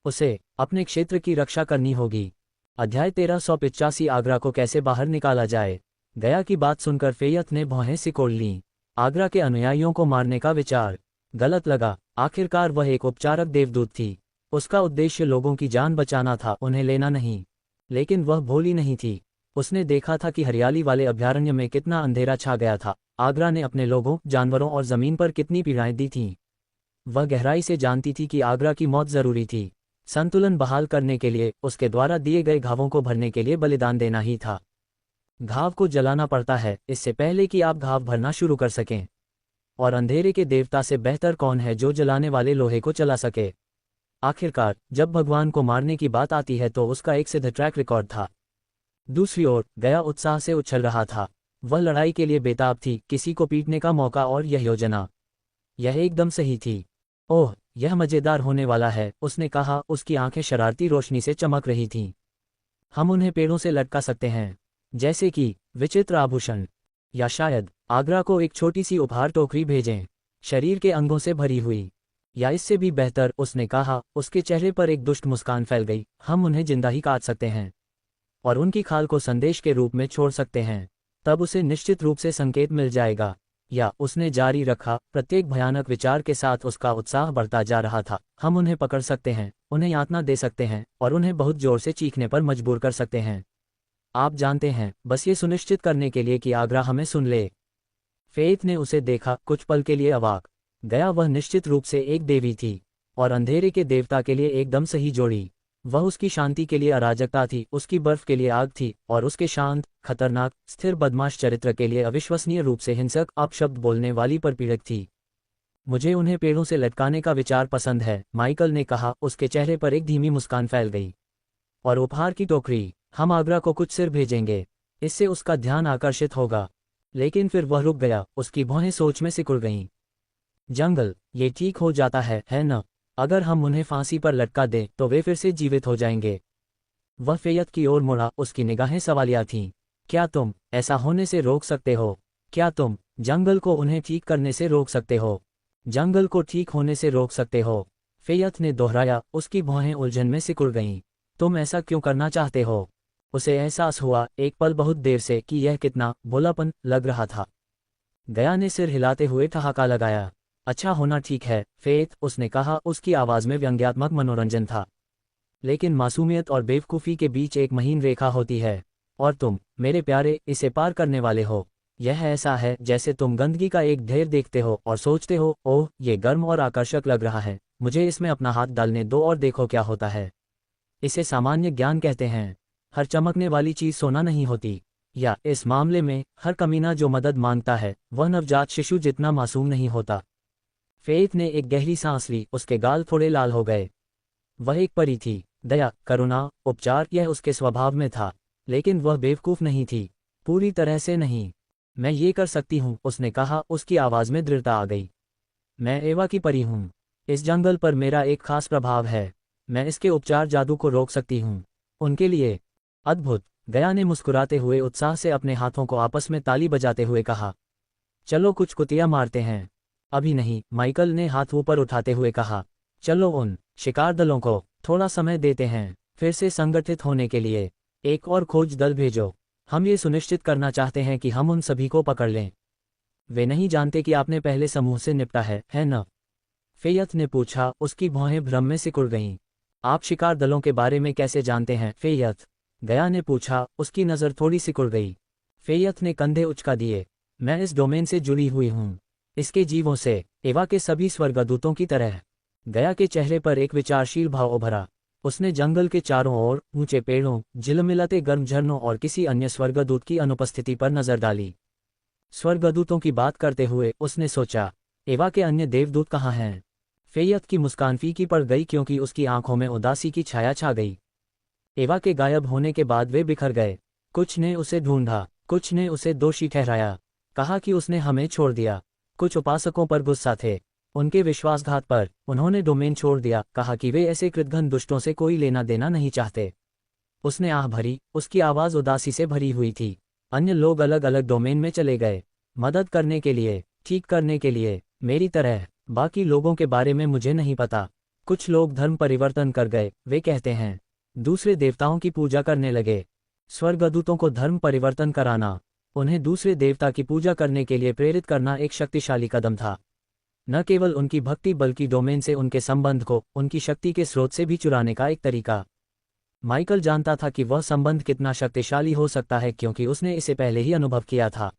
S1: उसे अपने क्षेत्र की रक्षा करनी होगी। अध्याय 1385 आगरा को कैसे बाहर निकाला जाए। गया की बात सुनकर फेयत ने भौहें सिकोड़ लीं। आगरा के अनुयायियों को मारने का विचार गलत लगा। आखिरकार वह एक उपचारक देवदूत थी, उसका उद्देश्य लोगों की जान बचाना था, उन्हें लेना नहीं। लेकिन वह भोली नहीं थी। उसने देखा था कि हरियाली वाले अभयारण्य में कितना अंधेरा छा गया था, आगरा ने अपने लोगों, जानवरों और जमीन पर कितनी पीड़ाएं दी थीं। वह गहराई से जानती थी कि आगरा की मौत जरूरी थी। संतुलन बहाल करने के लिए, उसके द्वारा दिए गए घावों को भरने के लिए बलिदान देना ही था। घाव को जलाना पड़ता है, इससे पहले कि आप घाव भरना शुरू कर सकें। और अंधेरे के देवता से बेहतर कौन है जो जलाने वाले लोहे को चला सके। आखिरकार, जब भगवान को मारने की बात आती है तो उसका एक सिद्ध ट्रैक रिकॉर्ड था। दूसरी ओर, गया उत्साह से उछल रहा था। वह लड़ाई के लिए बेताब थी, किसी को पीटने का मौका, और यह योजना, यह एकदम सही थी। ओह, यह मजेदार होने वाला है, उसने कहा, उसकी आंखें शरारती रोशनी से चमक रही थीं। हम उन्हें पेड़ों से लटका सकते हैं, जैसे कि विचित्र आभूषण, या शायद आगरा को एक छोटी सी उपहार टोकरी भेजें, शरीर के अंगों से भरी हुई। या इससे भी बेहतर, उसने कहा, उसके चेहरे पर एक दुष्ट मुस्कान फैल गई, हम उन्हें जिंदा ही काट सकते हैं और उनकी खाल को संदेश के रूप में छोड़ सकते हैं। तब उसे निश्चित रूप से संकेत मिल जाएगा। या, उसने जारी रखा, प्रत्येक भयानक विचार के साथ उसका उत्साह बढ़ता जा रहा था, हम उन्हें पकड़ सकते हैं, उन्हें यातना दे सकते हैं और उन्हें बहुत जोर से चीखने पर मजबूर कर सकते हैं। आप जानते हैं, बस ये सुनिश्चित करने के लिए कि आगरा हमें सुन ले। फेथ ने उसे देखा, कुछ पल के लिए अवाक। गया, वह निश्चित रूप से एक देवी थी और अंधेरे के देवता के लिए एकदम सही जोड़ी। वह उसकी शांति के लिए अराजकता थी, उसकी बर्फ के लिए आग थी, और उसके शांत, खतरनाक, स्थिर बदमाश चरित्र के लिए अविश्वसनीय रूप से हिंसक, अपशब्द बोलने वाली परपीड़क थी। मुझे उन्हें पेड़ों से लटकाने का विचार पसंद है, माइकल ने कहा, उसके चेहरे पर एक धीमी मुस्कान फैल गई। और उपहार की टोकरी, हम आगरा को कुछ सिर भेजेंगे, इससे उसका ध्यान आकर्षित होगा। लेकिन फिर वह रुक गया, उसकी भौहें सोच में सिकुड़ गईं। जंगल, ये ठीक हो जाता है न? अगर हम उन्हें फांसी पर लटका दें तो वे फिर से जीवित हो जाएंगे। वह फेयत की ओर मुड़ा, उसकी निगाहें सवालिया थीं। क्या तुम ऐसा होने से रोक सकते हो? क्या तुम जंगल को उन्हें ठीक करने से रोक सकते हो? जंगल को ठीक होने से रोक सकते हो? फेयत ने दोहराया, उसकी भौहें उलझन में सिकुड़ गईं। तुम ऐसा क्यों करना चाहते हो? उसे एहसास हुआ, एक पल बहुत देर से, कि यह कितना भोलापन लग रहा था। गया ने सिर हिलाते हुए ठहाका लगाया। अच्छा होना ठीक है, फेथ, उसने कहा, उसकी आवाज़ में व्यंग्यात्मक मनोरंजन था। लेकिन मासूमियत और बेवकूफ़ी के बीच एक महीन रेखा होती है, और तुम, मेरे प्यारे, इसे पार करने वाले हो। यह ऐसा है जैसे तुम गंदगी का एक ढेर देखते हो और सोचते हो, ओह ये गर्म और आकर्षक लग रहा है, मुझे इसमें अपना हाथ डालने दो और देखो क्या होता है। इसे सामान्य ज्ञान कहते हैं। हर चमकने वाली चीज सोना नहीं होती। या इस मामले में हर कमीना जो मदद मांगता है वह नवजात शिशु जितना मासूम नहीं होता। फेथ ने एक गहरी सांस ली, उसके गाल थोड़े लाल हो गए। वह एक परी थी। दया, करुणा, उपचार, यह उसके स्वभाव में था। लेकिन वह बेवकूफ नहीं थी, पूरी तरह से नहीं। मैं ये कर सकती हूँ, उसने कहा, उसकी आवाज में दृढ़ता आ गई। मैं एवा की परी हूँ। इस जंगल पर मेरा एक खास प्रभाव है। मैं इसके उपचार जादू को रोक सकती हूँ। उनके लिए। अद्भुत, गया ने मुस्कुराते हुए उत्साह से अपने हाथों को आपस में ताली बजाते हुए कहा। चलो कुछ कुतिया मारते हैं। अभी नहीं, माइकल ने हाथ ऊपर उठाते हुए कहा। चलो उन शिकार दलों को थोड़ा समय देते हैं फिर से संगठित होने के लिए। एक और खोज दल भेजो। हम ये सुनिश्चित करना चाहते हैं कि हम उन सभी को पकड़ लें। वे नहीं जानते कि आपने पहले समूह से निपटा है न? फेयत ने पूछा, उसकी भौहें भ्रम में सिकुड़ गईं। आप शिकार दलों के बारे में कैसे जानते हैं फेयत? गया ने पूछा, उसकी नज़र थोड़ी सिकुड़ गई। फेयत ने कंधे उचका दिए। मैं इस डोमेन से जुड़ी हुई हूँ, इसके जीवों से, एवा के सभी स्वर्गदूतों की तरह। गया के चेहरे पर एक विचारशील भाव उभरा। उसने जंगल के चारों ओर ऊंचे पेड़ों, झिलमिलाते गर्म झरनों और किसी अन्य स्वर्गदूत की अनुपस्थिति पर नजर डाली। स्वर्गदूतों की बात करते हुए उसने सोचा, एवा के अन्य देवदूत कहाँ हैं? फेयत की मुस्कान फीकी पड़ गई क्योंकि उसकी आंखों में उदासी की छाया छा गई। एवा के गायब होने के बाद वे बिखर गए। कुछ ने उसे ढूंढा, कुछ ने उसे दोषी ठहराया, कहा कि उसने हमें छोड़ दिया। कुछ उपासकों पर गुस्सा थे, उनके विश्वासघात पर। उन्होंने डोमेन छोड़ दिया, कहा कि वे ऐसे कृतघ्न दुष्टों से कोई लेना देना नहीं चाहते। उसने आह भरी, उसकी आवाज उदासी से भरी हुई थी। अन्य लोग अलग अलग डोमेन में चले गए, मदद करने के लिए, ठीक करने के लिए, मेरी तरह। बाकी लोगों के बारे में मुझे नहीं पता। कुछ लोग धर्म परिवर्तन कर गए, वे कहते हैं। दूसरे देवताओं की पूजा करने लगे। स्वर्गदूतों को धर्म परिवर्तन कराना, उन्हें दूसरे देवता की पूजा करने के लिए प्रेरित करना एक शक्तिशाली कदम था। न केवल उनकी भक्ति बल्कि डोमेन से उनके संबंध को, उनकी शक्ति के स्रोत से भी चुराने का एक तरीका। माइकल जानता था कि वह संबंध कितना शक्तिशाली हो सकता है क्योंकि उसने इसे पहले ही अनुभव किया था।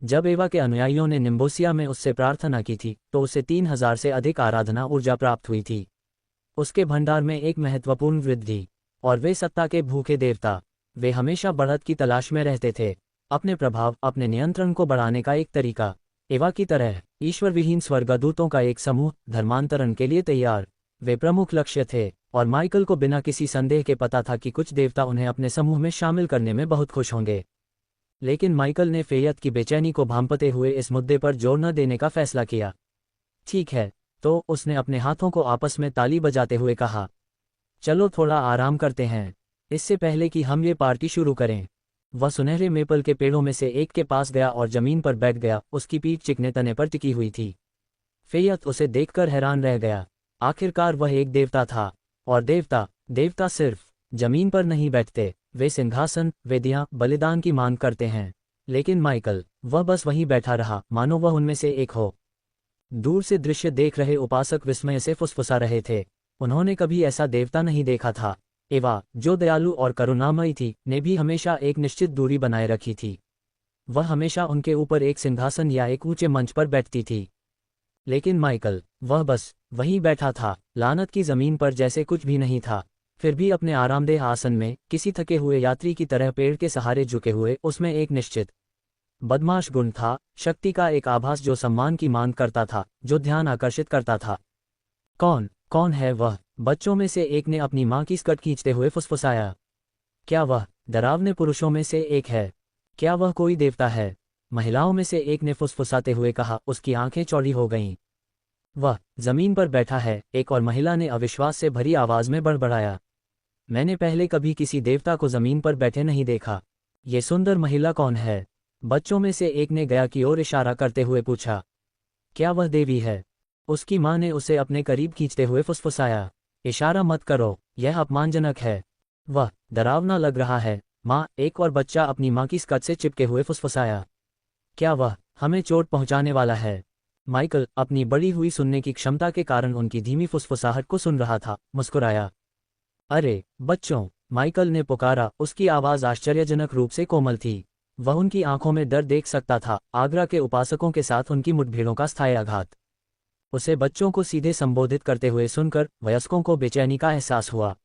S1: जब एवा के अनुयायियों ने निम्बोसिया में उससे प्रार्थना की थी तो उसे 3000 से अधिक आराधना ऊर्जा प्राप्त हुई थी। उसके भंडार में एक महत्वपूर्ण वृद्धि। और वे सत्ता के भूखे देवता, वे हमेशा बढ़त की तलाश में रहते थे। अपने प्रभाव, अपने नियंत्रण को बढ़ाने का एक तरीका। एवा की तरह ईश्वर विहीन स्वर्गदूतों का एक समूह, धर्मांतरण के लिए तैयार। वे प्रमुख लक्ष्य थे और माइकल को बिना किसी संदेह के पता था कि कुछ देवता उन्हें अपने समूह में शामिल करने में बहुत खुश होंगे। लेकिन माइकल ने फेयत की बेचैनी को भांपते हुए इस मुद्दे पर जोर न देने का फैसला किया। ठीक है, तो उसने अपने हाथों को आपस में ताली बजाते हुए कहा, चलो थोड़ा आराम करते हैं, इससे पहले कि हम ये पार्टी शुरू करें। वह सुनहरे मेपल के पेड़ों में से एक के पास गया और जमीन पर बैठ गया। उसकी पीठ चिकने तने पर टिकी हुई थी। फेयत उसे देखकर हैरान रह गया। आखिरकार वह एक देवता था। और देवता सिर्फ जमीन पर नहीं बैठते, वे सिंहासन, वेदियां, बलिदान की मांग करते हैं। लेकिन माइकल, वह बस वहीं बैठा रहा, मानो वह उनमें से एक हो। दूर से दृश्य देख रहे उपासक विस्मय से फुसफुसा रहे थे। उन्होंने कभी ऐसा देवता नहीं देखा था। एवा, जो दयालु और करुणामयी थी, ने भी हमेशा एक निश्चित दूरी बनाए रखी थी। वह हमेशा उनके ऊपर एक सिंहासन या एक ऊंचे मंच पर बैठती थी। लेकिन माइकल, वह बस वहीं बैठा था, लानत की जमीन पर, जैसे कुछ भी नहीं था। फिर भी अपने आरामदेह आसन में, किसी थके हुए यात्री की तरह पेड़ के सहारे झुके हुए, उसमें एक निश्चित बदमाश गुण था, शक्ति का एक आभास जो सम्मान की मांग करता था, जो ध्यान आकर्षित करता था। कौन है वह? बच्चों में से एक ने अपनी मां की स्कर्ट खींचते हुए फुसफुसाया। क्या वह डरावने पुरुषों में से एक है? क्या वह कोई देवता है? महिलाओं में से एक ने फुसफुसाते हुए कहा। उसकी आंखें चौड़ी हो गईं। वह जमीन पर बैठा है, एक और महिला ने अविश्वास से भरी आवाज में बड़बड़ाया। मैंने पहले कभी किसी देवता को जमीन पर बैठे नहीं देखा। ये सुंदर महिला कौन है? बच्चों में से एक ने गया की ओर इशारा करते हुए पूछा। क्या वह देवी है? उसकी मां ने उसे अपने करीब खींचते हुए फुसफुसाया। इशारा मत करो, यह अपमानजनक है। वह डरावना लग रहा है। मां, एक और बच्चा अपनी मां की स्कर्ट से चिपके हुए फुसफुसाया। क्या वह हमें चोट पहुंचाने वाला है? माइकल, अपनी बढ़ी हुई सुनने की क्षमता के कारण उनकी धीमी फुसफुसाहट को सुन रहा था, मुस्कुराया। अरे बच्चों, माइकल ने पुकारा। उसकी आवाज आश्चर्यजनक रूप से कोमल थी। वह उनकी आंखों में डर देख सकता था, आगरा के उपासकों के साथ उनकी मुठभेड़ों का स्थायी आघात। उसे बच्चों को सीधे संबोधित करते हुए सुनकर वयस्कों को बेचैनी का एहसास हुआ।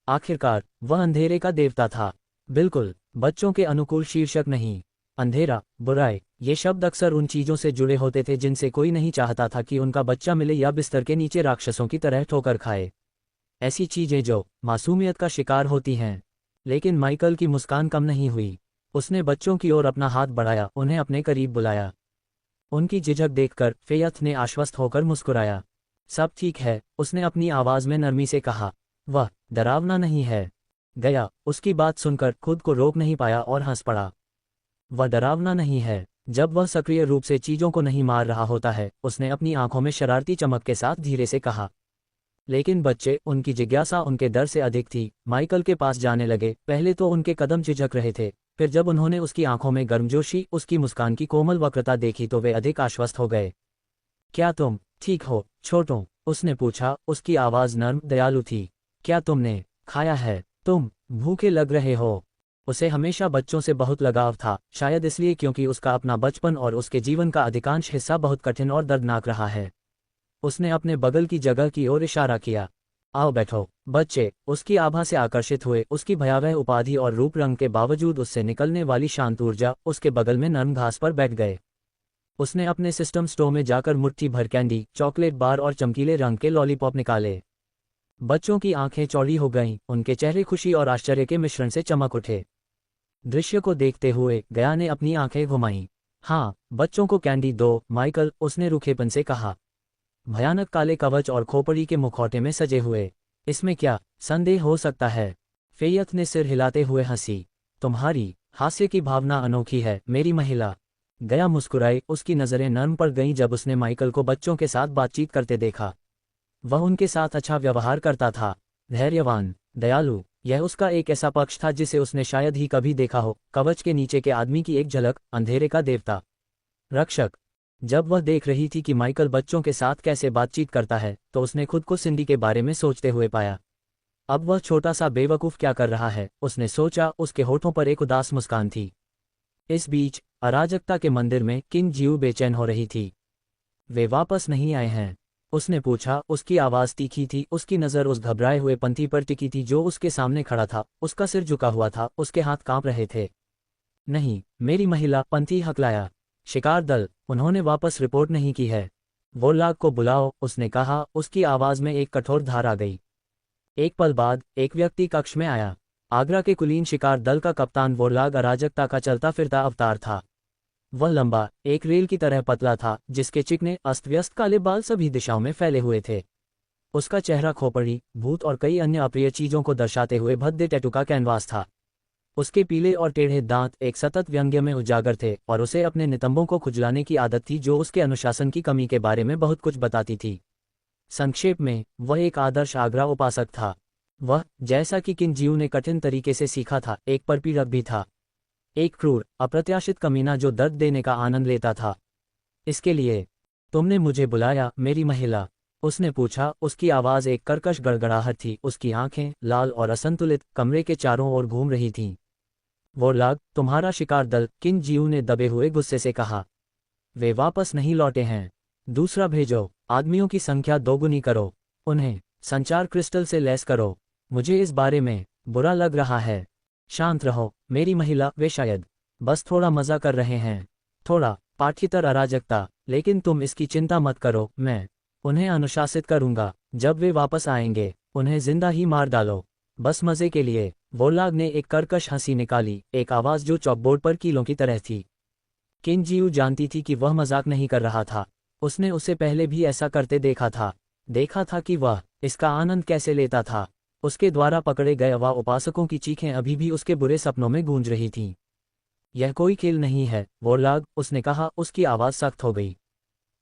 S1: आखिरकार वह अंधेरे का देवता था। बिल्कुल, बच्चों के अनुकूल शीर्षक नहीं। अंधेरा, बुराई, ये शब्द अक्सर उन चीजों से जुड़े होते थे जिनसे कोई नहीं चाहता था कि उनका बच्चा मिले या बिस्तर के नीचे राक्षसों की तरह ठोकर खाए। ऐसी चीजें जो मासूमियत का शिकार होती हैं। लेकिन माइकल की मुस्कान कम नहीं हुई। उसने बच्चों की ओर अपना हाथ बढ़ाया, उन्हें अपने करीब बुलाया। उनकी झिझक देखकर फेयथ ने आश्वस्त होकर मुस्कुराया। सब ठीक है, उसने अपनी आवाज में नरमी से कहा। वह डरावना नहीं है। गया उसकी बात सुनकर खुद को रोक नहीं पाया और हंस पड़ा। वह डरावना नहीं है जब वह सक्रिय रूप से चीजों को नहीं मार रहा होता है, उसने अपनी आंखों में शरारती चमक के साथ धीरे से कहा। लेकिन बच्चे, उनकी जिज्ञासा उनके डर से अधिक थी, माइकल के पास जाने लगे। पहले तो उनके कदम झिझक रहे थे, फिर जब उन्होंने उसकी आंखों में गर्मजोशी, उसकी मुस्कान की कोमल वक्रता देखी तो वे अधिक आश्वस्त हो गए। क्या तुम ठीक हो, छोटू? उसने पूछा, उसकी आवाज नर्म, दयालु थी। क्या तुमने खाया है? तुम भूखे लग रहे हो। उसे हमेशा बच्चों से बहुत लगाव था, शायद इसलिए क्योंकि उसका अपना बचपन और उसके जीवन का अधिकांश हिस्सा बहुत कठिन और दर्दनाक रहा है। उसने अपने बगल की जगह की ओर इशारा किया। आओ बैठो। बच्चे उसकी आभा से आकर्षित हुए, उसकी भयावह उपाधि और रूप रंग के बावजूद उससे निकलने वाली शांत ऊर्जा। उसके बगल में नरम घास पर बैठ गए। उसने अपने सिस्टम स्टोर में जाकर मुट्ठी भर कैंडी, चॉकलेट बार और चमकीले रंग के लॉलीपॉप निकाले। बच्चों की आंखें चौड़ी हो गईं, उनके चेहरे खुशी और आश्चर्य के मिश्रण से चमक उठे। दृश्य को देखते हुए गया ने अपनी आंखें घुमाईं। हाँ, बच्चों को कैंडी दो, माइकल, उसने रूखेपन से कहा। भयानक काले कवच और खोपड़ी के मुखौटे में सजे हुए। इसमें क्या संदेह हो सकता है? फेयथ ने सिर हिलाते हुए हंसी। तुम्हारी हास्य की भावना अनोखी है, मेरी महिला। गया मुस्कुराई, उसकी नज़रें नर्म पड़ गईं जब उसने माइकल को बच्चों के साथ बातचीत करते देखा। वह उनके साथ अच्छा व्यवहार करता था, धैर्यवान, दयालु। यह उसका एक ऐसा पक्ष था जिसे उसने शायद ही कभी देखा हो। कवच के नीचे के आदमी की एक झलक, अंधेरे का देवता, रक्षक। जब वह देख रही थी कि माइकल बच्चों के साथ कैसे बातचीत करता है, तो उसने खुद को सिंडी के बारे में सोचते हुए पाया। अब वह छोटा सा बेवकूफ क्या कर रहा है, उसने सोचा। उसके होठों पर एक उदास मुस्कान थी। इस बीच अराजकता के मंदिर में किंग जियू बेचैन हो रही थी। वे वापस नहीं आए हैं? उसने पूछा। उसकी आवाज तीखी थी, उसकी नज़र उस घबराए हुए पंथी पर टिकी थी जो उसके सामने खड़ा था। उसका सिर झुका हुआ था, उसके हाथ कांप रहे थे। नहीं, मेरी महिला, पंथी हकलाया। शिकार दल, उन्होंने वापस रिपोर्ट नहीं की है। वोरलाग को बुलाओ, उसने कहा। उसकी आवाज में एक कठोर धार आ गई। एक पल बाद एक व्यक्ति कक्ष में आया। आगरा के कुलीन शिकार दल का कप्तान वोरलाग अराजकता का चलता फिरता अवतार था। वह लंबा, एक रेल की तरह पतला था, जिसके चिकने अस्त व्यस्त काले बाल सभी दिशाओं में फैले हुए थे। उसका चेहरा खोपड़ी, भूत और कई अन्य अप्रिय चीजों को दर्शाते हुए भद्दे टैटू का कैनवास था। उसके पीले और टेढ़े दांत एक सतत व्यंग्य में उजागर थे और उसे अपने नितंबों को खुजलाने की आदत थी जो उसके अनुशासन की कमी के बारे में बहुत कुछ बताती थी। संक्षेप में, वह एक आदर्श आगरा उपासक था। वह, जैसा कि किंग जियू ने कठिन तरीके से सीखा था, एक परपीड़क भी था। एक क्रूर, अप्रत्याशित कमीना जो दर्द देने का आनंद लेता था। इसके लिए तुमने मुझे बुलाया, मेरी महिला? उसने पूछा। उसकी आवाज एक कर्कश गड़गड़ाहट थी, उसकी आंखें, लाल और असंतुलित, कमरे के चारों ओर घूम रही थीं। वोरलाग, तुम्हारा शिकार दल, किंग जियू ने दबे हुए गुस्से से कहा। वे वापस नहीं लौटे हैं। दूसरा भेजो। आदमियों की संख्या दोगुनी करो। उन्हें संचार क्रिस्टल से लैस करो। मुझे इस बारे में बुरा लग रहा है। शांत रहो, मेरी महिला। वे शायद बस थोड़ा मजा कर रहे हैं, थोड़ा पाठ्येतर अराजकता। लेकिन तुम इसकी चिंता मत करो, मैं उन्हें अनुशासित करूंगा। जब वे वापस आएंगे, उन्हें जिंदा ही मार डालो, बस मजे के लिए। वोरलाग ने एक कर्कश हंसी निकाली, एक आवाज जो चॉकबोर्ड पर कीलों की तरह थी। किंग जियू जानती थी कि वह मजाक नहीं कर रहा था। उसने उसे पहले भी ऐसा करते देखा था कि वह इसका आनंद कैसे लेता था। उसके द्वारा पकड़े गए वा उपासकों की चीखें अभी भी उसके बुरे सपनों में गूंज रही थीं। यह कोई खेल नहीं है, वोरलाग, उसने कहा। उसकी आवाज सख्त हो गई।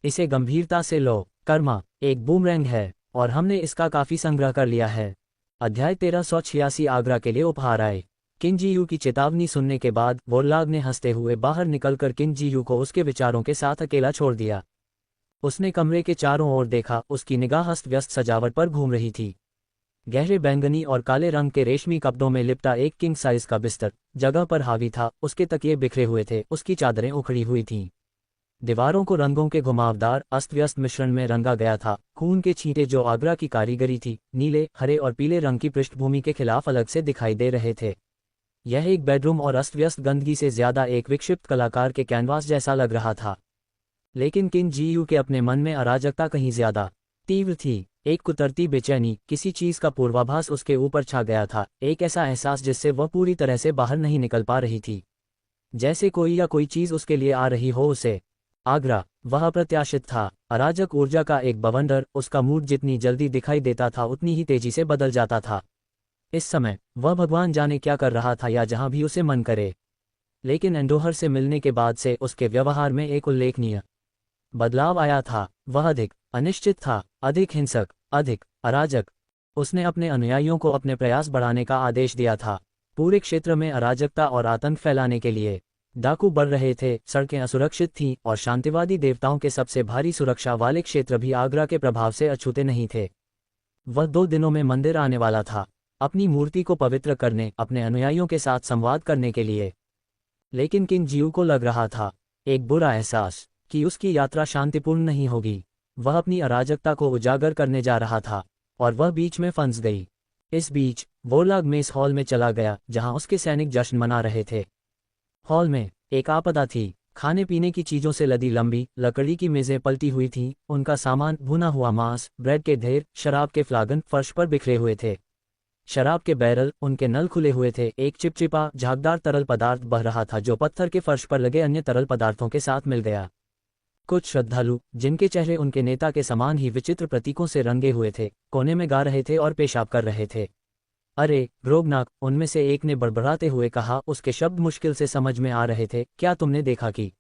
S1: इसे गंभीरता से लो। कर्मा एक बूमरैंग है और हमने इसका काफी संग्रह कर लिया है। अध्याय 1386 आगरा के लिए उपहार आए। किंग जियू की चेतावनी सुनने के बाद वोरलाग ने हंसते हुए बाहर निकलकर किंग जियू को उसके विचारों के साथ अकेला छोड़ दिया। उसने कमरे के चारों ओर देखा, उसकी निगाह अस्त व्यस्त सजावट पर घूम रही थी। गहरे बैंगनी और काले रंग के रेशमी कपड़ों में लिपटा एक किंग साइज का बिस्तर जगह पर हावी था। उसके तकिए बिखरे हुए थे, उसकी चादरें उखड़ी हुई थीं। दीवारों को रंगों के घुमावदार अस्त व्यस्त मिश्रण में रंगा गया था। खून के छींटे जो आगरा की कारीगरी थी, नीले, हरे और पीले रंग की पृष्ठभूमि के खिलाफ अलग से दिखाई दे रहे थे। यह एक बेडरूम और अस्त व्यस्त गंदगी से ज्यादा एक विक्षिप्त कलाकार के कैनवास जैसा लग रहा था। लेकिन किंग जीयू के अपने मन में अराजकता कहीं ज्यादा तीव्र थी। एक कुतरती बेचैनी, किसी चीज का पूर्वाभास उसके ऊपर छा गया था, एक ऐसा एहसास जिससे वह पूरी तरह से बाहर नहीं निकल पा रही थी। जैसे कोई या कोई चीज उसके लिए आ रही हो उसे। आगरा, वह अप्रत्याशित था, अराजक ऊर्जा का एक बवंडर। उसका मूड जितनी जल्दी दिखाई देता था उतनी ही तेजी से बदल जाता था। इस समय वह भगवान जाने क्या कर रहा था या जहां भी उसे मन करे। लेकिन एंडोहर से मिलने के बाद से उसके व्यवहार में एक उल्लेखनीय बदलाव आया था। वह अधिक अनिश्चित था, अधिक हिंसक, अधिक अराजक। उसने अपने अनुयायियों को अपने प्रयास बढ़ाने का आदेश दिया था। पूरे क्षेत्र में अराजकता और आतंक फैलाने के लिए डाकू बढ़ रहे थे, सड़कें असुरक्षित थीं और शांतिवादी देवताओं के सबसे भारी सुरक्षा वाले क्षेत्र भी आगरा के प्रभाव से अछूते नहीं थे। वह 2 दिनों में मंदिर आने वाला था, अपनी मूर्ति को पवित्र करने, अपने अनुयायियों के साथ संवाद करने के लिए। लेकिन किंग जीयू को लग रहा था, एक बुरा एहसास, कि उसकी यात्रा शांतिपूर्ण नहीं होगी। वह अपनी अराजकता को उजागर करने जा रहा था और वह बीच में फंस गई। इस बीच वोरलाग मेस हॉल में चला गया जहां उसके सैनिक जश्न मना रहे थे। हॉल में एक आपदा थी। खाने पीने की चीजों से लदी लंबी लकड़ी की मेजें पलटी हुई थीं, उनका सामान भुना हुआ मांस, ब्रेड के ढेर, शराब के फ्लागन फर्श पर बिखरे हुए थे। शराब के बैरल, उनके नल खुले हुए थे। एक चिपचिपा झागदार तरल पदार्थ बह रहा था जो पत्थर के फर्श पर लगे अन्य तरल पदार्थों के साथ मिल गया। कुछ श्रद्धालु, जिनके चेहरे उनके नेता के समान ही विचित्र प्रतीकों से रंगे हुए थे, कोने में गा रहे थे और पेशाब कर रहे थे। अरे ग्रोगनाक, उनमें से एक ने बड़बड़ाते हुए कहा, उसके शब्द मुश्किल से समझ में आ रहे थे। क्या तुमने देखा कि?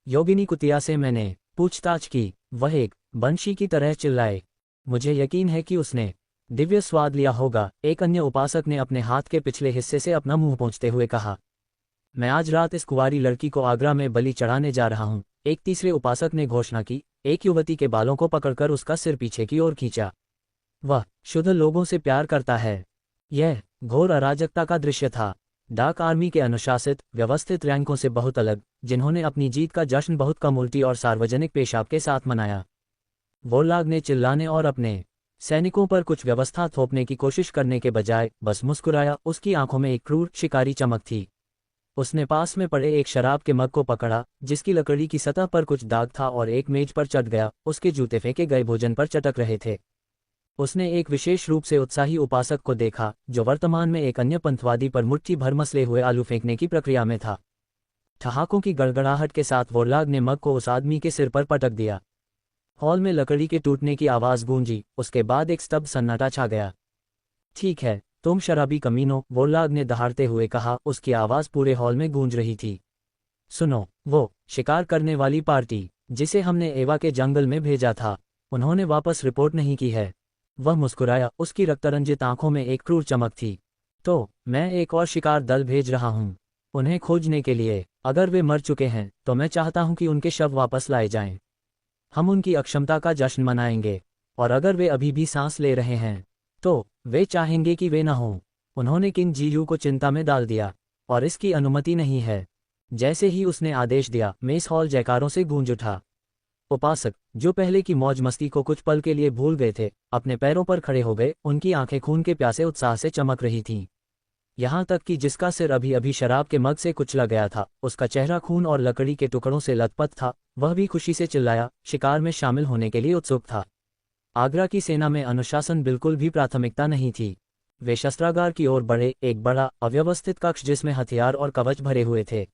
S1: योगिनी कुतिया से मैंने पूछताछ की। वह एक बंशी की तरह चिल्लाए। मुझे यकीन है कि उसने दिव्य स्वाद लिया होगा, एक अन्य उपासक ने अपने हाथ के पिछले हिस्से से अपना मुंह पोंछते हुए कहा। मैं आज रात इस कुंवारी लड़की को आगरा में बलि चढ़ाने जा रहा हूं, एक तीसरे उपासक ने घोषणा की। एक युवती के बालों को पकड़कर उसका सिर पीछे की ओर खींचा। वह शुद्ध लोगों से प्यार करता है। यह घोर अराजकता का दृश्य था। डाक आर्मी के अनुशासित, व्यवस्थित रैंकों से बहुत अलग, जिन्होंने अपनी जीत का जश्न बहुत कम उल्टी और सार्वजनिक पेशाब के साथ मनाया। वोरलाग ने चिल्लाने और अपने सैनिकों पर कुछ व्यवस्था थोपने की कोशिश करने के बजाय बस मुस्कुराया। उसकी आंखों में एक क्रूर शिकारी चमक थी। उसने पास में पड़े एक शराब के मग को पकड़ा, जिसकी लकड़ी की सतह पर कुछ दाग था, और एक मेज पर चढ़ गया। उसके जूते फेंके गए भोजन पर चटक रहे थे। उसने एक विशेष रूप से उत्साही उपासक को देखा, जो वर्तमान में एक अन्य पंथवादी पर मुट्ठी भर मसले हुए आलू फेंकने की प्रक्रिया में था। ठहाकों की गड़गड़ाहट के साथ वोरलाग ने मग को उस आदमी के सिर पर पटक दिया। हॉल में लकड़ी के टूटने की आवाज गूंजी। उसके बाद एक स्तब्ध सन्नाटा छा गया। ठीक है, तुम शराबी कमीनों, वोरलाग ने दहाड़ते हुए कहा। उसकी आवाज पूरे हॉल में गूंज रही थी। सुनो, वो शिकार करने वाली पार्टी जिसे हमने एवा के जंगल में भेजा था, उन्होंने वापस रिपोर्ट नहीं की है। वह मुस्कुराया, उसकी रक्तरंजित आंखों में एक क्रूर चमक थी। तो मैं एक और शिकार दल भेज रहा हूं, उन्हें खोजने के लिए। अगर वे मर चुके हैं तो मैं चाहता हूं कि उनके शव वापस लाए जाएं। हम उनकी अक्षमता का जश्न मनाएंगे, और अगर वे अभी भी सांस ले रहे हैं तो वे चाहेंगे कि वे न हों। उन्होंने किंग जीयू को चिंता में डाल दिया, और इसकी अनुमति नहीं है। जैसे ही उसने आदेश दिया, मेस हॉल जयकारों से गूंज उठा। उपासक, जो पहले की मौज मस्ती को कुछ पल के लिए भूल गए थे, अपने पैरों पर खड़े हो गए। उनकी आंखें खून के प्यासे उत्साह से चमक रही थीं। यहां तक कि जिसका सिर अभी अभी शराब के मग से कुचला गया था, उसका चेहरा खून और लकड़ी के टुकड़ों से लथपथ था। वह भी खुशी से चिल्लाया, शिकार में शामिल होने के लिए उत्सुक था। आगरा की सेना में अनुशासन बिल्कुल भी प्राथमिकता नहीं थी। वे शस्त्रागार की ओर बढ़े, एक बड़ा अव्यवस्थित कक्ष जिसमें हथियार और कवच भरे हुए थे।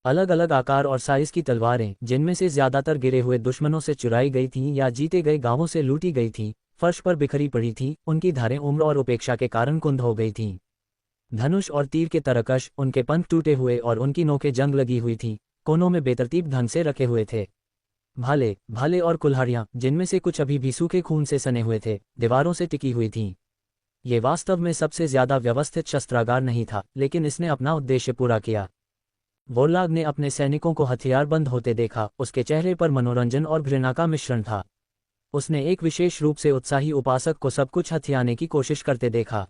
S1: अलग अलग आकार और साइज की तलवारें, जिनमें से ज्यादातर गिरे हुए दुश्मनों से चुराई गई थीं या जीते गए गांवों से लूटी गई थीं, फर्श पर बिखरी पड़ी थीं। उनकी धारें उम्र और उपेक्षा के कारण कुंद हो गई थीं। धनुष और तीर के तरकश, उनके पंख टूटे हुए और उनकी नोकें जंग लगी हुई थीं, कोनों में बेतरतीब ढंग से रखे हुए थे। भाले, भाले और कुल्हाड़ियां, जिनमें से कुछ अभी भी सूखे खून से सने हुए थे, दीवारों से टिकी हुई थीं। ये वास्तव में सबसे ज्यादा व्यवस्थित शस्त्रागार नहीं था, लेकिन इसने अपना उद्देश्य पूरा किया। वोरलाग ने अपने सैनिकों को हथियारबंद होते देखा। उसके चेहरे पर मनोरंजन और घृणा का मिश्रण था। उसने एक विशेष रूप से उत्साही उपासक को सब कुछ हथियाने की कोशिश करते देखा।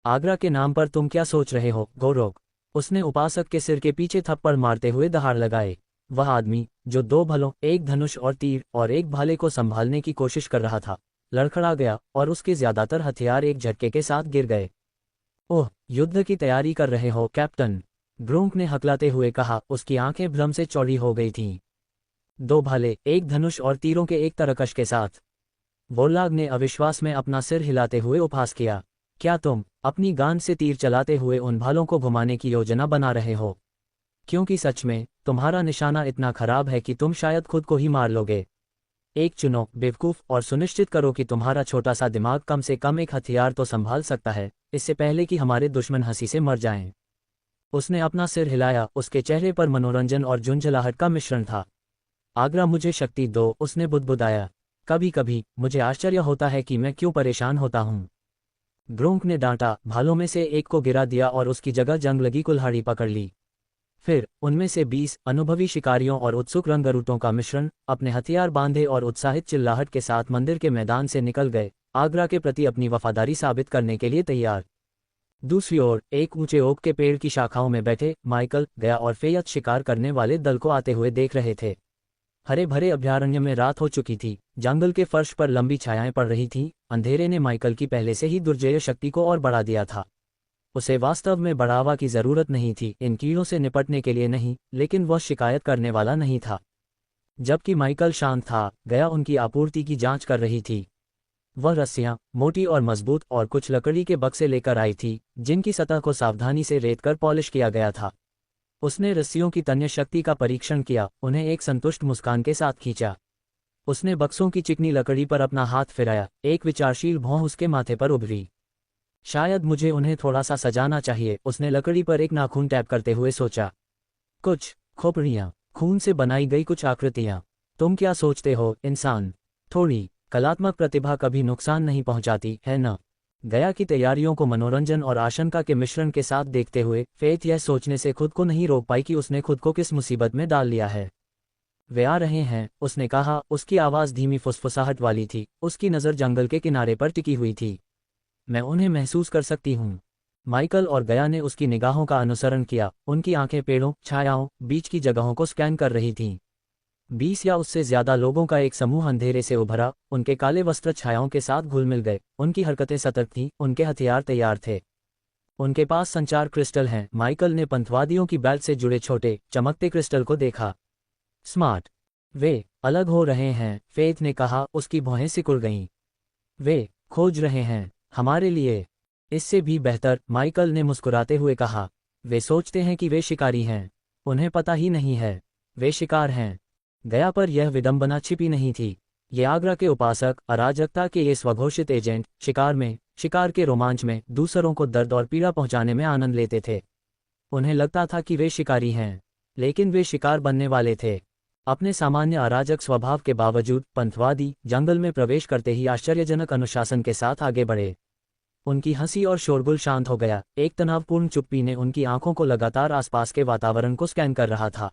S1: आगरा के नाम पर तुम क्या सोच रहे हो, गोरोक? उसने उपासक के सिर के पीछे थप्पड़ मारते हुए दहाड़ लगाए। वह आदमी, जो 2 भलों, एक धनुष और तीर और एक भाले को संभालने की कोशिश कर रहा था, लड़खड़ा गया और उसके ज्यादातर हथियार एक झटके के साथ गिर गए। ओह, युद्ध की तैयारी कर रहे हो, कैप्टन? ग्रोंक ने हकलाते हुए कहा। उसकी आंखें भ्रम से चौड़ी हो गई थीं। 2 भाले, एक धनुष और तीरों के एक तरकश के साथ। वोल्लाग ने अविश्वास में अपना सिर हिलाते हुए उपहास किया। क्या तुम अपनी गांड से तीर चलाते हुए उन भालों को घुमाने की योजना बना रहे हो? क्योंकि सच में तुम्हारा निशाना इतना खराब है कि तुम शायद खुद को ही मार लोगे। एक चुनो, बेवकूफ, और सुनिश्चित करो कि तुम्हारा छोटा सा दिमाग कम से कम एक हथियार तो संभाल सकता है, इससे पहले कि हमारे दुश्मन हंसी से मर जाएं। उसने अपना सिर हिलाया, उसके चेहरे पर मनोरंजन और झुंझलाहट का मिश्रण था। आगरा, मुझे शक्ति दो, उसने बुदबुदाया। कभी कभी मुझे आश्चर्य होता है कि मैं क्यों परेशान होता हूँ। ग्रोंक ने डांटा। भालों में से एक को गिरा दिया और उसकी जगह जंग लगी कुल्हाड़ी पकड़ ली। फिर उनमें से 20 अनुभवी शिकारियों और उत्सुक रंगरूटों का मिश्रण अपने हथियार बांधे और उत्साहित चिल्लाहट के साथ मंदिर के मैदान से निकल गए, आगरा के प्रति अपनी वफादारी साबित करने के लिए तैयार। दूसरी ओर एक ऊंचे ओक के पेड़ की शाखाओं में बैठे माइकल, गया और फेयत शिकार करने वाले दल को आते हुए देख रहे थे। हरे भरे अभयारण्य में रात हो चुकी थी, जंगल के फर्श पर लंबी छायाएं पड़ रही थीं। अंधेरे ने माइकल की पहले से ही दुर्जेय शक्ति को और बढ़ा दिया था। उसे वास्तव में बढ़ावा की जरूरत नहीं थी, इन कीड़ों से निपटने के लिए नहीं, लेकिन वह शिकायत करने वाला नहीं था। जबकि माइकल शांत था, गया उनकी आपूर्ति की जांच कर रही थी। वह रस्सियां, मोटी और मजबूत, और कुछ लकड़ी के बक्से लेकर आई थी, जिनकी सतह को सावधानी से रेत कर पॉलिश किया गया था। उसने रस्सियों की तन्य शक्ति का परीक्षण किया, उन्हें एक संतुष्ट मुस्कान के साथ खींचा। उसने बक्सों की चिकनी लकड़ी पर अपना हाथ फिराया, एक विचारशील भौं उसके माथे पर उभरी। शायद मुझे उन्हें थोड़ा सा सजाना चाहिए, उसने लकड़ी पर एक नाखून टैप करते हुए सोचा। कुछ खोपड़ियां, खून से बनाई गई कुछ आकृतियां। तुम क्या सोचते हो, इंसान? थोड़ी कलात्मक प्रतिभा कभी नुकसान नहीं पहुंचाती, है न? गया की तैयारियों को मनोरंजन और आशंका के मिश्रण के साथ देखते हुए फेथ यह सोचने से खुद को नहीं रोक पाई कि उसने खुद को किस मुसीबत में डाल लिया है। वे आ रहे हैं, उसने कहा। उसकी आवाज़ धीमी फुसफुसाहट वाली थी, उसकी नज़र जंगल के किनारे पर टिकी हुई थी। मैं उन्हें महसूस कर सकती हूँ। माइकल और गया ने उसकी निगाहों का अनुसरण किया, उनकी आंखें पेड़ों, छायाओं, बीच की जगहों को स्कैन कर रही थीं। 20 या उससे ज्यादा लोगों का एक समूह अंधेरे से उभरा, उनके काले वस्त्र छायाओं के साथ घुल मिल गए, उनकी हरकतें सतर्क थीं, उनके हथियार तैयार थे। उनके पास संचार क्रिस्टल हैं। माइकल ने पंथवादियों की बेल्ट से जुड़े छोटे, चमकते क्रिस्टल को देखा। स्मार्ट। वे अलग हो रहे हैं, फेथ ने कहा, उसकी भौहें सिकुड़ गईं। वे खोज रहे हैं हमारे लिए। इससे भी बेहतर, माइकल ने मुस्कुराते हुए कहा। वे सोचते हैं कि वे शिकारी हैं, उन्हें पता ही नहीं है, वे शिकार हैं। गया पर यह विडंबना छिपी नहीं थी। ये आगरा के उपासक, अराजकता के ये स्वघोषित एजेंट, शिकार के रोमांच में दूसरों को दर्द और पीड़ा पहुंचाने में आनंद लेते थे। उन्हें लगता था कि वे शिकारी हैं, लेकिन वे शिकार बनने वाले थे। अपने सामान्य अराजक स्वभाव के बावजूद पंथवादी जंगल में प्रवेश करते ही आश्चर्यजनक अनुशासन के साथ आगे बढ़े। उनकी हंसी और शोरगुल शांत हो गया, एक तनावपूर्ण चुप्पी ने उनकी आंखों को लगातार आसपास के वातावरण को स्कैन कर रहा था।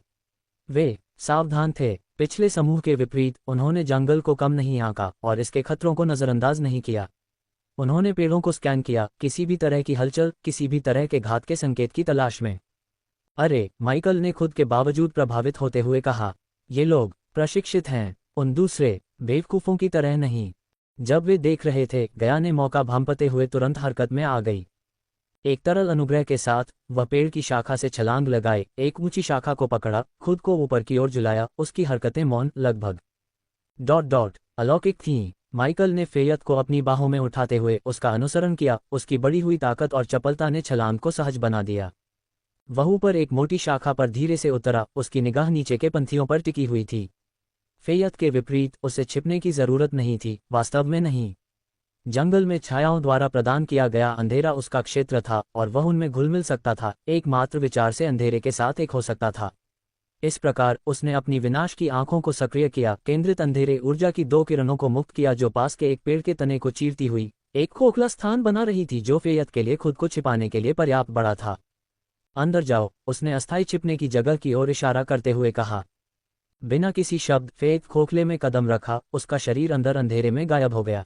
S1: वे सावधान थे। पिछले समूह के विपरीत, उन्होंने जंगल को कम नहीं आंका और इसके खतरों को नजरअंदाज नहीं किया। उन्होंने पेड़ों को स्कैन किया, किसी भी तरह की हलचल, किसी भी तरह के घात के संकेत की तलाश में। अरे, माइकल ने खुद के बावजूद प्रभावित होते हुए कहा, ये लोग प्रशिक्षित हैं, उन दूसरे बेवकूफों की तरह नहीं। जब वे देख रहे थे, गया ने मौका भांपते हुए तुरंत हरकत में आ गई। एक तरल अनुग्रह के साथ वह पेड़ की शाखा से छलांग लगाए, एक ऊंची शाखा को पकड़ा, खुद को ऊपर की ओर झुलाया। उसकी हरकतें मौन, लगभग अलौकिक थीं। माइकल ने फेयत को अपनी बाहों में उठाते हुए उसका अनुसरण किया। उसकी बढ़ी हुई ताकत और चपलता ने छलांग को सहज बना दिया। वह ऊपर एक मोटी शाखा पर धीरे से उतरा, उसकी निगाह नीचे के पंथियों पर टिकी हुई थी। फेयत के विपरीत उसे छिपने की जरूरत नहीं थी, वास्तव में नहीं। जंगल में छायाओं द्वारा प्रदान किया गया अंधेरा उसका क्षेत्र था और वह उनमें घुल मिल सकता था, एकमात्र विचार से अंधेरे के साथ एक हो सकता था। इस प्रकार उसने अपनी विनाश की आंखों को सक्रिय किया, केंद्रित अंधेरे ऊर्जा की 2 किरणों को मुक्त किया जो पास के एक पेड़ के तने को चीरती हुई एक खोखला स्थान बना रही थी, जो फेयत के लिए खुद को छिपाने के लिए पर्याप्त बड़ा था। अंदर जाओ, उसने अस्थायी छिपने की जगह की ओर इशारा करते हुए कहा। बिना किसी शब्द फेथ खोखले में कदम रखा, उसका शरीर अंदर अंधेरे में गायब हो गया।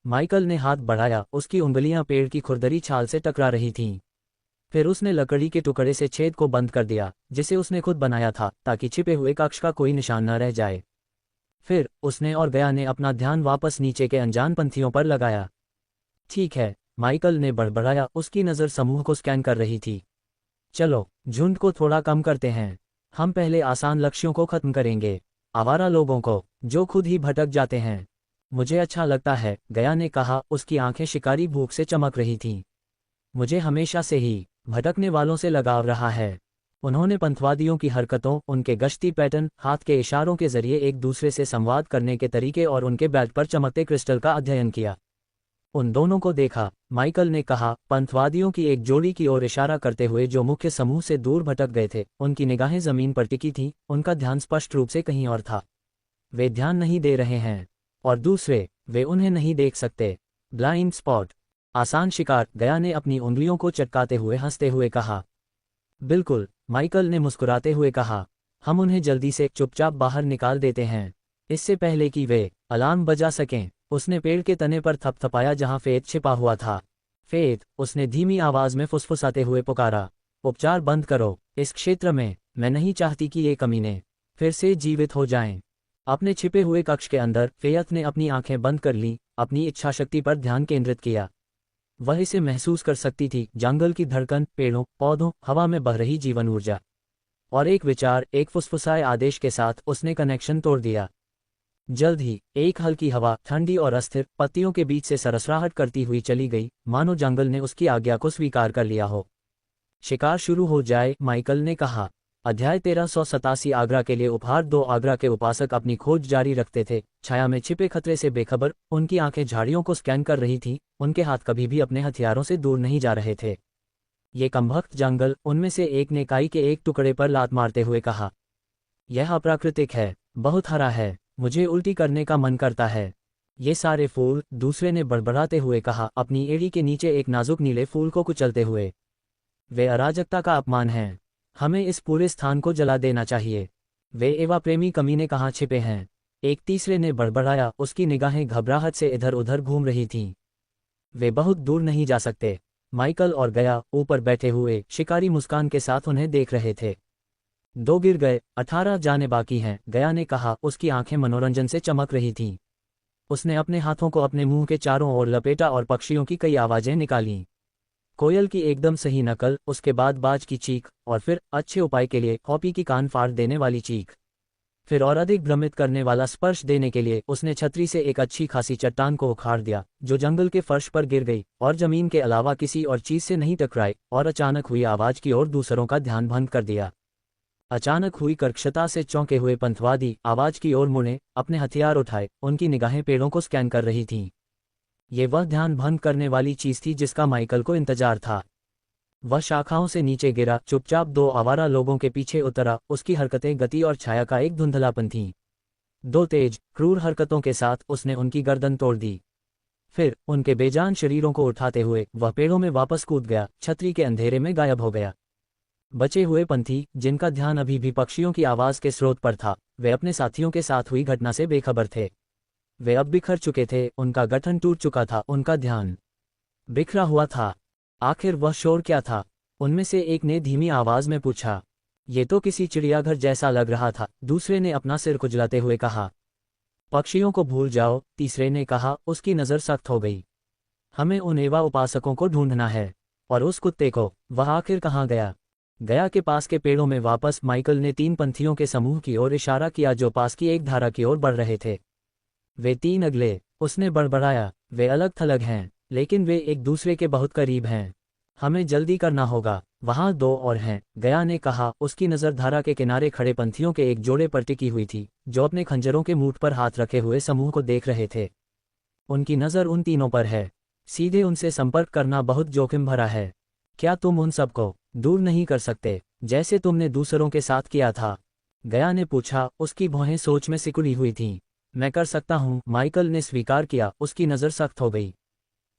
S1: माइकल ने हाथ बढ़ाया, उसकी उंगलियां पेड़ की खुरदरी छाल से टकरा रही थीं। फिर उसने लकड़ी के टुकड़े से छेद को बंद कर दिया, जिसे उसने खुद बनाया था, ताकि छिपे हुए कक्ष का कोई निशान न रह जाए। फिर उसने और गया ने अपना ध्यान वापस नीचे के अनजान पंथियों पर लगाया। ठीक है, माइकल ने बड़बड़ाया, उसकी नज़र समूह को स्कैन कर रही थी। चलो, झुंड को थोड़ा कम करते हैं। हम पहले आसान लक्ष्यों को खत्म करेंगे, आवारा लोगों को, जो खुद ही भटक जाते हैं। मुझे अच्छा लगता है, गया ने कहा, उसकी आंखें शिकारी भूख से चमक रही थीं। मुझे हमेशा से ही भटकने वालों से लगाव रहा है। उन्होंने पंथवादियों की हरकतों, उनके गश्ती पैटर्न, हाथ के इशारों के जरिए एक दूसरे से संवाद करने के तरीके और उनके बैट पर चमकते क्रिस्टल का अध्ययन किया। उन दोनों को देखा, माइकल ने कहा, पंथवादियों की एक जोड़ी की ओर इशारा करते हुए जो मुख्य समूह से दूर भटक गए थे। उनकी निगाहें जमीन पर टिकी थीं, उनका ध्यान स्पष्ट रूप से कहीं और था। वे ध्यान नहीं दे रहे हैं, और दूसरे, वे उन्हें नहीं देख सकते। ब्लाइंड स्पॉट, आसान शिकार, गया ने अपनी उंगलियों को चटकाते हुए हंसते हुए कहा। बिल्कुल, माइकल ने मुस्कुराते हुए कहा, हम उन्हें जल्दी से चुपचाप बाहर निकाल देते हैं, इससे पहले कि वे अलार्म बजा सकें। उसने पेड़ के तने पर थपथपाया जहां फेथ छिपा हुआ था। फेथ, उसने धीमी आवाज में फुसफुसाते हुए पुकारा, उपचार बंद करो इस क्षेत्र में। मैं नहीं चाहती कि ये कमीने फिर से जीवित हो जाएं। अपने छिपे हुए कक्ष के अंदर फेथ ने अपनी आंखें बंद कर लीं, अपनी इच्छाशक्ति पर ध्यान केंद्रित किया। वह इसे महसूस कर सकती थी, जंगल की धड़कन, पेड़ों, पौधों, हवा में बह रही जीवन ऊर्जा। और एक विचार, एक फुसफुसाए आदेश के साथ उसने कनेक्शन तोड़ दिया। जल्द ही एक हल्की हवा, ठंडी और अस्थिर, पत्तियों के बीच से सरसराहट करती हुई चली गई, मानो जंगल ने उसकी आज्ञा को स्वीकार कर लिया हो। शिकार शुरू हो जाए, माइकल ने कहा। अध्याय 1387। आगरा के लिए उपहार। 2 आगरा के उपासक अपनी खोज जारी रखते थे, छाया में छिपे खतरे से बेखबर। उनकी आंखें झाड़ियों को स्कैन कर रही थीं, उनके हाथ कभी भी अपने हथियारों से दूर नहीं जा रहे थे। ये कमबख्त जंगल, उनमें से एक ने काई के एक टुकड़े पर लात मारते हुए कहा, यह अप्राकृतिक है, बहुत हरा है, मुझे उल्टी करने का मन करता है। ये सारे फूल, दूसरे ने बड़बड़ाते हुए कहा, अपनी एड़ी के नीचे एक नाजुक नीले फूल को कुचलते हुए। वे अराजकता का अपमान हैं, हमें इस पूरे स्थान को जला देना चाहिए। वे एवा प्रेमी कमीने कहाँ छिपे हैं? एक तीसरे ने बड़बड़ाया, उसकी निगाहें घबराहट से इधर उधर घूम रही थीं। वे बहुत दूर नहीं जा सकते। माइकल और गया ऊपर बैठे हुए शिकारी मुस्कान के साथ उन्हें देख रहे थे। 2 गिर गए, 18 जाने बाकी हैं, गया ने कहा, उसकी आंखें मनोरंजन से चमक रही थीं। उसने अपने हाथों को अपने मुंह के चारों ओर लपेटा और पक्षियों की कई आवाजें निकालीं। कोयल की एकदम सही नकल, उसके बाद बाज की चीख, और फिर अच्छे उपाय के लिए हॉपी की कान फाड़ देने वाली चीख। फिर और अधिक भ्रमित करने वाला स्पर्श देने के लिए उसने छतरी से एक अच्छी खासी चट्टान को उखाड़ दिया, जो जंगल के फर्श पर गिर गई और जमीन के अलावा किसी और चीज से नहीं टकराई, और अचानक हुई आवाज की ओर दूसरों का ध्यान भंग कर दिया। अचानक हुई कर्कशता से चौंके हुए पंथवादी आवाज की ओर मुड़े, अपने हथियार उठाए, उनकी निगाहें पेड़ों को स्कैन कर रही थीं। ये वह ध्यान भंग करने वाली चीज थी जिसका माइकल को इंतजार था। वह शाखाओं से नीचे गिरा, चुपचाप 2 आवारा लोगों के पीछे उतरा। उसकी हरकतें गति और छाया का एक धुंधलापन थीं। 2 तेज, क्रूर हरकतों के साथ उसने उनकी गर्दन तोड़ दी। फिर उनके बेजान शरीरों को उठाते हुए वह पेड़ों में वापस कूद गया, छतरी के अंधेरे में गायब हो गया। बचे हुए पंथी, जिनका ध्यान अभी भी पक्षियों की आवाज के स्रोत पर था, वे अपने साथियों के साथ हुई घटना से बेखबर थे। वे अब बिखर चुके थे, उनका गठन टूट चुका था, उनका ध्यान बिखरा हुआ था। आखिर वह शोर क्या था? उनमें से एक ने धीमी आवाज में पूछा। ये तो किसी चिड़ियाघर जैसा लग रहा था, दूसरे ने अपना सिर खुजलाते हुए कहा। पक्षियों को भूल जाओ, तीसरे ने कहा, उसकी नज़र सख्त हो गई। हमें उन एवा उपासकों को ढूंढना है। और उस कुत्ते को, वह आखिर कहाँ गया? गया के पास के पेड़ों में वापस माइकल ने 3 पंथियों के समूह की ओर इशारा किया जो पास की एक धारा की ओर बढ़ रहे थे। वे 3 अगले, उसने बड़बड़ाया, वे अलग थलग हैं, लेकिन वे एक दूसरे के बहुत करीब हैं। हमें जल्दी करना होगा। वहां 2 और हैं, गया ने कहा, उसकी नज़र धारा के किनारे खड़े पंथियों के एक जोड़े पर टिकी हुई थी, जो अपने खंजरों के मूठ पर हाथ रखे हुए समूह को देख रहे थे। उनकी नज़र उन तीनों पर है। सीधे उनसे संपर्क करना बहुत जोखिम भरा है। क्या तुम उन सबको दूर नहीं कर सकते, जैसे तुमने दूसरों के साथ किया था? गया ने पूछा, उसकी भौहें सोच में सिकुड़ी हुई थीं। मैं कर सकता हूं, माइकल ने स्वीकार किया, उसकी नज़र सख्त हो गई।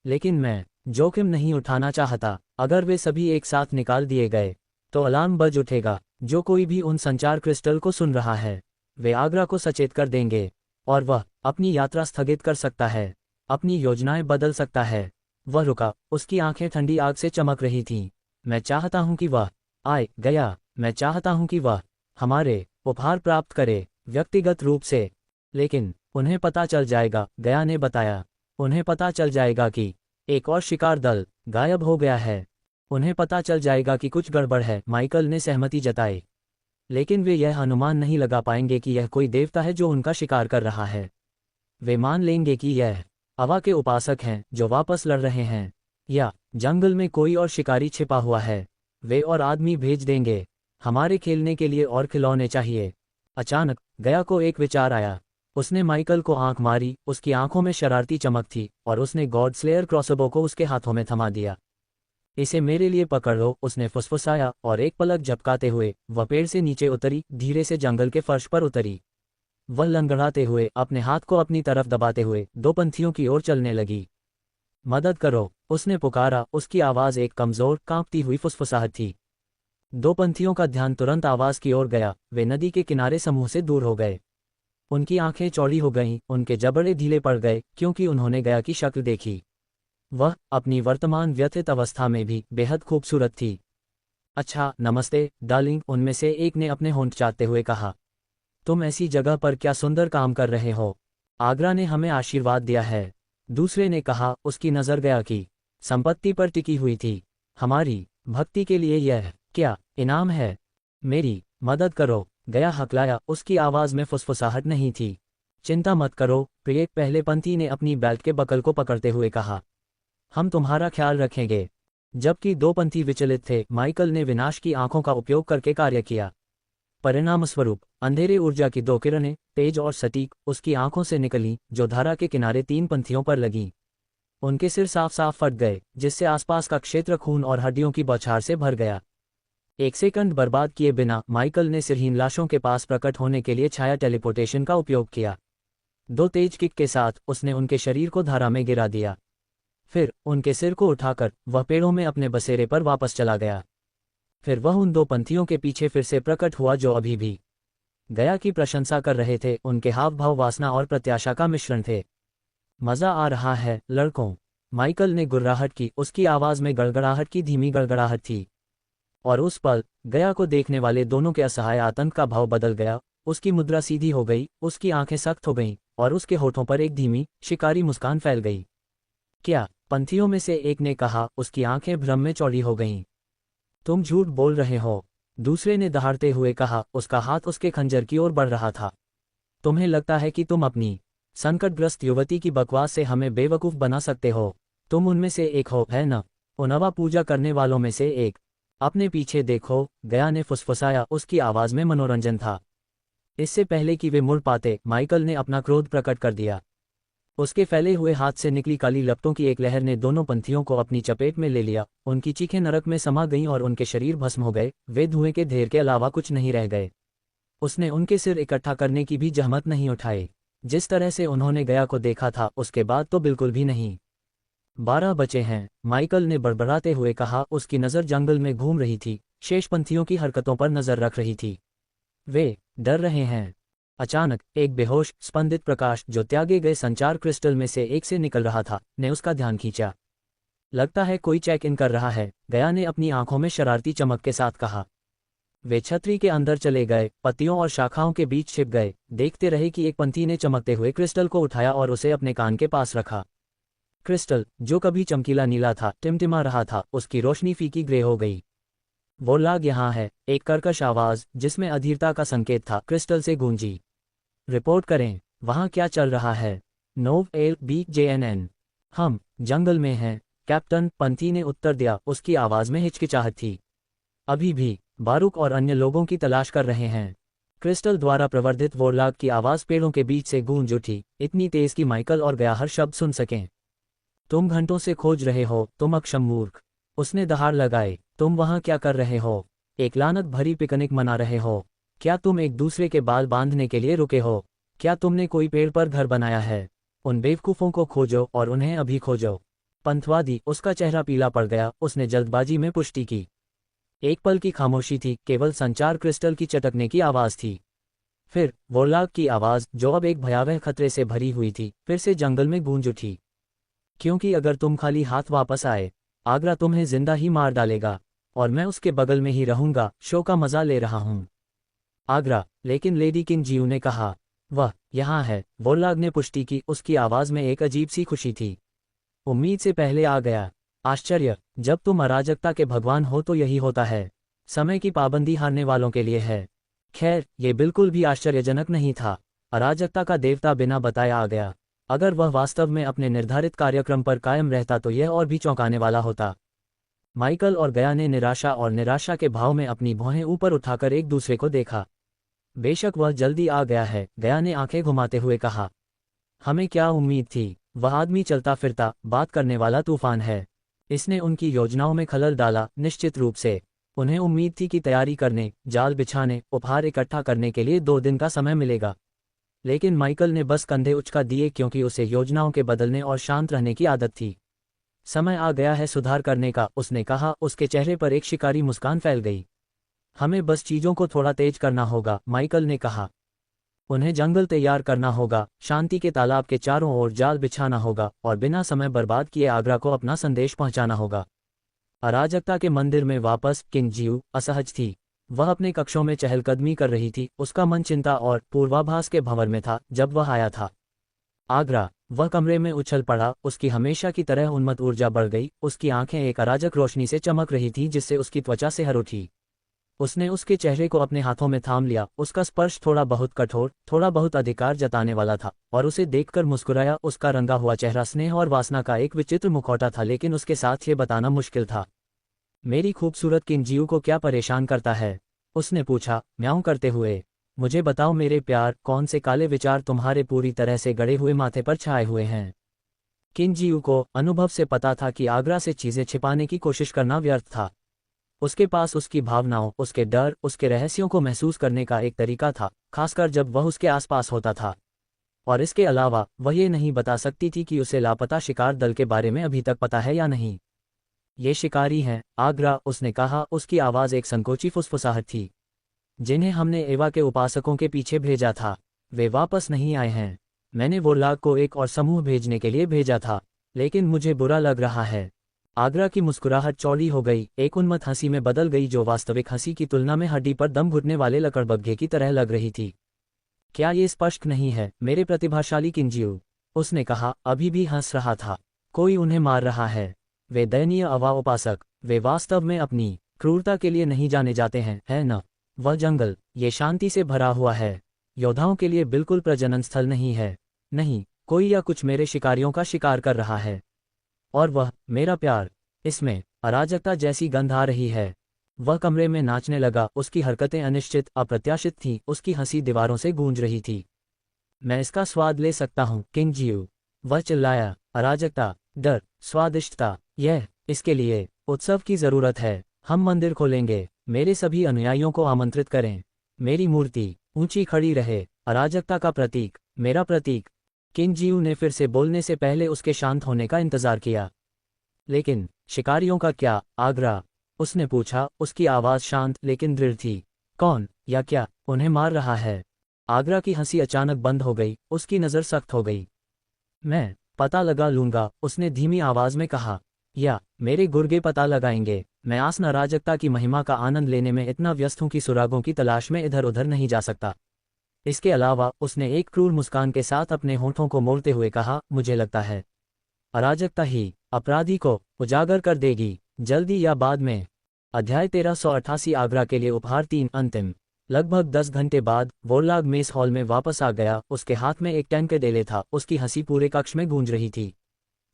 S1: लेकिन मैं जोखिम नहीं उठाना चाहता। अगर वे सभी एक साथ निकाल दिए गए, तो अलार्म बज उठेगा। जो कोई भी उन संचार क्रिस्टल को सुन रहा है, वे आगरा को सचेत कर देंगे और वह अपनी यात्रा स्थगित कर सकता है, अपनी योजनाएं बदल सकता है। वह रुका, उसकी आंखें ठंडी आग से चमक रही थीं। मैं चाहता हूं कि वह आए गया, मैं चाहता हूं कि वह हमारे उपहार प्राप्त करे, व्यक्तिगत रूप से। लेकिन उन्हें पता चल जाएगा, गया ने बताया। उन्हें पता चल जाएगा कि एक और शिकार दल गायब हो गया है। उन्हें पता चल जाएगा कि कुछ गड़बड़ है, माइकल ने सहमति जताई। लेकिन वे यह अनुमान नहीं लगा पाएंगे कि यह कोई देवता है जो उनका शिकार कर रहा है। वे मान लेंगे कि यह हवा के उपासक हैं जो वापस लड़ रहे हैं, या जंगल में कोई और शिकारी छिपा हुआ है। वे और आदमी भेज देंगे। हमारे खेलने के लिए और खिलौने चाहिए। अचानक गया को एक विचार आया। उसने माइकल को आंख मारी, उसकी आंखों में शरारती चमक थी, और उसने गॉड स्लेयर क्रॉसबो को उसके हाथों में थमा दिया। इसे मेरे लिए पकड़ लो, उसने फुसफुसाया, और एक पलक झपकाते हुए वह पेड़ से नीचे उतरी, धीरे से जंगल के फर्श पर उतरी। वह लंगड़ाते हुए, अपने हाथ को अपनी तरफ दबाते हुए दो पंथियों की ओर चलने लगी। मदद करो, उसने पुकारा। उसकी आवाज़ एक कमज़ोर, कांपती हुई फुसफुसाहट थी। दो पंथियों का ध्यान तुरंत आवाज़ की ओर गया। वे नदी के किनारे समूह से दूर हो गए। उनकी आंखें चौड़ी हो गईं, उनके जबड़े ढीले पड़ गए, क्योंकि उन्होंने गया की शक्ल देखी। वह अपनी वर्तमान व्यथित अवस्था में भी बेहद खूबसूरत थी। अच्छा, नमस्ते डार्लिंग, उनमें से एक ने अपने होंठ चाटते हुए कहा। तुम ऐसी जगह पर क्या सुंदर काम कर रहे हो। आगरा ने हमें आशीर्वाद दिया है, दूसरे ने कहा। उसकी नज़र गया की संपत्ति पर टिकी हुई थी। हमारी भक्ति के लिए यह क्या इनाम है? मेरी मदद करो, गया हकलाया। उसकी आवाज़ में फुसफुसाहट नहीं थी। चिंता मत करो प्रिय, पहले पंथी ने अपनी बेल्ट के बकल को पकड़ते हुए कहा। हम तुम्हारा ख्याल रखेंगे। जबकि दो पंथी विचलित थे, माइकल ने विनाश की आंखों का उपयोग करके कार्य किया। परिणामस्वरूप अंधेरे ऊर्जा की दो किरणें, तेज और सटीक, उसकी आंखों से निकलीं, जो धारा के किनारे तीन पंथियों पर लगीं। उनके सिर साफ साफ फट गए, जिससे आसपास का क्षेत्र खून और हड्डियों की बौछार से भर गया। एक सेकंड बर्बाद किए बिना माइकल ने सिरहीन लाशों के पास प्रकट होने के लिए छाया टेलीपोर्टेशन का उपयोग किया। दो तेज किक के साथ उसने उनके शरीर को धारा में गिरा दिया। फिर उनके सिर को उठाकर वह पेड़ों में अपने बसेरे पर वापस चला गया। फिर वह उन दो पंथियों के पीछे फिर से प्रकट हुआ जो अभी भी गया की प्रशंसा कर रहे थे। उनके हाव भाव वासना और प्रत्याशा का मिश्रण थे। मजा आ रहा है लड़कों, माइकल ने गुर्राहट की। उसकी आवाज में गड़गड़ाहट की धीमी गड़गड़ाहट थी। और उस पल गया को देखने वाले दोनों के असहाय आतंक का भाव बदल गया। उसकी मुद्रा सीधी हो गई, उसकी आंखें सख्त हो गईं, और उसके होठों पर एक धीमी, शिकारी मुस्कान फैल गई। क्या? पंथियों में से एक ने कहा। उसकी आंखें भ्रम में चौड़ी हो गईं। तुम झूठ बोल रहे हो, दूसरे ने दहाड़ते हुए कहा। उसका हाथ उसके खंजर की ओर बढ़ रहा था। तुम्हें लगता है कि तुम अपनी संकटग्रस्त युवती की बकवास से हमें बेवकूफ़ बना सकते हो? तुम उनमें से एक हो, है न? उनवा पूजा करने वालों में से एक। अपने पीछे देखो, गया ने फुसफुसाया। उसकी आवाज़ में मनोरंजन था। इससे पहले कि वे मुड़ पाते, माइकल ने अपना क्रोध प्रकट कर दिया। उसके फैले हुए हाथ से निकली काली लपटों की एक लहर ने दोनों पंथियों को अपनी चपेट में ले लिया। उनकी चीखें नरक में समा गईं और उनके शरीर भस्म हो गए। वे धुएं के ढेर के अलावा कुछ नहीं रह गए। उसने उनके सिर इकट्ठा करने की भी जहमत नहीं उठाई। जिस तरह से उन्होंने गया को देखा था, उसके बाद तो बिल्कुल भी नहीं। 12 बचे हैं, माइकल ने बड़बड़ाते हुए कहा। उसकी नज़र जंगल में घूम रही थी, शेष पंथियों की हरकतों पर नज़र रख रही थी। वे डर रहे हैं। अचानक एक बेहोश, स्पंदित प्रकाश जो त्यागे गए संचार क्रिस्टल में से एक से निकल रहा था, ने उसका ध्यान खींचा। लगता है कोई चेक इन कर रहा है, गया ने अपनी आंखों में शरारती चमक के साथ कहा। वे छतरी के अंदर चले गए, पत्तियों और शाखाओं के बीच छिप गए, देखते रहे कि एक पंथी ने चमकते हुए क्रिस्टल को उठाया और उसे अपने कान के पास रखा। क्रिस्टल, जो कभी चमकीला नीला था, टिमटिमा रहा था। उसकी रोशनी फीकी ग्रे हो गई। वो लाग यहाँ है, एक कर्कश आवाज जिसमें अधीरता का संकेत था, क्रिस्टल से गूंजी। रिपोर्ट करें, वहाँ क्या चल रहा है? नोव एल बी JNN। हम जंगल में हैं, कैप्टन, पंथी ने उत्तर दिया। उसकी आवाज़ में हिचकिचाहट थी। अभी भी बारूक और अन्य लोगों की तलाश कर रहे हैं। क्रिस्टल द्वारा प्रवर्धित वोरलाग की आवाज़ पेड़ों के बीच से गूंज उठी, इतनी तेज कि माइकल और गया हर शब्द सुन सकें। तुम घंटों से खोज रहे हो, तुम अक्षम मूर्ख, उसने दहाड़ लगाई। तुम वहाँ क्या कर रहे हो? एक लानत भरी पिकनिक मना रहे हो? क्या तुम एक दूसरे के बाल बांधने के लिए रुके हो? क्या तुमने कोई पेड़ पर घर बनाया है? उन बेवकूफ़ों को खोजो और उन्हें अभी खोजो। पंथवादी, उसका चेहरा पीला पड़ गया। उसने जल्दबाजी में पुष्टि की। एक पल की खामोशी थी, केवल संचार क्रिस्टल की चटकने की आवाज़ थी। फिर वोरलाग की आवाज़, जो अब एक भयावह खतरे से भरी हुई थी, फिर से जंगल में गूंज उठी। क्योंकि अगर तुम खाली हाथ वापस आए, आगरा तुम्हें जिंदा ही मार डालेगा, और मैं उसके बगल में ही रहूंगा, शो का मजा ले रहा हूं। आगरा, लेकिन लेडी किंग जीव ने कहा। वह यहाँ है, वोरलाग ने पुष्टि की, उसकी आवाज़ में एक अजीब सी खुशी थी। उम्मीद से पहले आ गया। आश्चर्य, जब तुम अराजकता के भगवान हो तो यही होता है। समय की पाबंदी हारने वालों के लिए है। खैर, ये बिल्कुल भी आश्चर्यजनक नहीं था। अराजकता का देवता बिना बताया आ गया। अगर वह वास्तव में अपने निर्धारित कार्यक्रम पर कायम रहता तो यह और भी चौंकाने वाला होता। माइकल और गया ने निराशा और निराशा के भाव में अपनी भौहें ऊपर उठाकर एक दूसरे को देखा। बेशक वह जल्दी आ गया है, गया ने आंखें घुमाते हुए कहा। हमें क्या उम्मीद थी? वह आदमी चलता फिरता, बात करने वाला तूफान है। इसने उनकी योजनाओं में खलल डाला, निश्चित रूप से। उन्हें उम्मीद थी कि तैयारी करने, जाल बिछाने, उपहार इकट्ठा करने के लिए 2 दिन का समय मिलेगा। लेकिन माइकल ने बस कंधे उचका दिए, क्योंकि उसे योजनाओं के बदलने और शांत रहने की आदत थी। समय आ गया है सुधार करने का, उसने कहा। उसके चेहरे पर एक शिकारी मुस्कान फैल गई। हमें बस चीजों को थोड़ा तेज करना होगा, माइकल ने कहा। उन्हें जंगल तैयार करना होगा, शांति के तालाब के चारों ओर जाल बिछाना होगा, और बिना समय बर्बाद किए आगरा को अपना संदेश पहुंचाना होगा। अराजकता के मंदिर में वापस किंग जीव असहज थी। वह अपने कक्षों में चहलकदमी कर रही थी, उसका मन चिंता और पूर्वाभास के भंवर में था जब वह आया था। आगरा, वह कमरे में उछल पड़ा, उसकी हमेशा की तरह उन्मत्त ऊर्जा बढ़ गई, उसकी आंखें एक अराजक रोशनी से चमक रही थी जिससे उसकी त्वचा सिहर उठी। उसने उसके चेहरे को अपने हाथों में थाम लिया, उसका स्पर्श थोड़ा बहुत कठोर, थोड़ा बहुत अधिकार जताने वाला था, और उसे देखकर मुस्कुराया। उसका रंगा हुआ चेहरा स्नेह और वासना का एक विचित्र मुखौटा था, लेकिन उसके साथ ये बताना मुश्किल था। मेरी खूबसूरत किंग जीव को क्या परेशान करता है? उसने पूछा, म्याऊं करते हुए। मुझे बताओ मेरे प्यार, कौन से काले विचार तुम्हारे पूरी तरह से गड़े हुए माथे पर छाए हुए हैं? किंग जीव को अनुभव से पता था कि आगरा से चीजें छिपाने की कोशिश करना व्यर्थ था। उसके पास उसकी भावनाओं, उसके डर, उसके रहस्यों को महसूस करने का एक तरीका था, खासकर जब वह उसके आसपास होता था। और इसके अलावा वह ये नहीं बता सकती थी कि उसे लापता शिकार दल के बारे में अभी तक पता है या नहीं। ये शिकारी हैं, आगरा, उसने कहा, उसकी आवाज़ एक संकोची फुसफुसाहट थी। जिन्हें हमने एवा के उपासकों के पीछे भेजा था, वे वापस नहीं आए हैं। मैंने वोरलाग को एक और समूह भेजने के लिए भेजा था, लेकिन मुझे बुरा लग रहा है। आगरा की मुस्कुराहट चौड़ी हो गई, एक उन्मत्त हंसी में बदल गई जो वास्तविक हंसी की तुलना में हड्डी पर दम घुटने वाले लकड़बग्घे की तरह लग रही थी। क्या ये स्पष्ट नहीं है, मेरे प्रतिभाशाली किंजीव? उसने कहा, अभी भी हंस रहा था। कोई उन्हें मार रहा है। वे दयनीय अवा उपासक, वे वास्तव में अपनी क्रूरता के लिए नहीं जाने जाते हैं, है न? वह जंगल, ये शांति से भरा हुआ है। योद्धाओं के लिए बिल्कुल प्रजनन स्थल नहीं है। नहीं, कोई या कुछ मेरे शिकारियों का शिकार कर रहा है। और वह, मेरा प्यार, इसमें अराजकता जैसी गंध आ रही है। वह कमरे में नाचने लगा, उसकी हरकतें अनिश्चित, अप्रत्याशित थीं, उसकी हंसी दीवारों से गूंज रही थी। मैं इसका स्वाद ले सकता हूँ, किंग जीव, वह चिल्लाया। अराजकता, डर, स्वादिष्टता, इसके लिए उत्सव की जरूरत है। हम मंदिर खोलेंगे, मेरे सभी अनुयायियों को आमंत्रित करें। मेरी मूर्ति ऊंची खड़ी रहे, अराजकता का प्रतीक, मेरा प्रतीक। किंग जीव ने फिर से बोलने से पहले उसके शांत होने का इंतजार किया। लेकिन शिकारियों का क्या, आगरा? उसने पूछा, उसकी आवाज़ शांत लेकिन दृढ़ थी। कौन या क्या उन्हें मार रहा है? आगरा की हंसी अचानक बंद हो गई, उसकी नज़र सख्त हो गई। मैं पता लगा लूंगा, उसने धीमी आवाज़ में कहा। या मेरे गुर्गे पता लगाएंगे। मैं आसन अराजकता की महिमा का आनंद लेने में इतना व्यस्त हूं कि सुरागों की तलाश में इधर उधर नहीं जा सकता। इसके अलावा उसने एक क्रूर मुस्कान के साथ अपने होंठों को मोड़ते हुए कहा, मुझे लगता है अराजकता ही अपराधी को उजागर कर देगी, जल्दी या बाद में। अध्याय 1388 आगरा के लिए उपहार 3 अंतिम। लगभग 10 घंटे बाद वोरलाग मेस हॉल में वापस आ गया, उसके हाथ में एक टैंकडेले था, उसकी हंसी पूरे कक्ष में गूंज रही थी।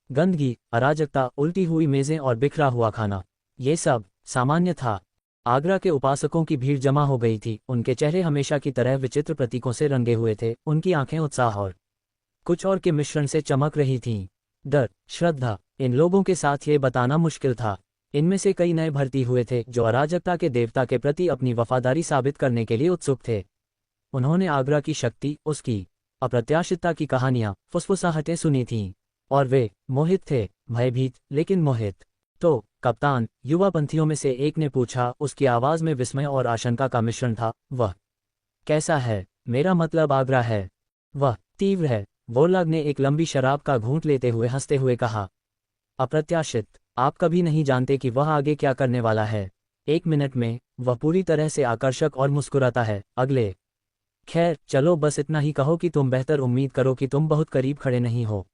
S1: गंदगी, अराजकता, उल्टी हुई मेजें और बिखरा हुआ खाना, ये सब सामान्य था। आगरा के उपासकों की भीड़ जमा हो गई थी, उनके चेहरे हमेशा की तरह विचित्र प्रतीकों से रंगे हुए थे, उनकी आंखें उत्साह और कुछ और के मिश्रण से चमक रही थीं। डर, श्रद्धा, इन लोगों के साथ ये बताना मुश्किल था। इनमें से कई नए भर्ती हुए थे जो अराजकता के देवता के प्रति अपनी वफादारी साबित करने के लिए उत्सुक थे। उन्होंने आगरा की शक्ति, उसकी अप्रत्याशितता की कहानियां, फुसफुसाहटें सुनी थीं, और वे मोहित थे, भयभीत लेकिन मोहित। तो कप्तान, युवा पंथियों में से एक ने पूछा, उसकी आवाज में विस्मय और आशंका का मिश्रण था, वह कैसा है? मेरा मतलब आगरा है। वह तीव्र है। वोरलाग ने एक लंबी शराब का घूंट लेते हुए हंसते हुए कहा। अप्रत्याशित, आप कभी नहीं जानते कि वह आगे क्या करने वाला है। 1 मिनट में वह पूरी तरह से आकर्षक और मुस्कुराता है। अगले। खैर चलो, बस इतना ही कहो कि तुम बेहतर उम्मीद करो कि तुम बहुत करीब खड़े नहीं हो।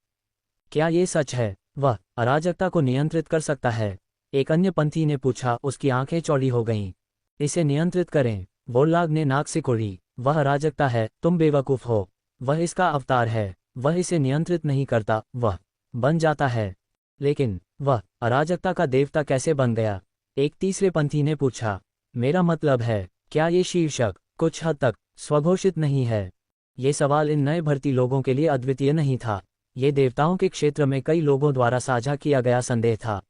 S1: क्या ये सच है? वह अराजकता को नियंत्रित कर सकता है? एक अन्य पंथी ने पूछा। उसकी आंखें चौड़ी हो गईं। इसे नियंत्रित करें? वोरलाग ने नाक सिकोड़ी। वह अराजकता है, तुम बेवकूफ हो। वह इसका अवतार है। वह इसे नियंत्रित नहीं करता, वह बन जाता है। लेकिन वह अराजकता का देवता कैसे बन गया? एक तीसरे पंथी ने पूछा। मेरा मतलब है, क्या ये शीर्षक कुछ हद तक स्वघोषित नहीं है? ये सवाल इन नए भर्ती लोगों के लिए अद्वितीय नहीं था। ये देवताओं के क्षेत्र में कई लोगों द्वारा साझा किया गया संदेह था।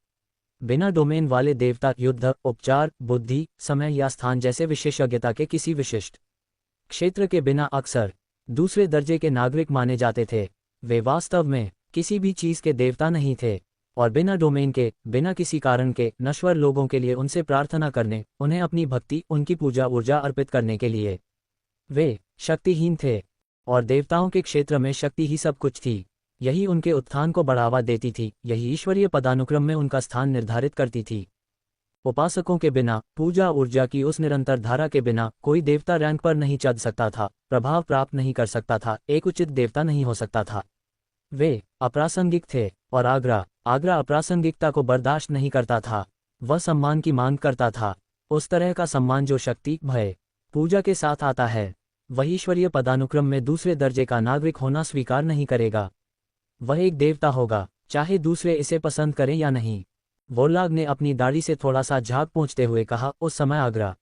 S1: बिना डोमेन वाले देवता युद्ध, उपचार, बुद्धि, समय या स्थान जैसे विशेषज्ञता के किसी विशिष्ट क्षेत्र के बिना अक्सर दूसरे दर्जे के नागरिक माने जाते थे। वे वास्तव में किसी भी चीज के देवता नहीं थे, और बिना डोमेन के, बिना किसी कारण के नश्वर लोगों के लिए उनसे प्रार्थना करने, उन्हें अपनी भक्ति, उनकी पूजा ऊर्जा अर्पित करने के लिए वे शक्तिहीन थे। और देवताओं के क्षेत्र में शक्ति ही सब कुछ थी। यही उनके उत्थान को बढ़ावा देती थी, यही ईश्वरीय पदानुक्रम में उनका स्थान निर्धारित करती थी। उपासकों के बिना, पूजा ऊर्जा की उस निरंतर धारा के बिना कोई देवता रैंक पर नहीं चढ़ सकता था, प्रभाव प्राप्त नहीं कर सकता था, एक उचित देवता नहीं हो सकता था। वे अप्रासंगिक थे। और आगरा अप्रासंगिकता को बर्दाश्त नहीं करता था। वह सम्मान की मांग करता था, उस तरह का सम्मान जो शक्ति, भय, पूजा के साथ आता है। वह ईश्वरीय पदानुक्रम में दूसरे दर्जे का नागरिक होना स्वीकार नहीं करेगा। वह एक देवता होगा, चाहे दूसरे इसे पसंद करें या नहीं। वोरलाग ने अपनी दाढ़ी से थोड़ा सा झाग पोंछते हुए कहा। उस समय आगरा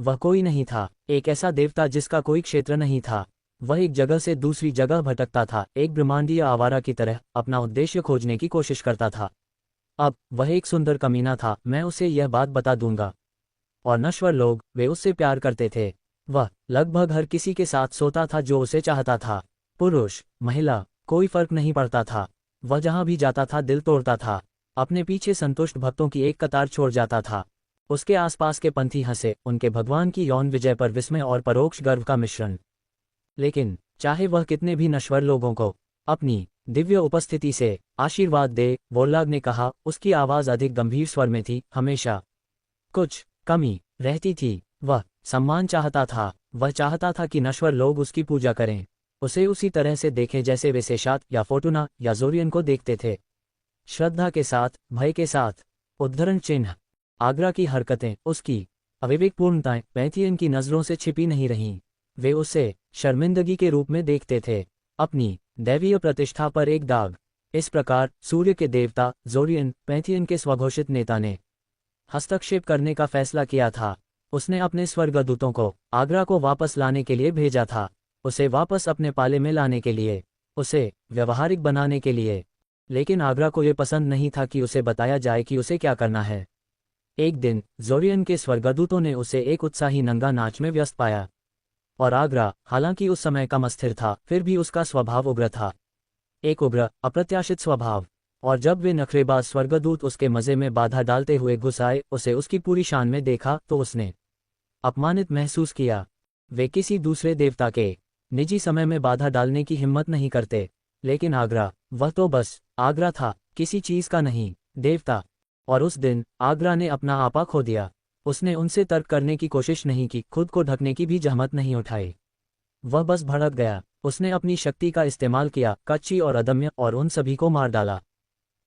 S1: वह कोई नहीं था, एक ऐसा देवता जिसका कोई क्षेत्र नहीं था। वह एक जगह से दूसरी जगह भटकता था, एक ब्रह्मांडीय आवारा की तरह अपना उद्देश्य खोजने की कोशिश करता था। अब वह एक सुंदर कमीना था, मैं उसे यह बात बता दूंगा। और नश्वर लोग, वे उससे प्यार करते थे। वह लगभग हर किसी के साथ सोता था जो उसे चाहता था। पुरुष, महिला, कोई फर्क नहीं पड़ता था। वह जहां भी जाता था दिल तोड़ता था। अपने पीछे संतुष्ट भक्तों की एक कतार छोड़ जाता था। उसके आसपास के पंथी हंसे, उनके भगवान की यौन विजय पर विस्मय और परोक्ष गर्व का मिश्रण। लेकिन चाहे वह कितने भी नश्वर लोगों को अपनी दिव्य उपस्थिति से आशीर्वाद दे, वोरलाग ने कहा, उसकी आवाज अधिक गंभीर स्वर में थी, हमेशा कुछ कमी रहती थी। वह सम्मान चाहता था। वह चाहता था कि नश्वर लोग उसकी पूजा करें, उसे उसी तरह से देखें जैसे वे सेशात या फोर्टुना या जोरियन को देखते थे। श्रद्धा के साथ, भय के साथ। उद्धरण चिन्ह। आगरा की हरकतें, उसकी अविवेकपूर्णताएं पैंथियन की नजरों से छिपी नहीं रहीं। वे उसे शर्मिंदगी के रूप में देखते थे, अपनी दैवीय प्रतिष्ठा पर एक दाग। इस प्रकार सूर्य के देवता जोरियन, पैंथियन के स्वघोषित नेता ने हस्तक्षेप करने का फैसला किया था। उसने अपने स्वर्गदूतों को आगरा को वापस लाने के लिए भेजा था, उसे वापस अपने पाले में लाने के लिए, उसे व्यवहारिक बनाने के लिए। लेकिन आगरा को यह पसंद नहीं था कि उसे बताया जाए कि उसे क्या करना है। एक दिन जोरियन के स्वर्गदूतों ने उसे एक उत्साही नंगा नाच में व्यस्त पाया। और आगरा, हालांकि उस समय कम अस्थिर था, फिर भी उसका स्वभाव उग्र था, एक उग्र, अप्रत्याशित स्वभाव। और जब वे नखरेबाज स्वर्गदूत उसके मजे में बाधा डालते हुए घुस आए, उसे उसकी पूरी शान में देखा तो उसने अपमानित महसूस किया। वे किसी दूसरे देवता के निजी समय में बाधा डालने की हिम्मत नहीं करते, लेकिन आगरा, वह तो बस आगरा था, किसी चीज का नहीं, देवता। और उस दिन आगरा ने अपना आपा खो दिया। उसने उनसे तर्क करने की कोशिश नहीं की, खुद को ढकने की भी जहमत नहीं उठाई। वह बस भड़क गया। उसने अपनी शक्ति का इस्तेमाल किया, कच्ची और अदम्य, और उन सभी को मार डाला।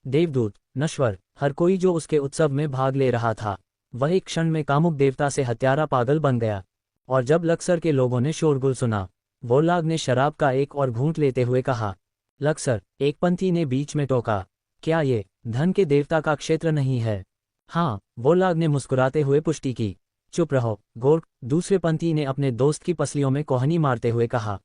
S1: देवदूत, नश्वर, हर कोई जो उसके उत्सव में भाग ले रहा था, वह एक क्षण में कामुक देवता से हत्यारा पागल बन गया। और जब लक्सर के लोगों ने शोरगुल सुना, वोरलाग ने शराब का एक और घूंट लेते हुए कहा। लक्सर, एक पंथी ने बीच में टोका, क्या ये धन के देवता का क्षेत्र नहीं है? हाँ, वोरलाग ने मुस्कुराते हुए पुष्टि की। चुप रहो, गोर्क, दूसरे पंथी ने अपने दोस्त की पसलियों में कोहनी मारते हुए कहा।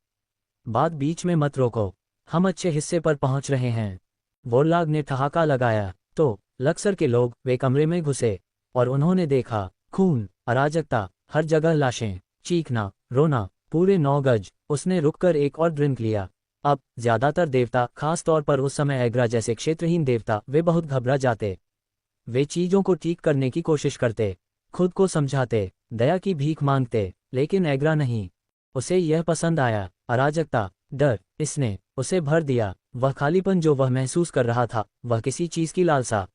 S1: बात बीच में मत रोको, हम अच्छे हिस्से पर पहुंच रहे हैं। वोरलाग ने ठहाका लगाया। तो लक्सर के लोग, वे कमरे में घुसे, और उन्होंने देखा खून, अराजकता, हर जगह लाशें, चीखना, रोना, पूरे 9 गज। उसने रुककर एक और ड्रिंक लिया। अब ज्यादातर देवता, खास तौर पर उस समय एग्रा जैसे क्षेत्रहीन देवता, वे बहुत घबरा जाते। वे चीजों को ठीक करने की कोशिश करते, खुद को समझाते, दया की भीख मांगते, लेकिन एग्रा नहीं। उसे यह पसंद आया। अराजकता, डर, इसने उसे भर दिया। वह खालीपन जो वह महसूस कर रहा था, वह किसी चीज की लालसा।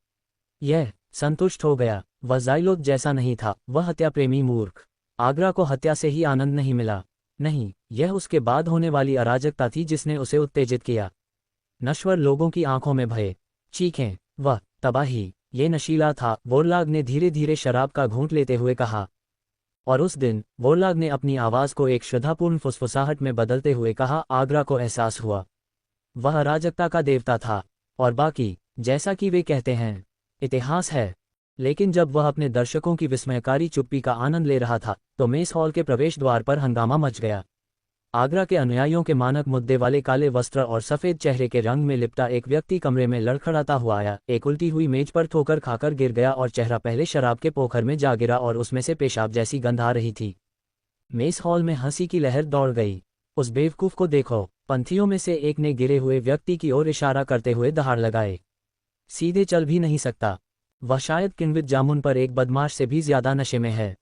S1: यह संतुष्ट हो गया। वह ज़ाइलोत जैसा नहीं था, वह हत्या प्रेमी मूर्ख। आगरा को हत्या से ही आनंद नहीं मिला। नहीं, यह उसके बाद होने वाली अराजकता थी जिसने उसे उत्तेजित किया। नश्वर लोगों की आंखों में भय, चीखें, वह तबाही। ये नशीला था, वोरलाग ने धीरे धीरे शराब का घूंट लेते हुए कहा। और उस दिन वोरलाग ने अपनी आवाज को एक श्रद्धापूर्ण फुसफुसाहट में बदलते हुए कहा, आगरा को एहसास हुआ वह अराजकता का देवता था। और बाकी, जैसा कि वे कहते हैं, इतिहास है। लेकिन जब वह अपने दर्शकों की विस्मयकारी चुप्पी का आनंद ले रहा था, तो मेस हॉल के प्रवेश द्वार पर हंगामा मच गया। आगरा के अनुयायियों के मानक मुद्दे वाले काले वस्त्र और सफेद चेहरे के रंग में लिपटा एक व्यक्ति कमरे में लड़खड़ाता हुआ आया। एक उल्टी हुई मेज पर ठोकर खाकर गिर गया और चेहरा पहले शराब के पोखर में जा गिरा और उसमें से पेशाब जैसी गंध आ रही थी। मेस हॉल में हंसी की लहर दौड़ गई। उस बेवकूफ को देखो, पंथियों में से एक ने गिरे हुए व्यक्ति की ओर इशारा करते हुए दहाड़ लगाए। सीधे चल भी नहीं सकता। वह शायद किण्वित जामुन पर एक बदमाश से भी ज्यादा नशे में है।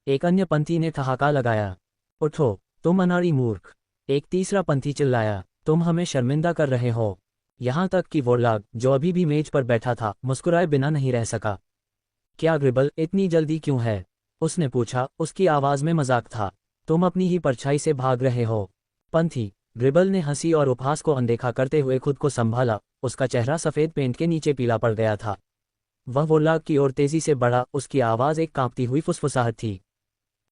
S1: एक अन्य पंथी ने ठहाका लगाया, उठो तुम अनाड़ी मूर्ख। एक तीसरा पंथी चिल्लाया, तुम हमें शर्मिंदा कर रहे हो। यहां तक कि वोरलाग, जो अभी भी मेज पर बैठा था, मुस्कुराए बिना नहीं रह सका। क्या ग्रिबल, इतनी जल्दी क्यों है? उसने पूछा। उसकी आवाज में मजाक था। तुम अपनी ही परछाई से भाग रहे हो। पंथी ग्रिबल ने हंसी और उपहास को अनदेखा करते हुए खुद को संभाला। उसका चेहरा सफेद पेंट के नीचे पीला पड़ गया था। वह वोरलाग की ओर तेजी से बढ़ा। उसकी आवाज एक कांपती हुई फुसफुसाहट थी।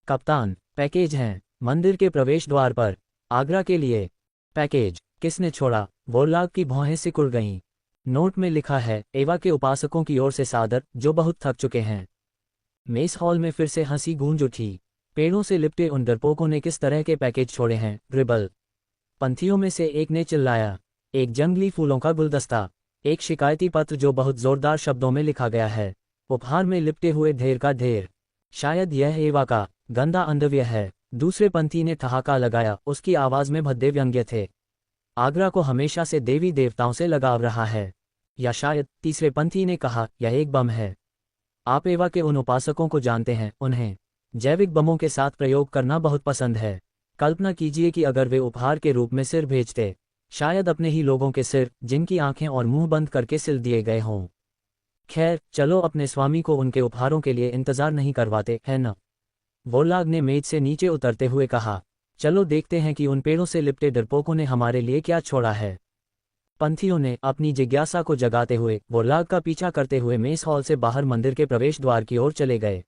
S1: कप्तान, पैकेज हैं मंदिर के प्रवेश द्वार पर। आगरा के लिए। पैकेज किसने छोड़ा? वोरलाग की भौहें सिकुड़ गईं। नोट में लिखा है, एवा के उपासकों की ओर से सादर, जो बहुत थक चुके हैं। मेस हॉल में फिर से हंसी गूंज उठी। पेड़ों से लिपटे उन डरपोकों ने किस तरह के पैकेज छोड़े हैं, ग्रिबल? पंथियों में से एक ने चिल्लाया। एक जंगली फूलों का गुलदस्ता। एक शिकायती पत्र जो बहुत जोरदार शब्दों में लिखा गया है। उपहार में लिपटे हुए ढेर का ढेर। शायद यह एवा का गंदा अंडरवियर है। दूसरे पंथी ने ठहाका लगाया। उसकी आवाज में भद्दे व्यंग्य थे। आगरा को हमेशा से देवी देवताओं से लगाव रहा है। या शायद, तीसरे पंथी ने कहा, यह एक बम है। आप एवा के उन उपासकों को जानते हैं, उन्हें जैविक बमों के साथ प्रयोग करना बहुत पसंद है। कल्पना कीजिए कि अगर वे उपहार के रूप में सिर भेजते, शायद अपने ही लोगों के सिर, जिनकी आंखें और मुंह बंद करके सिल दिए गए हों। खैर, चलो अपने स्वामी को उनके उपहारों के लिए इंतजार नहीं करवाते, है न? वोरलाग ने मेज से नीचे उतरते हुए कहा, चलो देखते हैं कि उन पेड़ों से लिपटे डरपोकों ने हमारे लिए क्या छोड़ा है। पंथियों ने अपनी जिज्ञासा को जगाते हुए वोरलाग का पीछा करते हुए मेस हॉल से बाहर मंदिर के प्रवेश द्वार की ओर चले गए।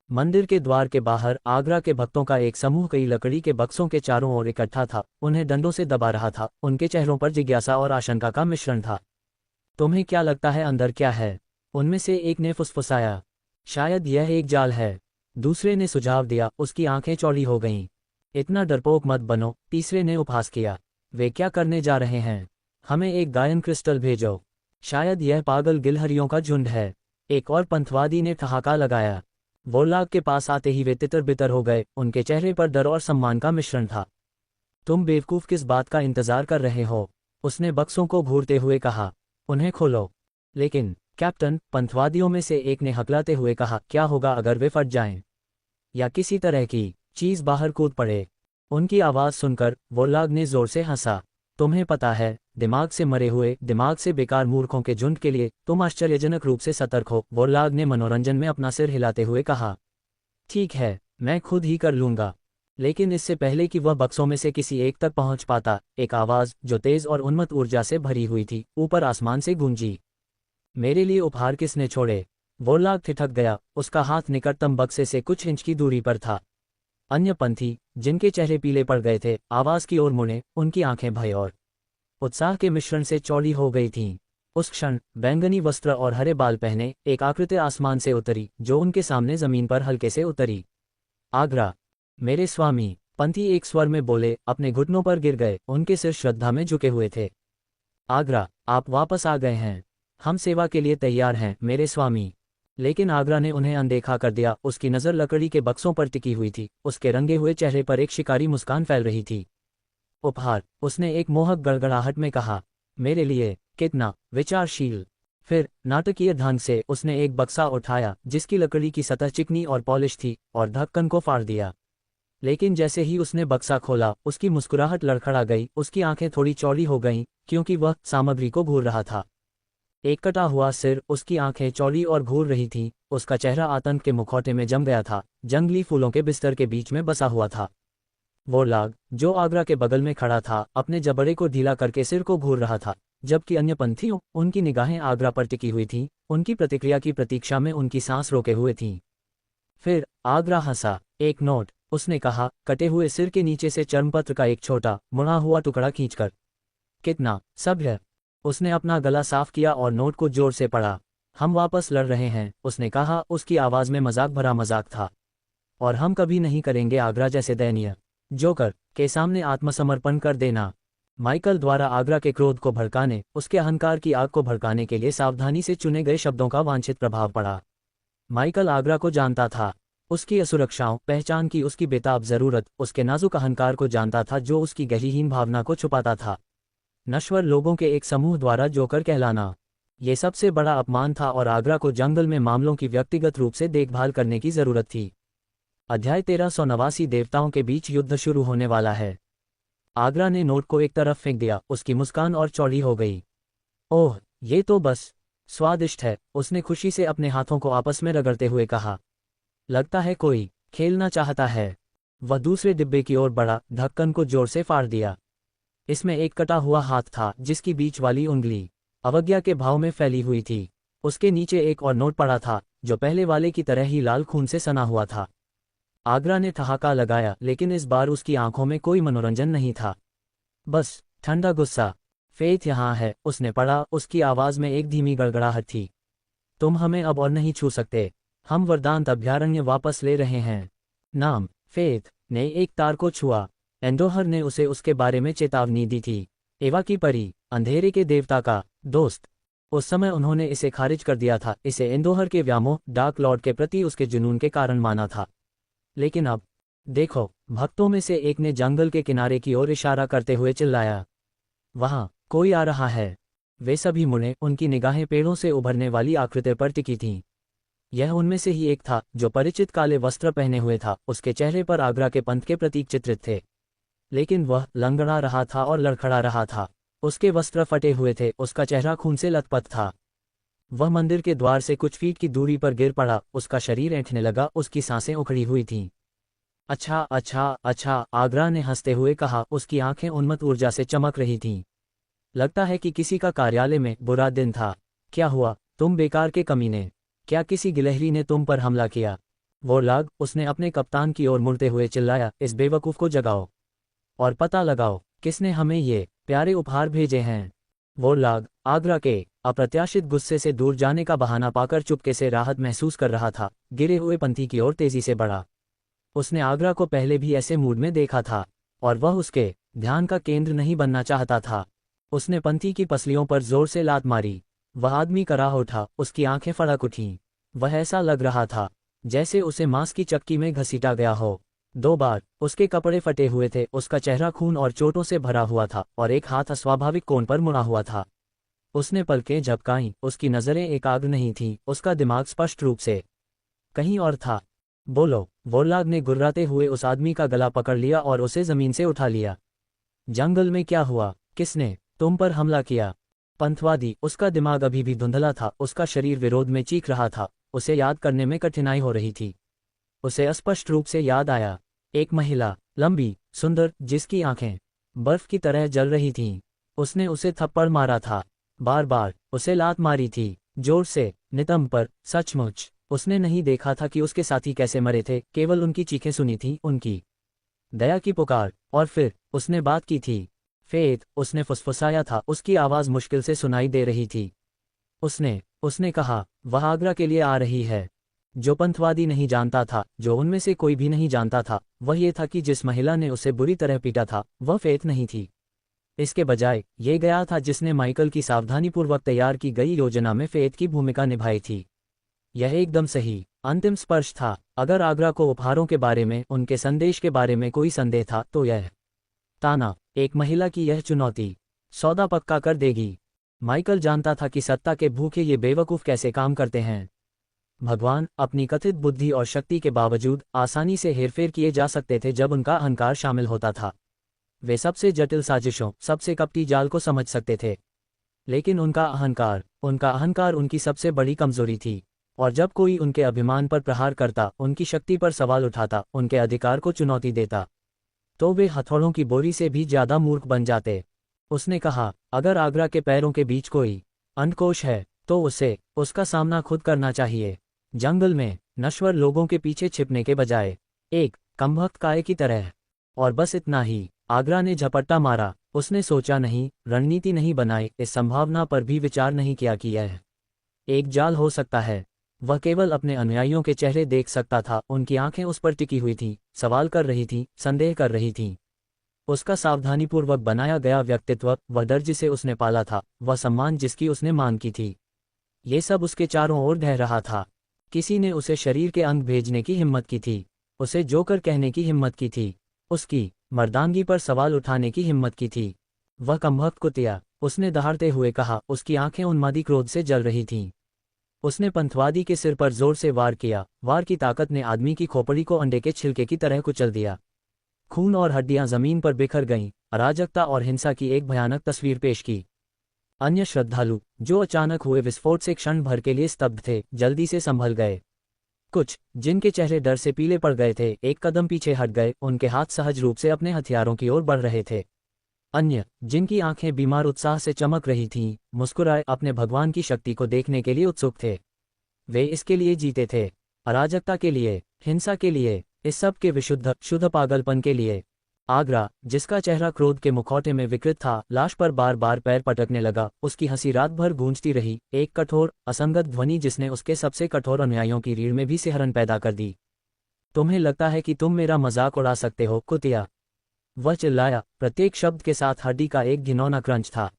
S1: मंदिर के द्वार के बाहर आगरा के भक्तों का एक समूह कई लकड़ी के बक्सों के चारों ओर इकट्ठा था। उन्हें डंडों से दबा रहा था। उनके चेहरों पर जिज्ञासा और आशंका का मिश्रण था। तुम्हें क्या लगता है अंदर क्या है? उनमें से एक ने फुसफुसाया। शायद यह एक जाल है। दूसरे ने सुझाव दिया। उसकी आंखें चौड़ी हो गईं। इतना डरपोक मत बनो, तीसरे ने उपहास किया। वे क्या करने जा रहे हैं? हमें एक गायन क्रिस्टल भेजो। शायद यह पागल गिलहरियों का झुंड है। एक और पंथवादी ने ठहाका लगाया। वोरलाग के पास आते ही वे तितर बितर हो गए। उनके चेहरे पर डर और सम्मान का मिश्रण था। तुम बेवकूफ किस बात का इंतजार कर रहे हो? उसने बक्सों को घूरते हुए कहा, उन्हें खोलो। लेकिन कैप्टन, पंथवादियों में से एक ने हकलाते हुए कहा, क्या होगा अगर वे फट जाएं? या किसी तरह की चीज बाहर कूद पड़े? उनकी आवाज सुनकर वोरलाग ने जोर से हंसा। तुम्हें पता है, दिमाग से मरे हुए, दिमाग से बेकार मूर्खों के झुंड के लिए तुम आश्चर्यजनक रूप से सतर्क हो। वोरलाग ने मनोरंजन में अपना सिर हिलाते हुए कहा, ठीक है, मैं खुद ही कर लूंगा। लेकिन इससे पहले कि वह बक्सों में से किसी एक तक पहुंच पाता, एक आवाज, जो तेज और उन्मत्त ऊर्जा से भरी हुई थी, ऊपर आसमान से गूंजी। मेरे लिए उपहार किसने छोड़े? वोरलाग ठिठक गया। उसका हाथ निकटतम बक्से से कुछ इंच की दूरी पर था। अन्य पंथी, जिनके चेहरे पीले पड़ गए थे, आवाज की ओर मुड़े। उनकी आंखें भय और उत्साह के मिश्रण से चौड़ी हो गई थीं। उस क्षण बैंगनी वस्त्र और हरे बाल पहने एक आकृति आसमान से उतरी, जो उनके सामने जमीन पर हल्के से उतरी। आगरा, मेरे स्वामी, पंथी एक स्वर में बोले। अपने घुटनों पर गिर गए। उनके सिर श्रद्धा में झुके हुए थे। आगरा, आप वापस आ गए हैं। हम सेवा के लिए तैयार हैं, मेरे स्वामी। लेकिन आगरा ने उन्हें अनदेखा कर दिया। उसकी नज़र लकड़ी के बक्सों पर टिकी हुई थी। उसके रंगे हुए चेहरे पर एक शिकारी मुस्कान फैल रही थी। उपहार, उसने एक मोहक गड़गड़ाहट में कहा। मेरे लिए? कितना विचारशील। फिर नाटकीय ढंग से उसने एक बक्सा उठाया, जिसकी लकड़ी की सतह चिकनी और पॉलिश थी, और ढक्कन को फाड़ दिया। लेकिन जैसे ही उसने बक्सा खोला, उसकी मुस्कुराहट लड़खड़ा गई, उसकी आंखें थोड़ी चौड़ी हो गईं, क्योंकि वह सामग्री को घूर रहा था। एक कटा हुआ सिर, उसकी आंखें चौड़ी और घूर रही थीं, उसका चेहरा आतंक के मुखौटे में जम गया था, जंगली फूलों के बिस्तर के बीच में बसा हुआ था। वोरलाग, जो आगरा के बगल में खड़ा था, अपने जबड़े को ढीला करके सिर को घूर रहा था, जबकि अन्य पंथियों, उनकी निगाहें आगरा पर टिकी हुई थीं, उनकी प्रतिक्रिया की प्रतीक्षा में उनकी सांस रोके हुए थीं। फिर आगरा हंसा। एक नोट, उसने कहा, कटे हुए सिर के नीचे से चर्मपत्र का एक छोटा, मुड़ा हुआ टुकड़ा खींचकर। कितना सभ्य। उसने अपना गला साफ किया और नोट को जोर से पढ़ा। हम वापस लड़ रहे हैं, उसने कहा, उसकी आवाज़ में मजाक भरा मजाक था। और हम कभी नहीं करेंगे आगरा जैसे दयनीय जोकर के सामने आत्मसमर्पण कर देना। माइकल द्वारा आगरा के क्रोध को भड़काने, उसके अहंकार की आग को भड़काने के लिए सावधानी से चुने गए शब्दों का वांछित प्रभाव पड़ा। माइकल आगरा को जानता था, उसकी असुरक्षाओं, पहचान की उसकी बेताब ज़रूरत, उसके नाजुक अहंकार को जानता था जो उसकी गहरीहीन भावना को छुपाता था। नश्वर लोगों के एक समूह द्वारा जोकर कहलाना, ये सबसे बड़ा अपमान था और आगरा को जंगल में मामलों की व्यक्तिगत रूप से देखभाल करने की जरूरत थी। अध्याय 1389 देवताओं के बीच युद्ध शुरू होने वाला है। आगरा ने नोट को एक तरफ फेंक दिया, उसकी मुस्कान और चौड़ी हो गई। ओह, ये तो बस स्वादिष्ट है, उसने खुशी से अपने हाथों को आपस में रगड़ते हुए कहा। लगता है कोई खेलना चाहता है। वह दूसरे डिब्बे की ओर बढ़ा, ढक्कन को जोर से फाड़ दिया। इसमें एक कटा हुआ हाथ था, जिसकी बीच वाली उंगली अवज्ञा के भाव में फैली हुई थी। उसके नीचे एक और नोट पड़ा था, जो पहले वाले की तरह ही लाल खून से सना हुआ था। आगरा ने ठहाका लगाया, लेकिन इस बार उसकी आंखों में कोई मनोरंजन नहीं था, बस ठंडा गुस्सा। फेथ यहाँ है, उसने पढ़ा, उसकी आवाज़ में एक धीमी गड़गड़ाहट थी। तुम हमें अब और नहीं छू सकते, हम वरदांत अभयारण्य वापस ले रहे हैं। नाम, फेथ ने एक तार को छुआ। एंडोहर ने उसे उसके बारे में चेतावनी दी थी। एवा की परी, अंधेरे के देवता का दोस्त। उस समय उन्होंने इसे खारिज कर दिया था, इसे एंडोहर के व्यामोह, डार्क लॉर्ड के प्रति उसके जुनून के कारण माना था। लेकिन अब देखो, भक्तों में से एक ने जंगल के किनारे की ओर इशारा करते हुए चिल्लाया। वहां कोई आ रहा है। वे सभी मुड़े, उनकी निगाहें पेड़ों से उभरने वाली आकृति पर टिकी थीं। यह उनमें से ही एक था, जो परिचित काले वस्त्र पहने हुए था, उसके चेहरे पर आगरा के पंथ के प्रतीक चित्रित थे। लेकिन वह लंगड़ा रहा था और लड़खड़ा रहा था। उसके वस्त्र फटे हुए थे, उसका चेहरा खून से लथपथ था। वह मंदिर के द्वार से कुछ फीट की दूरी पर गिर पड़ा, उसका शरीर ऐंठने लगा, उसकी सांसें उखड़ी हुई थीं। अच्छा अच्छा अच्छा, आगरा ने हंसते हुए कहा, उसकी आंखें उन्मत्त ऊर्जा से चमक रही थीं। लगता है कि किसी का कार्यालय में बुरा दिन था। क्या हुआ, तुम बेकार के कमीने? क्या किसी गिलहरी ने तुम पर हमला किया? वोरलाग, उसने अपने कप्तान की ओर मुड़ते हुए चिल्लाया, इस बेवकूफ़ को जगाओ और पता लगाओ किसने हमें ये प्यारे उपहार भेजे हैं। वोरलाग, आगरा के अप्रत्याशित गुस्से से दूर जाने का बहाना पाकर चुपके से राहत महसूस कर रहा था, गिरे हुए पंथी की ओर तेजी से बढ़ा। उसने आगरा को पहले भी ऐसे मूड में देखा था, और वह उसके ध्यान का केंद्र नहीं बनना चाहता था। उसने पंथी की पसलियों पर जोर से लात मारी। वह आदमी कराह उठा, उसकी आंखें फड़क उठीं। वह ऐसा लग रहा था जैसे उसे मांस की चक्की में घसीटा गया हो। 2 बार उसके कपड़े फटे हुए थे, उसका चेहरा खून और चोटों से भरा हुआ था, और एक हाथ अस्वाभाविक कोण पर मुड़ा हुआ था। उसने पलकें झपकाईं, उसकी नज़रें एकाग्र नहीं थीं, उसका दिमाग स्पष्ट रूप से कहीं और था। बोलो, वोरलाग ने गुर्राते हुए उस आदमी का गला पकड़ लिया और उसे जमीन से उठा लिया। जंगल में क्या हुआ? किसने तुम पर हमला किया? पंथवादी, उसका दिमाग अभी भी धुंधला था, उसका शरीर विरोध में चीख रहा था, उसे याद करने में कठिनाई हो रही थी। उसे अस्पष्ट रूप से याद आया, एक महिला, लंबी, सुंदर, जिसकी आंखें बर्फ की तरह जल रही थीं। उसने उसे थप्पड़ मारा था, बार बार उसे लात मारी थी, जोर से, नितंब पर। सचमुच उसने नहीं देखा था कि उसके साथी कैसे मरे थे, केवल उनकी चीखें सुनी थीं, उनकी दया की पुकार, और फिर उसने बात की थी। फेथ, उसने फुसफुसाया था, उसकी आवाज़ मुश्किल से सुनाई दे रही थी। उसने कहा, वह आगरा के लिए आ रही है। जो पंथवादी नहीं जानता था, जो उनमें से कोई भी नहीं जानता था, वह ये था कि जिस महिला ने उसे बुरी तरह पीटा था, वह फेथ नहीं थी। इसके बजाय ये गया था जिसने माइकल की सावधानीपूर्वक तैयार की गई योजना में फेथ की भूमिका निभाई थी। यह एकदम सही अंतिम स्पर्श था। अगर आगरा को उपहारों के बारे में, उनके संदेश के बारे में कोई संदेह था, तो यह ताना, एक महिला की यह चुनौती, सौदा पक्का कर देगी। माइकल जानता था कि सत्ता के भूखे ये बेवकूफ़ कैसे काम करते हैं। भगवान अपनी कथित बुद्धि और शक्ति के बावजूद आसानी से हेरफेर किए जा सकते थे जब उनका अहंकार शामिल होता था। वे सबसे जटिल साजिशों, सबसे कपटी जाल को समझ सकते थे। लेकिन उनका अहंकार उनकी सबसे बड़ी कमजोरी थी। और जब कोई उनके अभिमान पर प्रहार करता, उनकी शक्ति पर सवाल उठाता, उनके अधिकार को चुनौती देता, तो वे हथौड़ों की बोरी से भी ज्यादा मूर्ख बन जाते। उसने कहा, अगर आगरा के पैरों के बीच कोई अंधकोश है तो उसे उसका सामना खुद करना चाहिए, जंगल में नश्वर लोगों के पीछे छिपने के बजाय, एक कमबख्त काय की तरह। और बस इतना ही। आगरा ने झपट्टा मारा। उसने सोचा नहीं, रणनीति नहीं बनाई, इस संभावना पर भी विचार नहीं किया कि यह एक जाल हो सकता है। वह केवल अपने अनुयायियों के चेहरे देख सकता था। उनकी आंखें उस पर टिकी हुई थीं, सवाल कर रही थीं, संदेह कर रही थीं। उसका सावधानीपूर्वक बनाया गया व्यक्तित्व, वह डर जिसे उसने पाला था, वह सम्मान जिसकी उसने मांग की थी, ये सब उसके चारों ओर ढह रहा था। किसी ने उसे शरीर के अंग भेजने की हिम्मत की थी, उसे जोकर कहने की हिम्मत की थी, उसकी मर्दानगी पर सवाल उठाने की हिम्मत की थी। वह कमबख्त कुतिया, उसने दहाड़ते हुए कहा। उसकी आंखें उन्मादी क्रोध से जल रही थीं। उसने पंथवादी के सिर पर जोर से वार किया। वार की ताकत ने आदमी की खोपड़ी को अंडे के छिलके की तरह कुचल दिया। खून और हड्डियां जमीन पर बिखर गईं। अराजकता और हिंसा की एक भयानक तस्वीर पेश की। अन्य श्रद्धालु, जो अचानक हुए विस्फोट से क्षण भर के लिए स्तब्ध थे, जल्दी से संभल गए। कुछ, जिनके चेहरे डर से पीले पड़ गए थे, एक कदम पीछे हट गए, उनके हाथ सहज रूप से अपने हथियारों की ओर बढ़ रहे थे। अन्य, जिनकी आंखें बीमार उत्साह से चमक रही थीं, मुस्कुराए, अपने भगवान की शक्ति को देखने के लिए उत्सुक थे। वे इसके लिए जीते थे, अराजकता के लिए, हिंसा के लिए, इस सब के शुद्ध पागलपन के लिए। आगरा, जिसका चेहरा क्रोध के मुखौटे में विकृत था, लाश पर बार बार पैर पटकने लगा। उसकी हंसी रात भर गूंजती रही, एक कठोर, असंगत ध्वनि जिसने उसके सबसे कठोर अनुयायियों की रीढ़ में भी सिहरन पैदा कर दी। तुम्हें लगता है कि तुम मेरा मजाक उड़ा सकते हो, कुतिया? वह चिल्लाया, प्रत्येक शब्द के साथ हड्डी का एक घिनौना क्रंच था।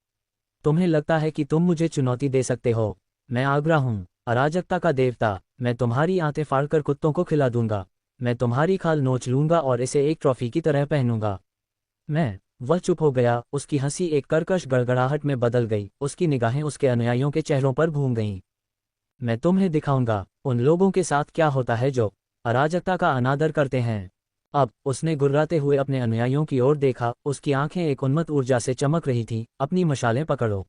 S1: तुम्हें लगता है कि तुम मुझे चुनौती दे सकते हो? मैं आगरा हूं, अराजकता का देवता। मैं तुम्हारी आंतें फाड़कर कुत्तों को खिला दूंगा। मैं तुम्हारी खाल नोच लूंगा और इसे एक ट्रॉफी की तरह पहनूंगा। वह चुप हो गया। उसकी हंसी एक कर्कश गड़गड़ाहट में बदल गई। उसकी निगाहें उसके अनुयायियों के चेहरों पर घूम गईं। मैं तुम्हें दिखाऊंगा उन लोगों के साथ क्या होता है जो अराजकता का अनादर करते हैं। अब उसने गुर्राते हुए अपने अनुयायियों की ओर देखा। उसकी आंखें एक उन्मत्त ऊर्जा से चमक रही थीं। अपनी मशालें पकड़ो,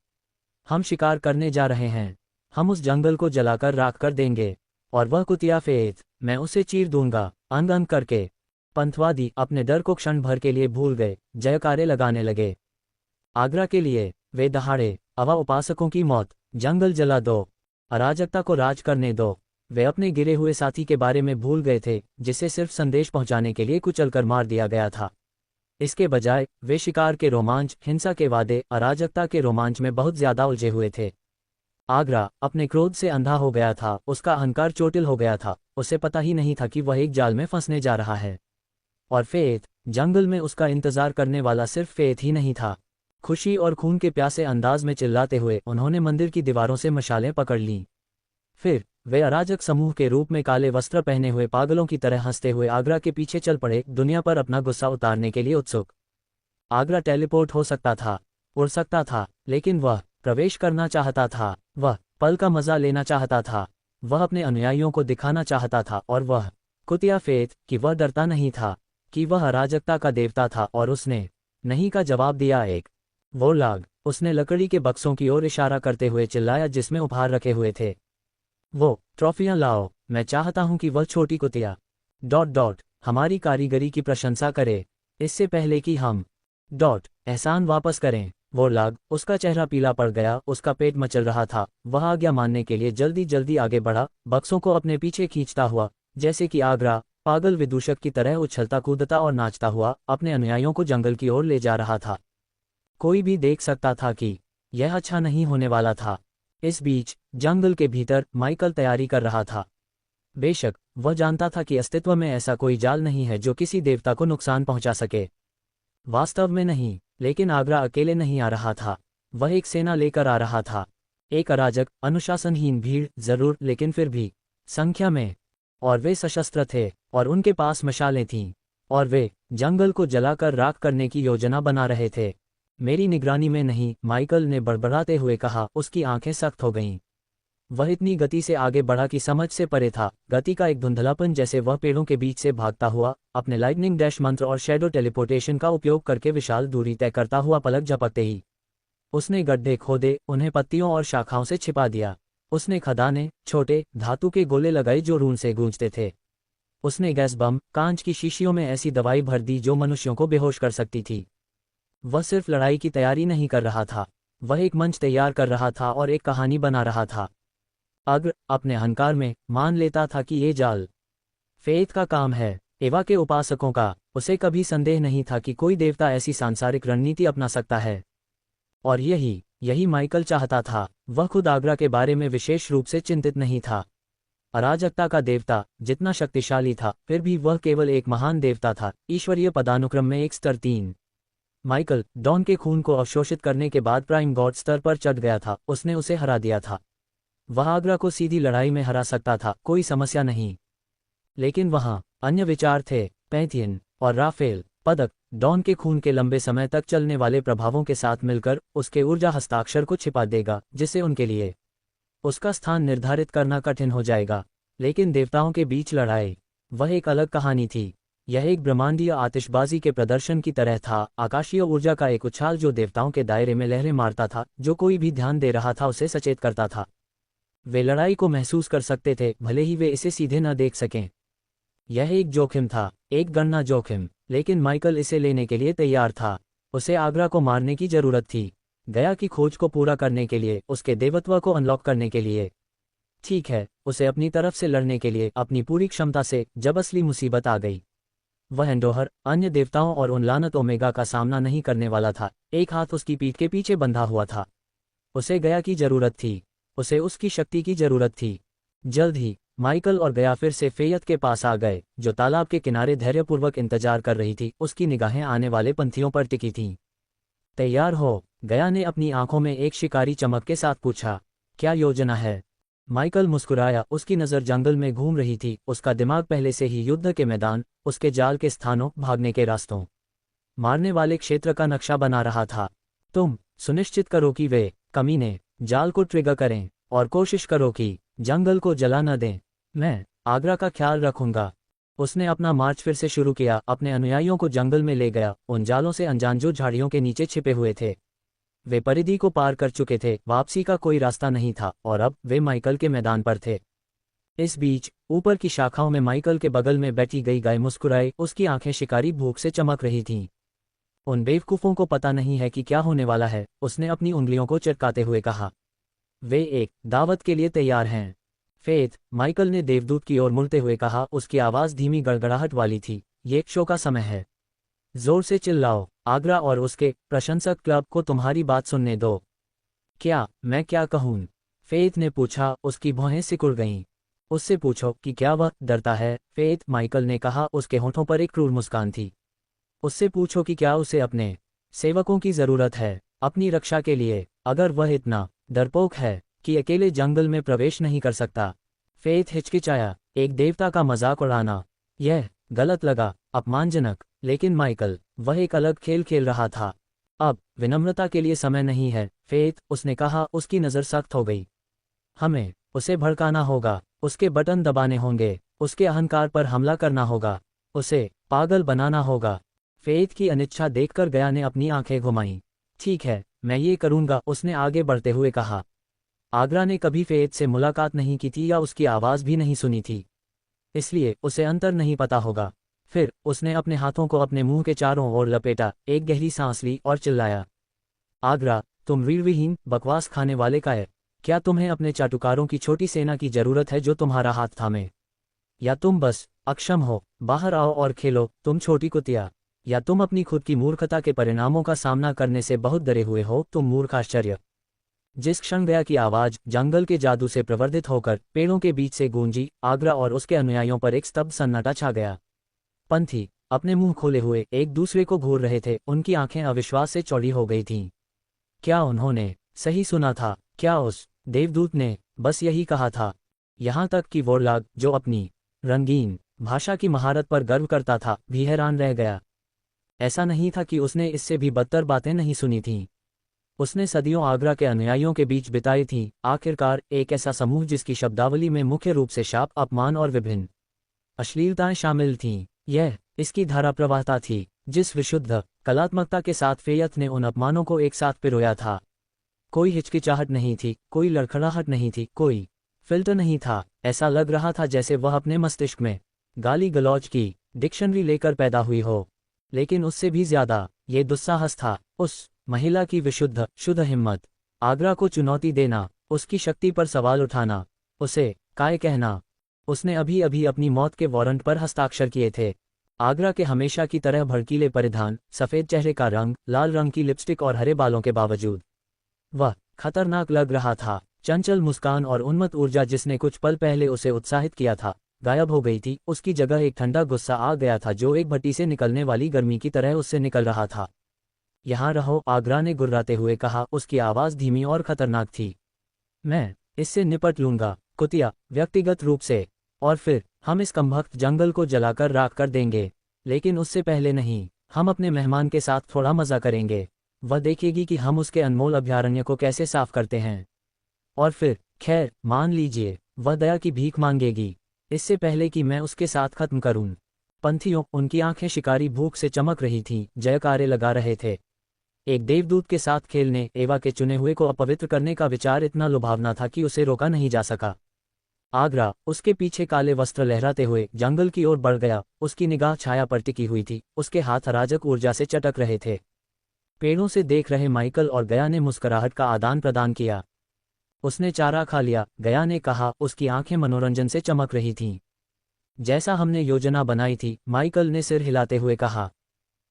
S1: हम शिकार करने जा रहे हैं। हम उस जंगल को जलाकर राख कर देंगे। और वह कुतिया फेत, मैं उसे चीर दूंगा, अंग अंग करके। पंथवादी अपने डर को क्षण भर के लिए भूल गए, जयकारे लगाने लगे। आगरा के लिए वे दहाड़े, अवा उपासकों की मौत, जंगल जला दो, अराजकता को राज करने दो। वे अपने गिरे हुए साथी के बारे में भूल गए थे, जिसे सिर्फ संदेश पहुंचाने के लिए कुचलकर मार दिया गया था। इसके बजाय वे शिकार के रोमांच, हिंसा के वादे, अराजकता के रोमांच में बहुत ज्यादा उलझे हुए थे। आगरा अपने क्रोध से अंधा हो गया था। उसका अहंकार चोटिल हो गया था। उसे पता ही नहीं था कि वह एक जाल में फंसने जा रहा है। और फेत, जंगल में उसका इंतजार करने वाला सिर्फ फेत ही नहीं था। खुशी और खून के प्यासे अंदाज में चिल्लाते हुए उन्होंने मंदिर की दीवारों से मशालें पकड़ लीं। फिर वे अराजक समूह के रूप में काले वस्त्र पहने हुए पागलों की तरह हंसते हुए आगरा के पीछे चल पड़े, दुनिया पर अपना गुस्सा उतारने के लिए उत्सुक। आगरा टेलीपोर्ट हो सकता था, उड़ सकता था, लेकिन वह प्रवेश करना चाहता था। वह पल का मजा लेना चाहता था। वह अपने अनुयायियों को दिखाना चाहता था, और वह कुतिया फेत, कि वह डरता नहीं था, कि वह अराजकता का देवता था। और उसने नहीं का जवाब दिया। एक वो लाग, उसने लकड़ी के बक्सों की ओर इशारा करते हुए चिल्लाया जिसमें उपहार रखे हुए थे। वो ट्रॉफियां लाओ। मैं चाहता हूं कि वह छोटी कुतिया हमारी कारीगरी की प्रशंसा करे, इससे पहले कि हम एहसान वापस करें। वो लाग, उसका चेहरा पीला पड़ गया, उसका पेट मचल रहा था। वह आज्ञा मानने के लिए जल्दी जल्दी आगे बढ़ा, बक्सों को अपने पीछे खींचता हुआ, जैसे कि आगरा पागल विदूषक की तरह उछलता कूदता और नाचता हुआ अपने अनुयायियों को जंगल की ओर ले जा रहा था। कोई भी देख सकता था कि यह अच्छा नहीं होने वाला था। इस बीच जंगल के भीतर माइकल तैयारी कर रहा था। बेशक वह जानता था कि अस्तित्व में ऐसा कोई जाल नहीं है जो किसी देवता को नुकसान पहुंचा सके। वास्तव में नहीं, लेकिन आगरा अकेले नहीं आ रहा था। वह एक सेना लेकर आ रहा था। एक अराजक, अनुशासनहीन भीड़ जरूर, लेकिन फिर भी संख्या में। और वे सशस्त्र थे, और उनके पास मशालें थीं, और वे जंगल को जलाकर राख करने की योजना बना रहे थे। मेरी निगरानी में नहीं, माइकल ने बड़बड़ाते हुए कहा। उसकी आंखें सख्त हो गईं। वह इतनी गति से आगे बढ़ा कि समझ से परे था, गति का एक धुंधलापन, जैसे वह पेड़ों के बीच से भागता हुआ अपने लाइटनिंग डैश मंत्र और शैडो टेलीपोर्टेशन का उपयोग करके विशाल दूरी तय करता हुआ पलक झपकते ही उसने गड्ढे खोदे, उन्हें पत्तियों और शाखाओं से छिपा दिया। उसने खदानें, छोटे धातु के गोले लगाए जो रून से गूंजते थे। उसने गैस बम, कांच की शीशियों में ऐसी दवाई भर दी जो मनुष्यों को बेहोश कर सकती थी। वह सिर्फ लड़ाई की तैयारी नहीं कर रहा था, वह एक मंच तैयार कर रहा था और एक कहानी बना रहा था। अग्र अपने अहंकार में मान लेता था कि ये जाल फेथ का काम है, एवा के उपासकों का। उसे कभी संदेह नहीं था कि कोई देवता ऐसी सांसारिक रणनीति अपना सकता है। और यही माइकल चाहता था। वह खुद आगरा के बारे में विशेष रूप से चिंतित नहीं था। अराजकता का देवता जितना शक्तिशाली था, फिर भी वह केवल एक महान देवता था, ईश्वरीय पदानुक्रम में एक स्तर 3। माइकल डॉन के खून को अवशोषित करने के बाद प्राइम गॉड स्तर पर चढ़ गया था। उसने उसे हरा दिया था। वह आगरा को सीधी लड़ाई में हरा सकता था, कोई समस्या नहीं। लेकिन वहां अन्य विचार थे। पैंथियन और राफेल पदक डॉन के खून के लंबे समय तक चलने वाले प्रभावों के साथ मिलकर उसके ऊर्जा हस्ताक्षर को छिपा देगा, जिससे उनके लिए उसका स्थान निर्धारित करना कठिन हो जाएगा। लेकिन देवताओं के बीच लड़ाई, वह एक अलग कहानी थी। यह एक ब्रह्मांडीय आतिशबाजी के प्रदर्शन की तरह था, आकाशीय ऊर्जा का एक उछाल जो देवताओं के दायरे में लहरें मारता था। जो कोई भी ध्यान दे रहा था उसे सचेत करता था। वे लड़ाई को महसूस कर सकते थे, भले ही वे इसे सीधे न देख सकें। यह एक जोखिम था, एक गणना जोखिम, लेकिन माइकल इसे लेने के लिए तैयार था। उसे आगरा को मारने की जरूरत थी, गया की खोज को पूरा करने के लिए, उसके देवत्व को अनलॉक करने के लिए। ठीक है, उसे अपनी तरफ से लड़ने के लिए, अपनी पूरी क्षमता से। जब असली मुसीबत आ गई, वह एंडोहर, अन्य देवताओं और उन लानत ओमेगा का सामना नहीं करने वाला था। एक हाथ उसकी पीठ के पीछे बंधा हुआ था। उसे गया की जरूरत थी, उसे उसकी शक्ति की जरूरत थी। जल्द ही माइकल और गया फिर से फेयत के पास आ गए, जो तालाब के किनारे धैर्यपूर्वक इंतजार कर रही थी। उसकी निगाहें आने वाले पंथियों पर टिकी थीं। तैयार हो? गया ने अपनी आंखों में एक शिकारी चमक के साथ पूछा। क्या योजना है? माइकल मुस्कुराया। उसकी नज़र जंगल में घूम रही थी। उसका दिमाग पहले से ही युद्ध के मैदान, उसके जाल के स्थानों, भागने के रास्तों, मारने वाले क्षेत्र का नक्शा बना रहा था। तुम सुनिश्चित करो कि वे कमीने जाल को ट्रिगर करें, और कोशिश करो कि जंगल को जला न दें। मैं आगरा का ख्याल रखूंगा। उसने अपना मार्च फिर से शुरू किया, अपने अनुयायियों को जंगल में ले गया, उन जालों से अनजान जो झाड़ियों के नीचे छिपे हुए थे। वे परिधि को पार कर चुके थे, वापसी का कोई रास्ता नहीं था, और अब वे माइकल के मैदान पर थे। इस बीच ऊपर की शाखाओं में माइकल के बगल में बैठी गई गाय मुस्कुराई। उसकी आंखें शिकारी भूख से चमक रही थीं। उन बेवकूफों को पता नहीं है कि क्या होने वाला है, उसने अपनी उंगलियों को चटकाते हुए कहा। वे एक दावत के लिए तैयार हैं। फेथ, माइकल ने देवदूत की ओर मुड़ते हुए कहा। उसकी आवाज धीमी गड़गड़ाहट वाली थी। ये शो का समय है, जोर से चिल्लाओ। आगरा और उसके प्रशंसक क्लब को तुम्हारी बात सुनने दो। क्या मैं क्या कहूँ? फेथ ने पूछा। उसकी भौहें सिकुड़ गईं। उससे पूछो कि क्या वह डरता है। फेथ, माइकल ने कहा। उसके होठों पर एक क्रूर मुस्कान थी। उससे पूछो कि क्या उसे अपने सेवकों की जरूरत है, अपनी रक्षा के लिए। अगर वह इतना डरपोक है कि अकेले जंगल में प्रवेश नहीं कर सकता। फेथ हिचकिचाया। एक देवता का मजाक उड़ाना, यह गलत लगा, अपमानजनक। लेकिन माइकल, वह एक अलग खेल खेल रहा था। अब विनम्रता के लिए समय नहीं है, फेथ, उसने कहा। उसकी नज़र सख्त हो गई। हमें उसे भड़काना होगा, उसके बटन दबाने होंगे, उसके अहंकार पर हमला करना होगा, उसे पागल बनाना होगा। फेथ की अनिच्छा देखकर गया ने अपनी आंखें घुमाईं। ठीक है, मैं ये करूंगा, उसने आगे बढ़ते हुए कहा। आगरा ने कभी फेथ से मुलाकात नहीं की थी या उसकी आवाज़ भी नहीं सुनी थी, इसलिए उसे अंतर नहीं पता होगा। फिर उसने अपने हाथों को अपने मुंह के चारों ओर लपेटा, एक गहरी सांस ली और चिल्लाया। आगरा, तुम वीरविहीन बकवास खाने वाले कायर, क्या तुम्हें अपने चाटुकारों की छोटी सेना की जरूरत है जो तुम्हारा हाथ थामे? या तुम बस अक्षम हो? बाहर आओ और खेलो, तुम छोटी कुतिया। या तुम अपनी खुद की मूर्खता के परिणामों का सामना करने से बहुत डरे हुए हो, तुम मूर्ख आश्चर्य। जिस क्षण गया की आवाज जंगल के जादू से प्रवर्धित होकर पेड़ों के बीच से गूंजी, आगरा और उसके अनुयायियों पर एक स्तब्ध सन्नाटा छा गया। पंथी अपने मुंह खोले हुए एक दूसरे को घूर रहे थे। उनकी आंखें अविश्वास से चौड़ी हो गई थीं। क्या उन्होंने सही सुना था? क्या उस देवदूत ने बस यही कहा था? यहाँ तक कि वोरलाग, जो अपनी रंगीन भाषा की महारत पर गर्व करता था, भी हैरान रह गया। ऐसा नहीं था कि उसने इससे भी बदतर बातें नहीं सुनी थीं। उसने सदियों आगरा के अनुयायियों के बीच बिताई थी, आखिरकार एक ऐसा समूह जिसकी शब्दावली में मुख्य रूप से शाप, अपमान और विभिन्न अश्लीलताएं शामिल थीं। यह इसकी धारा प्रवाहता थी, जिस विशुद्ध कलात्मकता के साथ फ़ैयत ने उन अपमानों को एक साथ पिरोया था। कोई हिचकिचाहट नहीं थी, कोई लड़खड़ाहट नहीं थी, कोई फिल्टर नहीं था। ऐसा लग रहा था जैसे वह अपने मस्तिष्क में गाली गलौज की डिक्शनरी लेकर पैदा हुई हो। लेकिन उससे भी ज्यादा ये दुस्साहस था, उस महिला की विशुद्ध शुद्ध हिम्मत, आगरा को चुनौती देना, उसकी शक्ति पर सवाल उठाना, उसे काय कहना। उसने अभी अभी अपनी मौत के वारंट पर हस्ताक्षर किए थे। आगरा के हमेशा की तरह भड़कीले परिधान, सफ़ेद चेहरे का रंग, लाल रंग की लिपस्टिक और हरे बालों के बावजूद वह खतरनाक लग रहा था। चंचल मुस्कान और उन्मत्त ऊर्जा जिसने कुछ पल पहले उसे उत्साहित किया था, गायब हो गई थी। उसकी जगह एक ठंडा गुस्सा आ गया था जो एक भट्टी से निकलने वाली गर्मी की तरह उससे निकल रहा था। यहाँ रहो, आगरा ने गुर्राते हुए कहा। उसकी आवाज़ धीमी और खतरनाक थी। मैं इससे निपट लूंगा, कुतिया, व्यक्तिगत रूप से, और फिर हम इस कमबख्त जंगल को जलाकर राख कर देंगे। लेकिन उससे पहले नहीं, हम अपने मेहमान के साथ थोड़ा मज़ा करेंगे। वह देखेगी कि हम उसके अनमोल अभयारण्य को कैसे साफ करते हैं। और फिर, खैर, मान लीजिए, वह दया की भीख मांगेगी, इससे पहले कि मैं उसके साथ खत्म करूं। पंथियों, उनकी आंखें शिकारी भूख से चमक रही थीं, जयकारे लगा रहे थे। एक देवदूत के साथ खेलने, एवा के चुने हुए को अपवित्र करने का विचार इतना लुभावना था कि उसे रोका नहीं जा सका। आगरा, उसके पीछे काले वस्त्र लहराते हुए, जंगल की ओर बढ़ गया। उसकी निगाह छाया पर टिकी हुई थी, उसके हाथ अराजक ऊर्जा से चटक रहे थे। पेड़ों से देख रहे माइकल और गया ने मुस्कुराहट का आदान प्रदान किया। उसने चारा खा लिया, गया ने कहा। उसकी आंखें मनोरंजन से चमक रही थीं। जैसा हमने योजना बनाई थी, माइकल ने सिर हिलाते हुए कहा।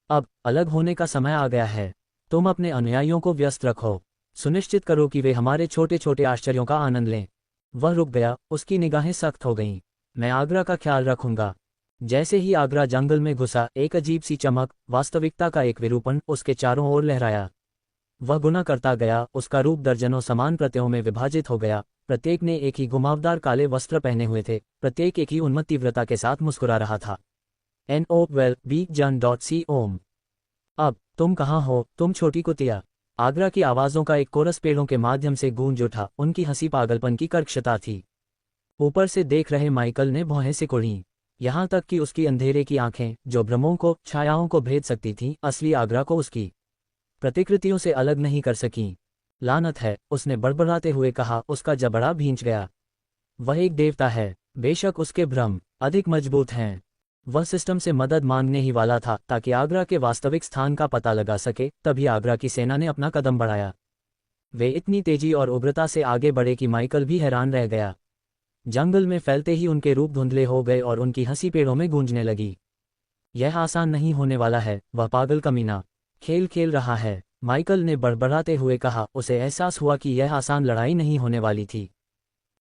S1: अब अलग होने का समय आ गया है। तुम अपने अनुयायियों को व्यस्त रखो, सुनिश्चित करो कि वे हमारे छोटे छोटे आश्चर्यों का आनंद लें। वह रुक गया, उसकी निगाहें सख्त हो गईं। मैं आगरा का ख्याल रखूंगा। जैसे ही आगरा जंगल में घुसा, एक अजीब सी चमक, वास्तविकता का एक विरूपण उसके चारों ओर लहराया। वह गुना करता गया, उसका रूप दर्जनों समान प्रत्ययों में विभाजित हो गया। प्रत्येक ने एक ही घुमावदार काले वस्त्र पहने हुए थे, प्रत्येक एक ही उन्मत्त तीव्रता के साथ मुस्कुरा रहा था। NOWELL-BEACON.COM। अब तुम कहाँ हो, तुम छोटी कुतिया? आगरा की आवाज़ों का एक कोरस पेड़ों के माध्यम से गूंज उठा। उनकी हंसी पागलपन की कर्कशता थी। ऊपर से देख रहे माइकल ने भौहें सिकुड़ीं, यहाँ तक कि उसकी अंधेरे की आंखें, जो भ्रमों को, छायाओं को भेद सकती थीं, असली आगरा को उसकी प्रतिकृतियों से अलग नहीं कर सकीं। लानत है, उसने बड़बड़ाते हुए कहा। उसका जबड़ा भींच गया। वह एक देवता है, बेशक उसके भ्रम अधिक मजबूत हैं। वह सिस्टम से मदद मांगने ही वाला था ताकि आगरा के वास्तविक स्थान का पता लगा सके। तभी आगरा की सेना ने अपना कदम बढ़ाया। वे इतनी तेजी और उग्रता से आगे बढ़े कि माइकल भी हैरान रह गया। जंगल में फैलते ही उनके रूप धुंधले हो गए और उनकी हंसी पेड़ों में गूंजने लगी। यह आसान नहीं होने वाला है, वह पागल कमीना खेल खेल रहा है, माइकल ने बड़बड़ाते हुए कहा। उसे एहसास हुआ कि यह आसान लड़ाई नहीं होने वाली थी।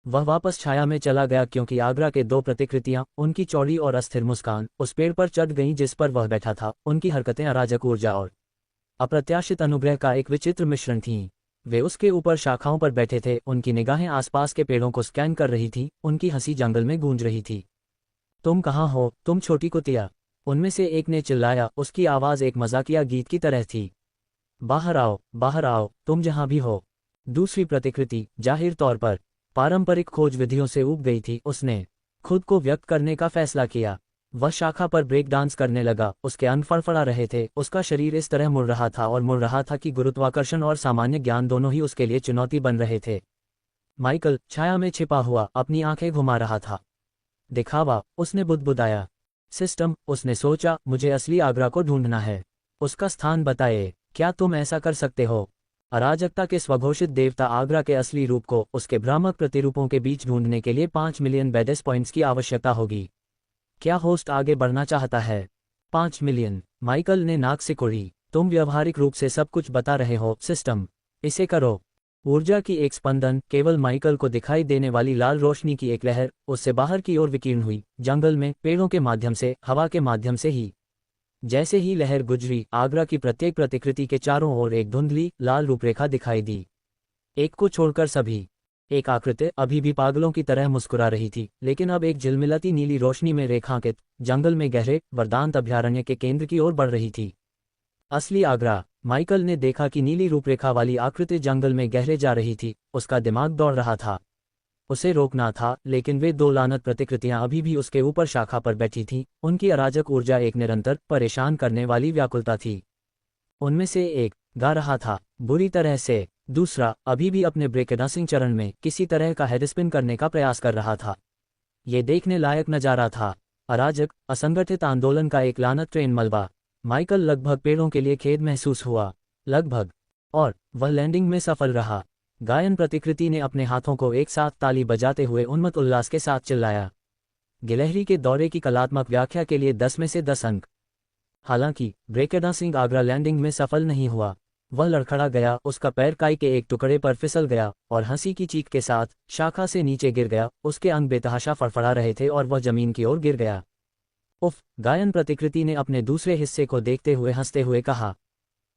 S1: वह वापस छाया में चला गया क्योंकि आगरा के दो प्रतिकृतियां, उनकी चौड़ी और अस्थिर मुस्कान, उस पेड़ पर चढ़ गईं जिस पर वह बैठा था। उनकी हरकतें अराजक ऊर्जा और अप्रत्याशित अनुग्रह का एक विचित्र मिश्रण थीं। वे उसके ऊपर शाखाओं पर बैठे थे, उनकी निगाहें आसपास के पेड़ों को स्कैन कर रही थीं, उनकी हंसी जंगल में गूंज रही थी। तुम कहाँ हो, तुम छोटी कुतिया? उनमें से एक ने चिल्लाया, उसकी आवाज़ एक मजाकिया गीत की तरह थी। बाहर आओ, तुम जहां भी हो। दूसरी प्रतिकृति, जाहिर तौर पर पारंपरिक खोज विधियों से ऊब गई थी, उसने खुद को व्यक्त करने का फैसला किया। वह शाखा पर ब्रेक डांस करने लगा, उसके अन्न फड़फड़ा रहे थे, उसका शरीर इस तरह मुड़ रहा था और मुड़ रहा था कि गुरुत्वाकर्षण और सामान्य ज्ञान दोनों ही उसके लिए चुनौती बन रहे थे। माइकल छाया में छिपा हुआ अपनी आंखें घुमा रहा था। दिखावा, उसने बुदबुदाया। सिस्टम, उसने सोचा, मुझे असली आगरा को ढूंढना है। उसका स्थान बताए, क्या तुम ऐसा कर सकते हो? अराजकता के स्वघोषित देवता आगरा के असली रूप को उसके भ्रामक प्रतिरूपों के बीच ढूंढने के लिए 5 मिलियन बेडेस पॉइंट्स की आवश्यकता होगी। क्या होस्ट आगे बढ़ना चाहता है? 5 मिलियन, माइकल ने नाक सिकोड़ी। तुम व्यावहारिक रूप से सब कुछ बता रहे हो सिस्टम, इसे करो। ऊर्जा की एक स्पंदन, केवल माइकल को दिखाई देने वाली लाल रोशनी की एक लहर, उससे बाहर की ओर विकीर्ण हुई, जंगल में, पेड़ों के माध्यम से, हवा के माध्यम से ही। जैसे ही लहर गुजरी, आगरा की प्रत्येक प्रतिकृति के चारों ओर एक धुंधली, लाल रूपरेखा दिखाई दी। एक को छोड़कर सभी। एक आकृति अभी भी पागलों की तरह मुस्कुरा रही थी, लेकिन अब एक झिलमिलाती नीली रोशनी में रेखांकित, जंगल में गहरे, वरदांत अभयारण्य के केंद्र की ओर बढ़ रही थी। असली आगरा, माइकल ने देखा कि नीली रूपरेखा वाली आकृति जंगल में गहरे जा रही थी। उसका दिमाग दौड़ रहा था, उसे रोकना था, लेकिन वे दो लानत प्रतिकृतियां अभी भी उसके ऊपर शाखा पर बैठी थीं। उनकी अराजक ऊर्जा एक निरंतर परेशान करने वाली व्याकुलता थी। उनमें से एक गा रहा था बुरी तरह से, दूसरा अभी भी अपने ब्रेक डांसिंग चरण में किसी तरह का हेडस्पिन करने का प्रयास कर रहा था। ये देखने लायक नजारा था। अराजक असंगठित आंदोलन का एक लानत ट्रेन मलबा। माइकल लगभग पेड़ों के लिए खेद महसूस हुआ, लगभग, और वह लैंडिंग में सफल रहा। गायन प्रतिकृति ने अपने हाथों को एक साथ ताली बजाते हुए उन्मत्त उल्लास के साथ चिल्लाया। गिलहरी के दौरे की कलात्मक व्याख्या के लिए 10 में से 10 अंक। हालांकि ब्रेकडांसिंग आगरा लैंडिंग में सफल नहीं हुआ। वह लड़खड़ा गया, उसका पैर काई के एक टुकड़े पर फिसल गया और हंसी की चीख के साथ शाखा से नीचे गिर गया। उसके अंग बेतहाशा फड़फड़ा रहे थे और वह जमीन की ओर गिर गया। उफ! गायन प्रतिकृति ने अपने दूसरे हिस्से को देखते हुए हंसते हुए कहा,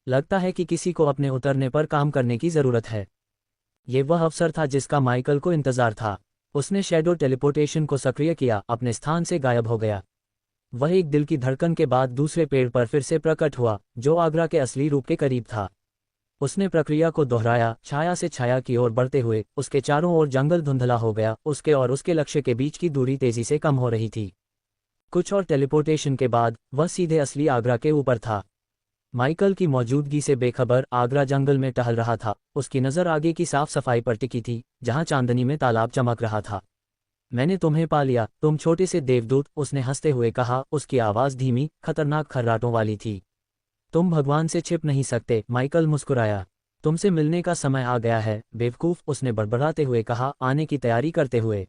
S1: लगता है कि किसी को अपने उतरने पर काम करने की जरूरत है। ये वह अवसर था जिसका माइकल को इंतजार था। उसने शैडो टेलीपोर्टेशन को सक्रिय किया, अपने स्थान से गायब हो गया। वह एक दिल की धड़कन के बाद दूसरे पेड़ पर फिर से प्रकट हुआ, जो आगरा के असली रूप के करीब था। उसने प्रक्रिया को दोहराया, छाया से छाया की ओर बढ़ते हुए उसके चारों ओर जंगल धुंधला हो गया। उसके और उसके लक्ष्य के बीच की दूरी तेजी से कम हो रही थी। कुछ और टेलीपोर्टेशन के बाद वह सीधे असली आगरा के ऊपर था। माइकल की मौजूदगी से बेखबर आगरा जंगल में टहल रहा था। उसकी नज़र आगे की साफ सफाई पर टिकी थी, जहां चांदनी में तालाब चमक रहा था। मैंने तुम्हें पा लिया, तुम छोटे से देवदूत, उसने हंसते हुए कहा। उसकी आवाज़ धीमी, खतरनाक खर्राटों वाली थी। तुम भगवान से छिप नहीं सकते, माइकल मुस्कुराया। तुमसे मिलने का समय आ गया है, बेवकूफ़, उसने बड़बड़ाते हुए कहा, आने की तैयारी करते हुए।